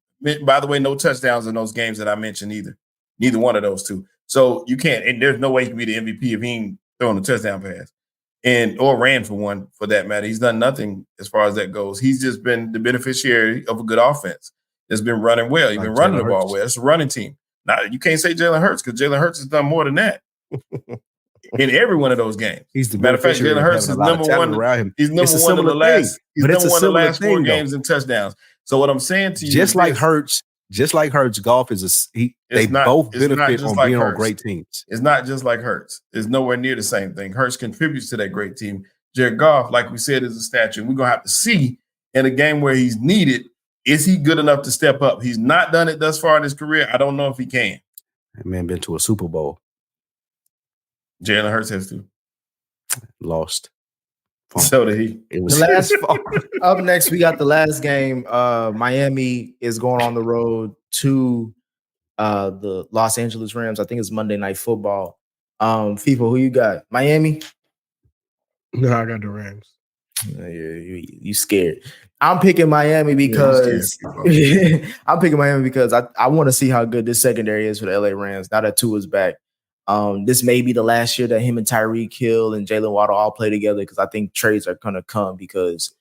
S4: by the way, no touchdowns in those games that I mentioned either. Neither one of those 2. So you can't, and there's no way he can be the MVP if he ain't throwing a touchdown pass or ran for one, for that matter. He's done nothing as far as that goes. He's just been the beneficiary of a good offense that's been running well. He's been running the ball well. It's a running team. Now, you can't say Jalen Hurts because Jalen Hurts has done more than that in every one of those games.
S3: He's the
S4: matter of fact, Jalen Hurts is number one. He's number one in the last. He's number one in the last 4 games in touchdowns. So what I'm saying to you,
S3: just like Hurts, Goff is they both benefit on being on great teams.
S4: It's not just like Hurts. It's nowhere near the same thing. Hurts contributes to that great team. Jared Goff, like we said, is a statue. We're gonna have to see in a game where he's needed, is he good enough to step up? He's not done it thus far in his career. I don't know if he can.
S3: That man been to a Super Bowl.
S4: Jalen Hurts has to.
S3: Lost.
S4: So did he.
S8: It was up next. We got the last game. Miami is going on the road to the Los Angeles Rams. I think it's Monday Night Football. FIFA, who you got? Miami?
S6: No, I got the Rams.
S8: You scared. I'm picking Miami because I'm picking Miami because I want to see how good this secondary is for the LA Rams now that Tua is back. This may be the last year that him and Tyreek Hill and Jalen Waddle all play together because I think trades are gonna come because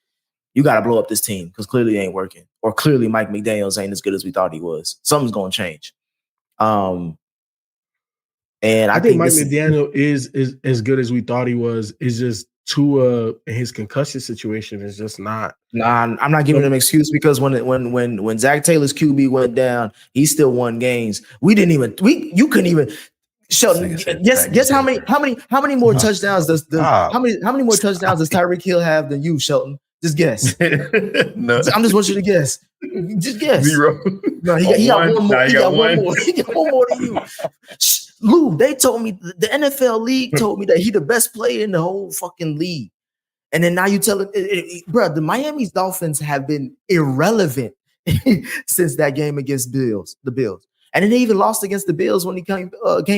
S8: you got to blow up this team because clearly it ain't working, or clearly Mike McDaniels ain't as good as we thought he was. Something's gonna change. And
S6: I think Mike McDaniel is as good as we thought he was. It's just Tua, his concussion situation is just not.
S8: Nah, I'm not giving him an excuse because when Zach Taylor's QB went down, he still won games. You couldn't even. Shelton, guess how many more touchdowns does how many more touchdowns does Tyreek Hill have than you, Shelton? Just guess. No. I'm just want you to guess. Just guess.
S4: 0.
S8: No, he got one more. He got one more. He got one more than you. Lou, they told me the NFL league told me that he the best player in the whole fucking league. And then now you tell it, bro, the Miami Dolphins have been irrelevant since that game against the Bills. And then they even lost against the Bills when he came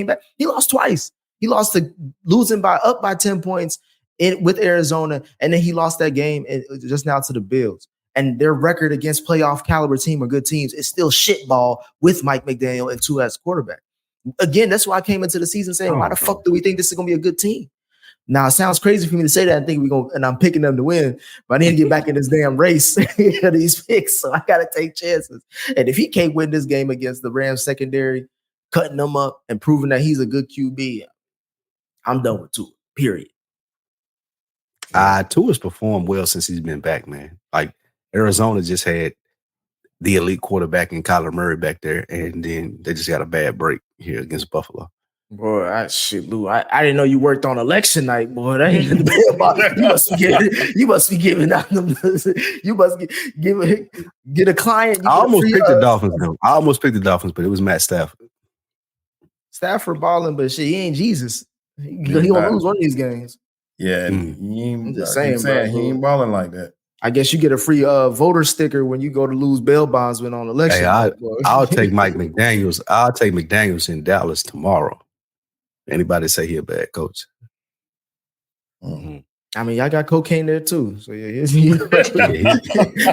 S8: back. He lost twice. He lost to losing up by 10 points with Arizona, and then he lost that game just now to the Bills. And their record against playoff caliber team or good teams is still shitball with Mike McDaniel and Tua as quarterback. Again, that's why I came into the season saying, why the fuck do we think this is going to be a good team? Now, it sounds crazy for me to say that and think and I'm picking them to win, but I need to get back in this damn race of these picks, so I got to take chances. And if he can't win this game against the Rams secondary, cutting them up and proving that he's a good QB, I'm done with Tua, period.
S3: Tua's performed well since he's been back, man. Like, Arizona just had the elite quarterback in Kyler Murray back there, and then they just got a bad break here against Buffalo.
S8: Boy, Lou, I didn't know you worked on election night, boy. That ain't you must be giving out them. You must get a client.
S3: I almost picked the Dolphins, though. I almost picked the Dolphins, but it was Matt Stafford.
S8: Stafford balling, but shit, he ain't Jesus. He gonna lose one of these games.
S4: Yeah, he ain't balling like that.
S8: I guess you get a free voter sticker when you go to lose bail bondsman on election.
S3: Hey, I'll take Mike McDaniels. I'll take McDaniels in Dallas tomorrow. Anybody say he a bad coach?
S8: Mm-hmm. I mean, y'all got cocaine there too. So yeah,
S3: you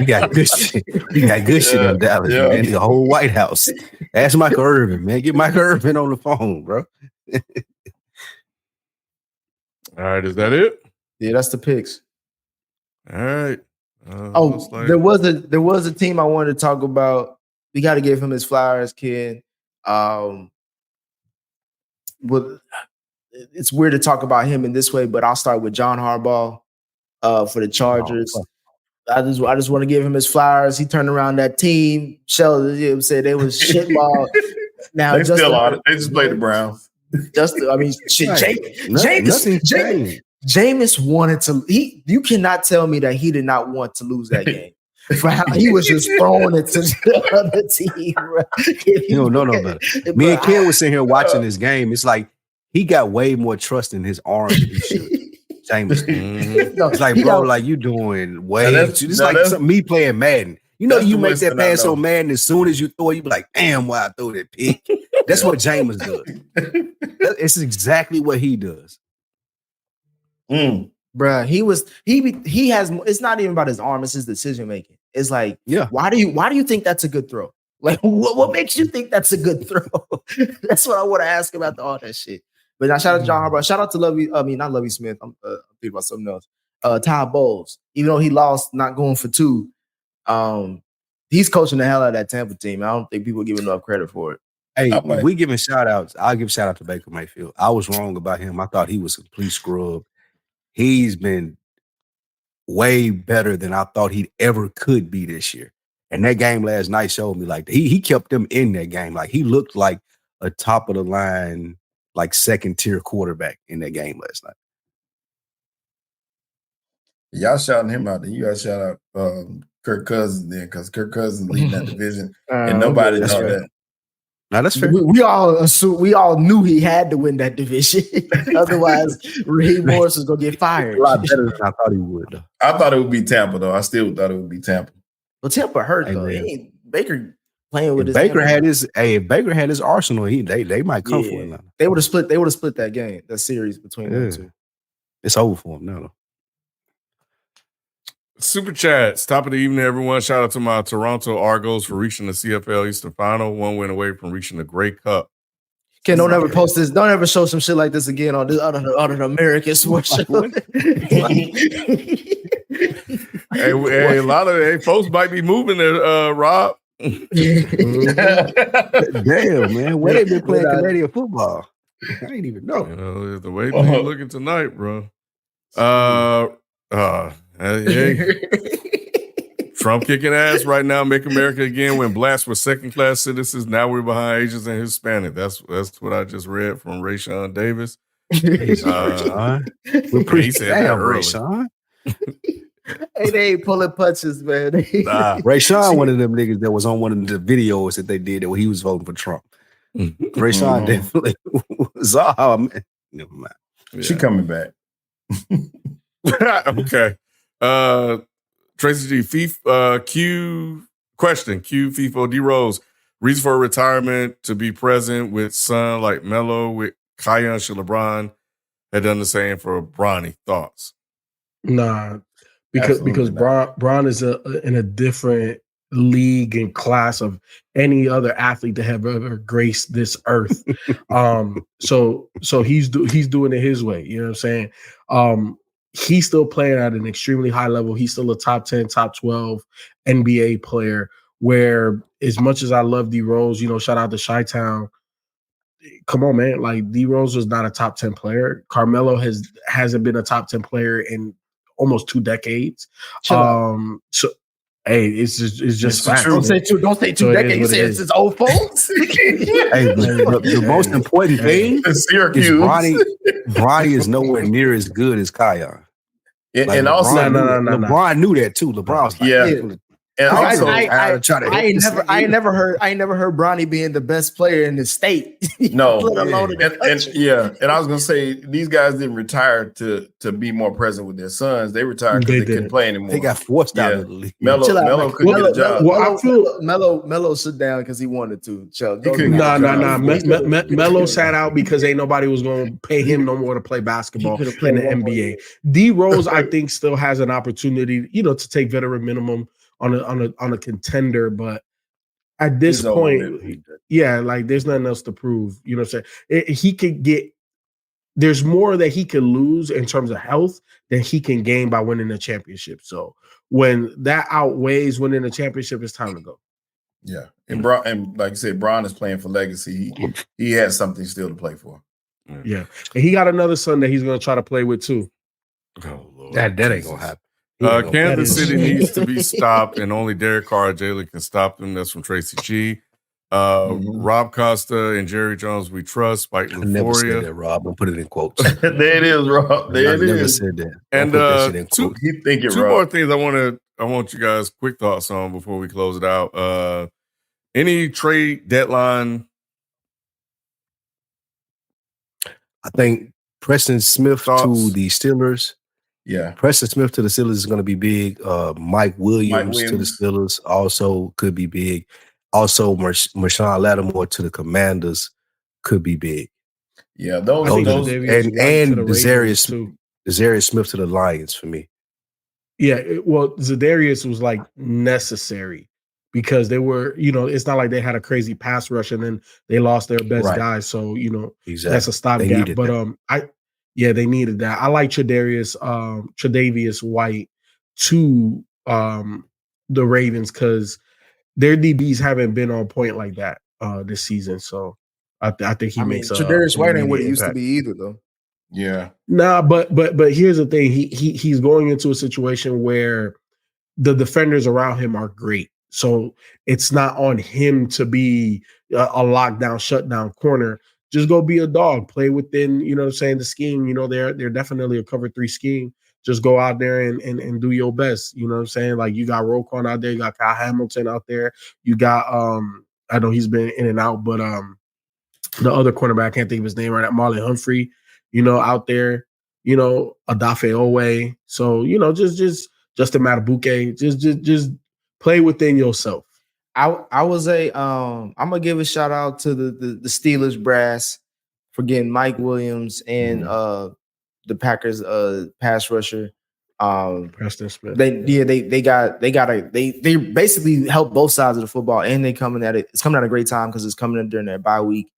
S3: got good shit. You got good shit in Dallas, man. The whole White House. Ask Michael Irvin, man. Get Michael Irvin on the phone, bro.
S2: All right, is that it?
S8: Yeah, that's the picks.
S2: All right.
S8: There was a team I wanted to talk about. We got to give him his flowers, kid. It's weird to talk about him in this way, but I'll start with John Harbaugh for the Chargers. I just want to give him his flowers. He turned around that team. Sheldon said they was shitball. Now
S4: they still on it. They just played the Browns.
S8: Jameis wanted to. You cannot tell me that he did not want to lose that game. For how he was just throwing it to the other team.
S3: No. Me and Ken was sitting here watching this game. It's like he got way more trust in his arm than he should. Jameis. It's like, bro, like you doing way. It's like me playing Madden. You know, you make that pass on Madden as soon as you throw it, you be like, damn, why I threw that pick. That's what Jameis does. It's exactly what he does.
S8: Bruh, he has. It's not even about his arm; it's his decision making. It's like, why do you think that's a good throw? Like, what makes you think that's a good throw? That's what I want to ask about all that shit. But now, shout out to John Harbaugh. Shout out to not Lovie Smith. I'm thinking about something else. Todd Bowles, even though he lost, not going for 2. He's coaching the hell out of that Tampa team. I don't think people give enough credit for it.
S3: Hey, we giving shout outs. I'll give shout out to Baker Mayfield. I was wrong about him. I thought he was a complete scrub. He's been way better than I thought he ever could be this year. And that game last night showed me like he kept them in that game. Like he looked like a top of the line, like second tier quarterback in that game last night.
S4: Y'all shouting him out. Then you guys shout out Kirk Cousins then, because Kirk Cousins leading that division, and nobody knows that.
S3: Now that's fair.
S8: We all knew he had to win that division. Otherwise, Raheem Morris was gonna get fired.
S3: A lot better than I thought he would. Though.
S4: I thought it would be Tampa, though. I still thought it would be Tampa.
S8: Well, Tampa hurt though. Baker playing with
S3: his. Baker had his. Hey, if Baker had his arsenal, they might come for him.
S8: They would have split. They would have split that game, that series between them two.
S3: It's over for him now. Though.
S2: Super chats. Top of the evening, everyone. Shout out to my Toronto Argos for reaching the CFL Eastern Final, 1 win away from reaching the Grey Cup.
S8: Ken, don't ever post this. Don't ever show some shit like this again on this other American sports show.
S2: Hey, a lot of folks might be moving there, Rob.
S3: Damn, man. Where they been playing Canadian football? I ain't even know.
S2: You know, the way things looking tonight, bro. Hey. Trump kicking ass right now, make America again when blacks were second-class citizens. Now we're behind Asians and Hispanic. That's what I just read from Rayshawn Davis.
S3: He said that
S2: early.
S8: Hey, they ain't pulling punches, man.
S3: Rayshawn, one of them niggas that was on one of the videos that they did where he was voting for Trump. Rayshawn definitely was all, man. Never mind.
S4: She coming back.
S2: Okay. Tracy G, Q FIFO D Rose. Reason for retirement to be present with son like Melo, with Kion should LeBron had done the same for Bronny. Thoughts?
S6: Nah, because Bron is in a different league and class of any other athlete that have ever graced this earth. So he's doing it his way. You know what I'm saying? He's still playing at an extremely high level. He's still a top 10, top 12 NBA player, where as much as I love D Rose, shout out to Chi-Town. Come on, man. Like, D Rose was not a top 10 player. Carmelo hasn't been a top 10 player in almost 2 decades. So hey, it's just facts.
S8: Don't say two decades. You say it's his old folks.
S3: Hey, the most important thing is Bronny is nowhere near as good as Kion.
S4: And also,
S3: LeBron knew that too. LeBron was like,
S4: and also,
S8: I ain't never heard Bronny being the best player in the state.
S4: No, and I was gonna say these guys didn't retire to be more present with their sons. They retired because they couldn't play anymore.
S3: They got forced out of the league.
S4: Melo couldn't get a job.
S8: Melo sit down because he wanted to.
S6: Melo sat out because ain't nobody was going to pay him no more to play basketball in the NBA. D Rose, I think, still has an opportunity, to take veteran minimum on a contender, but at this point, there's nothing else to prove. You know what I'm saying? He could get. There's more that he could lose in terms of health than he can gain by winning a championship. So when that outweighs winning a championship, it's time to go.
S4: Yeah, and like you said, Bron is playing for legacy. He has something still to play for.
S6: Yeah, and he got another son that he's going to try to play with too.
S2: Oh Lord,
S3: that ain't gonna happen.
S2: Kansas City needs to be stopped, and only Derek Carr or Jalen can stop them. That's from Tracy G. Rob Costa and Jerry Jones, we trust. Spike Luforia.
S3: I never said that, Rob. Don't put it in quotes.
S4: There it is, Rob. There it is.
S3: Never said that.
S2: And
S4: two
S2: more things I want you guys quick thoughts on before we close it out. Any trade deadline?
S3: I think Preston Smith to the Steelers.
S4: Yeah.
S3: Preston Smith to the Steelers is going to be big. Mike Williams to the Steelers also could be big. Also, Marshawn Lattimore to the Commanders could be big.
S4: Yeah, those
S3: and Zadarius Smith to the Lions for me.
S6: Yeah, Zadarius was like necessary because they were, it's not like they had a crazy pass rush and then they lost their best guy. So,
S3: exactly.
S6: That's a stopgap. But they needed that. I like Tre'Davious White to the Ravens because their DBs haven't been on point like that this season. So I think he makes
S8: Tre'Davious White ain't what it used to be either, though.
S4: Yeah.
S6: Nah, but here's the thing. He's going into a situation where the defenders around him are great. So it's not on him to be a lockdown, shutdown corner. Just go be a dog. Play within, the scheme. They're definitely a cover 3 scheme. Just go out there and do your best. You know what I'm saying? Like, you got Roquan out there, you got Kyle Hamilton out there, you got I know he's been in and out, but the other cornerback, I can't think of his name right now, Marlon Humphrey, out there, Adafe Owe. So, just Justin Matabuke, just play within yourself.
S8: I was I'm gonna give a shout out to the Steelers brass for getting Mike Williams and the Packers pass rusher
S6: Preston Smith.
S8: They basically help both sides of the football, and they coming at it. It's coming at a great time because it's coming in during their bye week,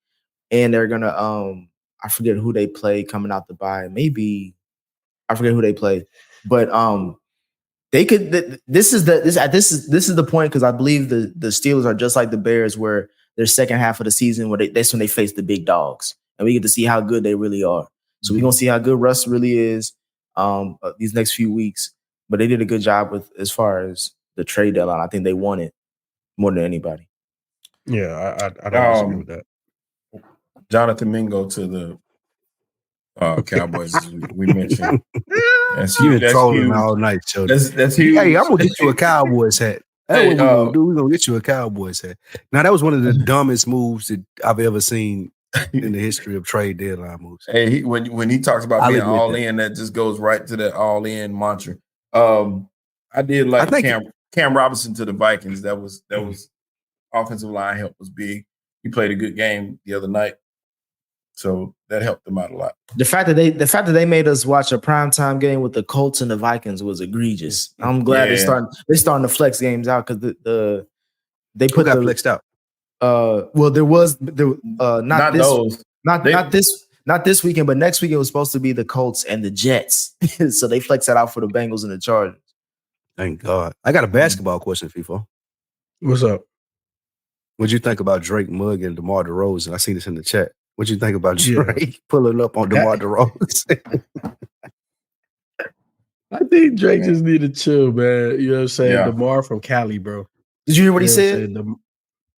S8: and they're gonna I forget who they play coming out the bye. Maybe I forget who they play, but they could. This is the point because I believe the Steelers are just like the Bears, where their second half of the season where that's when they face the big dogs, and we get to see how good they really are. So we're gonna see how good Russ really is these next few weeks. But they did a good job with as far as the trade deadline. I think they won it more than anybody.
S6: Yeah, I don't disagree with that.
S4: Jonathan Mingo to the Cowboys, as we mentioned. That's huge.
S3: That's trolling all night, so
S4: that's huge.
S3: Hey, I'm gonna get you a Cowboys hat. That's what we're gonna do. We're gonna get you a Cowboys hat. Now, that was one of the dumbest moves that I've ever seen in the history of trade deadline moves.
S4: Hey, when he talks about being all in, that just goes right to that all in mantra. I did like Cam Robinson to the Vikings. That was offensive line help was big. He played a good game the other night, so that helped them out a lot.
S8: The fact that they made us watch a primetime game with the Colts and the Vikings was egregious. I'm glad they're starting to flex games out because they put
S3: got flexed out.
S8: Well, there was not this weekend, but next week it was supposed to be the Colts and the Jets. So they flexed that out for the Bengals and the Chargers.
S3: Thank God. I got a basketball question, FIFO.
S6: What's up?
S3: What'd you think about Drake Mugg and DeMar DeRozan? I see this in the chat. What'd you think about Drake pulling up on DeMar DeRozan?
S6: I think Drake just need to chill, man. You know what I'm saying?
S4: Yeah.
S6: DeMar from Cali, bro.
S8: Did you hear what he said?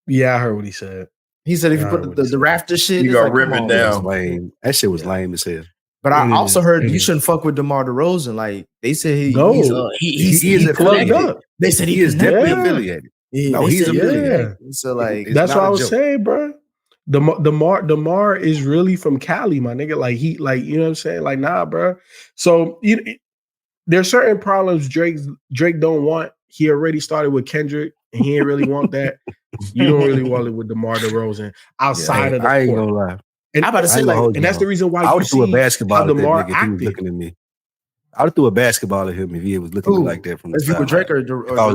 S6: Yeah, I heard what he said.
S8: He said if you put the rafter shit,
S4: you gotta rip it down.
S3: Lame. That shit was lame as hell.
S8: But I also heard you shouldn't fuck with DeMar DeRozan. Like they said, he's
S3: plugged up.
S8: They said
S3: he is definitely affiliated.
S8: Yeah,
S3: no, he's affiliated.
S8: So like
S6: that's what I was saying, bro. DeMar is really from Cali, my nigga. Like you know what I'm saying? Like, nah, bro. So there's certain problems Drake don't want. He already started with Kendrick, and he ain't really want that. You don't really want it with DeMar DeRozan outside of the court.
S3: I ain't gonna lie.
S6: And I'm about to say, and that's the reason why
S3: I would throw a basketball at
S6: DeMar
S3: that nigga if he was looking at me. I would throw a basketball at him if he was looking like that from the side.
S8: Drake or
S3: if I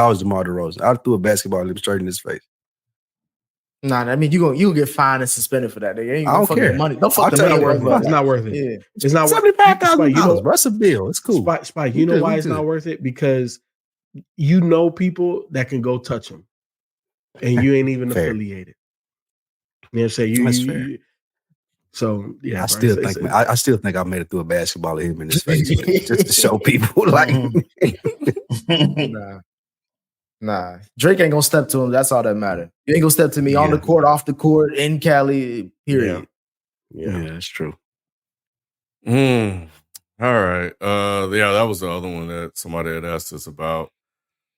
S3: was DeMar DeRozan, I would throw a basketball at him straight in his face.
S8: Nah, I mean you'll get fined and suspended for that. They ain't
S3: I don't care.
S8: Money. Don't fuck the money worth it.
S6: It's not worth it.
S8: Yeah.
S6: It's not
S3: $75,000. That's a bill. It's cool.
S6: Spike, you know why it's not worth it? Because you know people that can go touch him, and you ain't even affiliated. You know what I'm saying?
S3: That's fair.
S6: So yeah,
S3: I still think I made it through a basketball at him in his face, just to show people like.
S8: Nah. Drake ain't gonna step to him. That's all that matters. You ain't gonna step to me on the court, off the court, in Cali. Period.
S3: Yeah, that's true.
S2: All right. That was the other one that somebody had asked us about.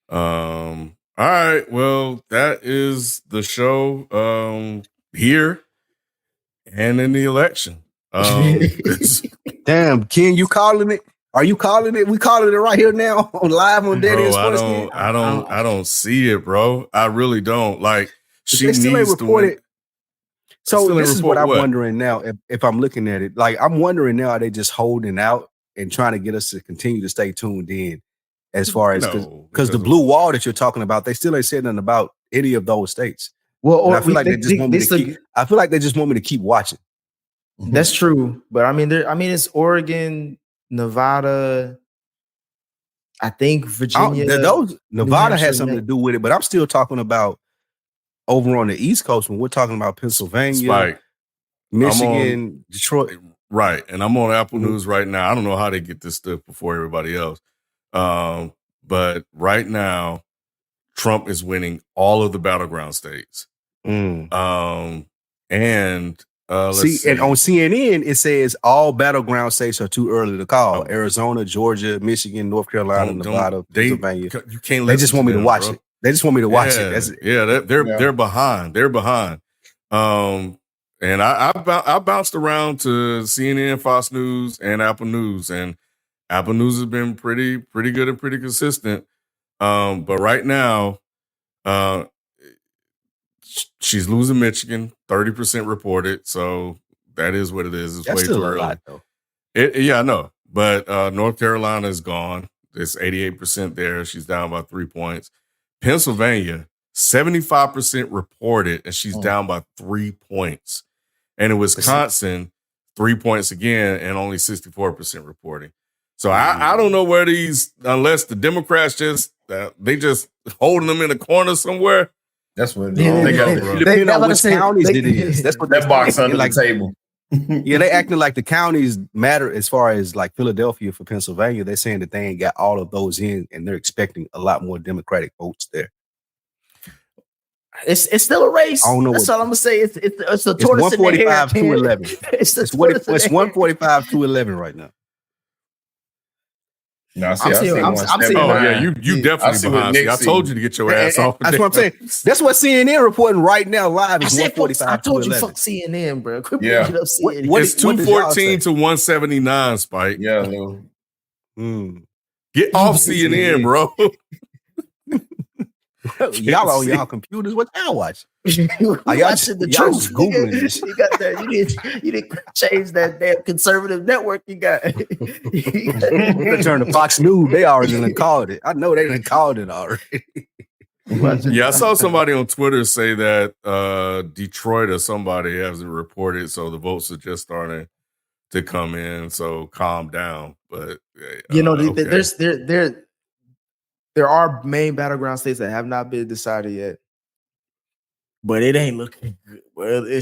S2: All right. Well, that is the show here and in the election.
S3: Damn, Ken, you calling it? Are you calling it? We calling it right here now on live on Daddy Sports.
S2: I don't see it, bro. I really don't. Like, she
S3: still
S2: needs
S3: ain't reported. So this is what I'm wondering now. If I'm looking at it, like I'm wondering now, are they just holding out and trying to get us to continue to stay tuned in? As far as because the blue wall that you're talking about, they still ain't said nothing about any of those states.
S8: Well,
S3: I feel like they just want me to keep. I feel like they just want me to keep watching.
S8: That's true, but I mean, it's Oregon, Nevada. I think Virginia.
S3: Nevada has something to do with it, but I'm still talking about over on the East Coast when we're talking about Pennsylvania, Michigan, Detroit.
S2: Right, and I'm on Apple News right now. I don't know how they get this stuff before everybody else. But right now, Trump is winning all of the battleground states.
S3: And
S2: let's see.
S3: And on CNN, it says all battleground states are too early to call. Arizona, Georgia, Michigan, North Carolina, Nevada, Pennsylvania.
S2: You can't.
S3: They just want me to watch it. They just want me to watch it. That's it.
S2: Yeah, they're behind. They're behind. And I bounced around to CNN, Fox News, and Apple News, and Apple News has been pretty good and pretty consistent. But right now, she's losing Michigan, 30% reported. So that is what it is. It's
S3: That's
S2: way
S3: still
S2: too
S3: a
S2: early.
S3: lot, though.
S2: Yeah, I know. But North Carolina is gone. It's 88% there. She's down by 3 points. Pennsylvania, 75% reported, and she's down by 3 points. And in Wisconsin, 3 points again, and only 64% reporting. So I don't know where these, unless the Democrats they just holding them in a corner somewhere.
S4: That's what
S3: they got, bro. Depending on which counties it is.
S4: That's what that box under the table.
S3: Yeah, they acting like the counties matter as far as like Philadelphia for Pennsylvania. They're saying that they ain't got all of those in, and they're expecting a lot more Democratic votes there.
S8: It's still a race.
S3: I don't know.
S8: That's all I'm gonna say. It's a tortoise in the hair.
S3: 145 to 11. It's 145 to 11 right now.
S4: No, I'm
S8: seeing.
S2: Oh yeah, you definitely behind. I told you to get your ass off.
S3: That's what I'm saying. That's what CNN reporting right now live is 145.
S8: I told
S3: to
S8: you
S3: 11.
S8: fuck CNN, bro. Quit
S4: yeah,
S8: up CNN.
S2: It's 214 to 179. Spike.
S4: Yeah,
S2: Get off CNN, bro.
S3: Y'all on y'all computers. What y'all watch?
S8: Y'all watching the
S3: y'all
S8: truth.
S3: just Googling this.
S8: You got that. You didn't change that damn conservative network. You got.
S3: Turn to Fox News. They already done called it. I know they done called it already.
S2: Yeah, I saw somebody on Twitter say that Detroit or somebody hasn't reported, so the votes are just starting to come in. So calm down. But
S5: okay. There are main battleground states that have not been decided yet, but it ain't looking good. Well,
S3: I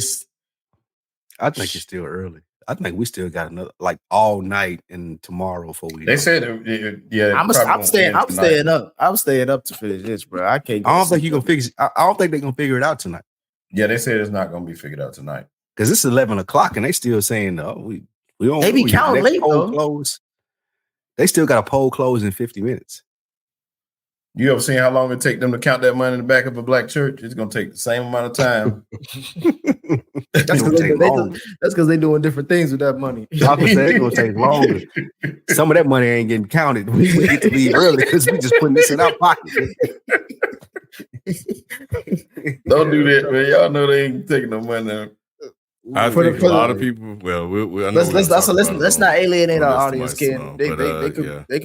S3: think it's still early. I think we still got another all night and tomorrow before we.
S4: They said, yeah.
S8: I'm staying up. I'm staying up to finish this, bro. I can't.
S3: I don't think you gonna fix. I don't think they're gonna figure it out tonight.
S4: Yeah, they said it's not gonna be figured out tonight
S3: because it's 11:00 and they still saying we don't.
S8: They be counting late though.
S3: Close. They still got a poll close in 50 minutes.
S4: You ever seen how long it take them to count that money in the back of a black church? It's gonna take the same amount of time.
S5: That's because they're doing different things with that money.
S3: It's gonna take longer. Some of that money ain't getting counted. We get to leave early because we just putting this in our pocket.
S4: Don't do that, man. Y'all know they ain't taking no money.
S2: I think a lot of people. Well,
S8: let's not alienate our audience, Ken. They could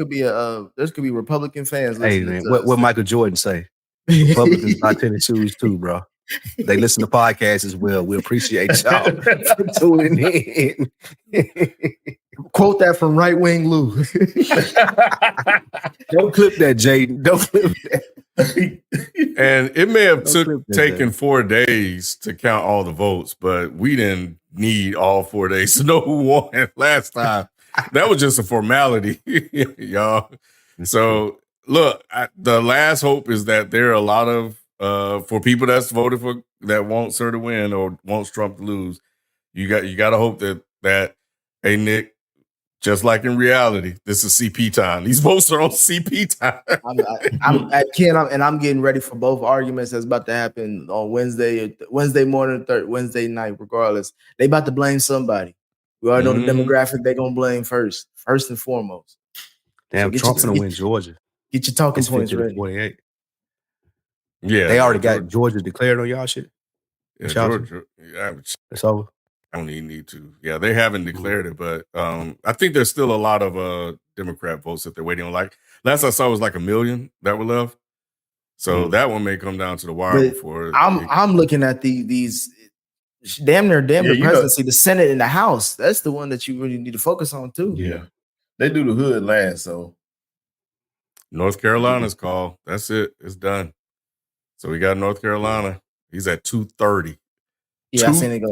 S8: be there could be Republican fans.
S3: Hey man, what Michael Jordan say? Republicans buy tennis shoes too, bro. They listen to podcasts as well. We appreciate y'all for tuning in.
S8: Quote that from Right Wing Lou.
S3: Don't clip that, Jaden. Don't clip that.
S2: And it may have taken 4 days to count all the votes, but we didn't need all 4 days to know who won last time. That was just a formality, y'all. So look, the last hope is that there are a lot of for people that's voted for that wants her to win or wants Trump to lose. You got to hope that hey Nick, just like in reality, this is CP time. These votes are on CP time.
S5: I'm getting ready for both arguments that's about to happen on Wednesday morning, Wednesday night. Regardless, they about to blame somebody. We already know the demographic they're gonna blame first and foremost.
S3: Damn, so Trump's gonna win Georgia.
S5: Get your talking points ready.
S3: 48.
S2: Yeah,
S3: they already got Georgia declared on y'all shit.
S2: Yeah, Georgia. Yeah,
S3: it's over.
S2: I don't even need to. Yeah, they haven't declared it, but I think there's still a lot of Democrat votes that they're waiting on. Like last I saw was like 1 million that were left. So that one may come down to the wire before.
S5: I'm looking at these damn near the presidency, the Senate and the House. That's the one that you really need to focus on too.
S4: Yeah, they do the hood last. So
S2: North Carolina's call. That's it. It's done. So we got North Carolina. He's at 230.
S8: Yeah, I seen it go.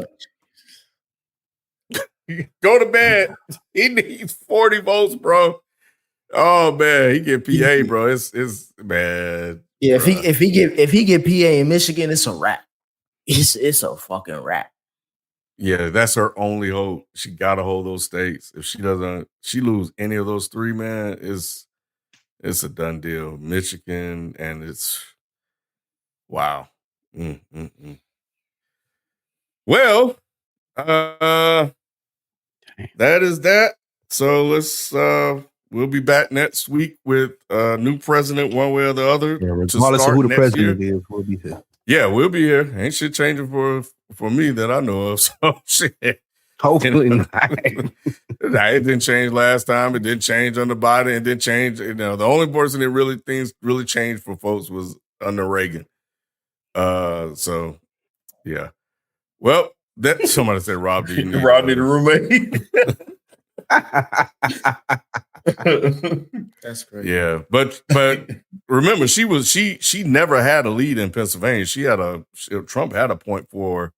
S2: Go to bed. He needs 40 votes, bro. Oh man, he get PA, bro. It's bad.
S8: Yeah, if he get PA in Michigan, it's a wrap. It's a fucking wrap.
S2: Yeah, that's her only hope. She gotta hold those states. If she lose any of those three, man, it's a done deal. Michigan, and it's wow. Well, that is that. So let's we'll be back next week with a new president one way or the other.
S3: Yeah, regardless of who the president is, we'll be here.
S2: Yeah, we'll be here. Ain't shit changing for me that I know of. So shit.
S3: Hopefully not.
S2: Nah, it didn't change last time. It didn't change on the body. It didn't change. You know, the only person that things really changed for folks was under Reagan. So yeah. Well, that somebody said Rob, do you need
S4: Rob need a roommate.
S5: That's crazy.
S2: Yeah, but remember, she never had a lead in Pennsylvania. Trump had a 0.4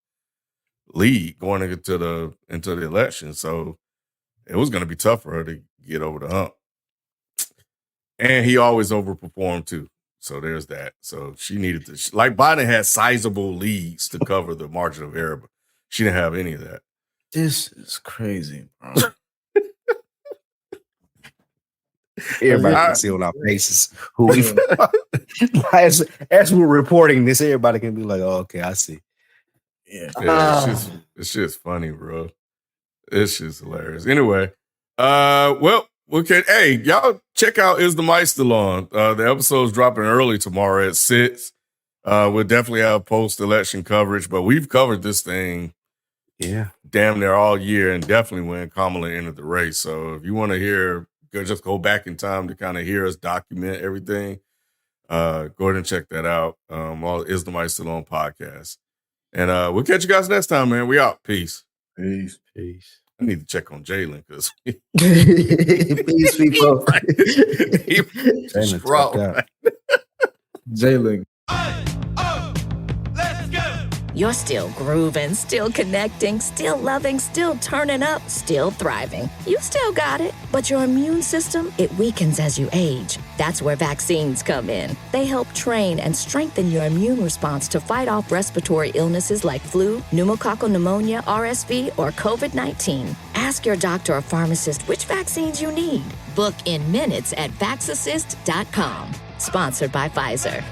S2: lead going into the election, so it was going to be tough for her to get over the hump. And he always overperformed too, so there's that. So she needed to, like Biden had sizable leads to cover the margin of error, but she didn't have any of that.
S5: This is crazy, bro.
S3: Everybody can see on our faces who we as we're reporting this, everybody can be like, oh, okay, I see.
S2: Yeah, it's just funny, bro. It's just hilarious. Anyway, well, okay. Hey, y'all check out Is the Mic Still On? The episode's dropping early tomorrow at 6. We'll definitely have post-election coverage, but we've covered this thing damn near all year and definitely when Kamala entered the race. So if you want to hear, just go back in time to kind of hear us document everything. Go ahead and check that out. Is the Mic Still On podcast. And we'll catch you guys next time, man. We out. Peace.
S3: Peace.
S2: I need to check on Jalen because
S8: Peace, people.
S5: Jalen.
S1: You're still grooving, still connecting, still loving, still turning up, still thriving. You still got it, but your immune system, it weakens as you age. That's where vaccines come in. They help train and strengthen your immune response to fight off respiratory illnesses like flu, pneumococcal pneumonia, RSV, or COVID-19. Ask your doctor or pharmacist which vaccines you need. Book in minutes at vaxassist.com. Sponsored by Pfizer.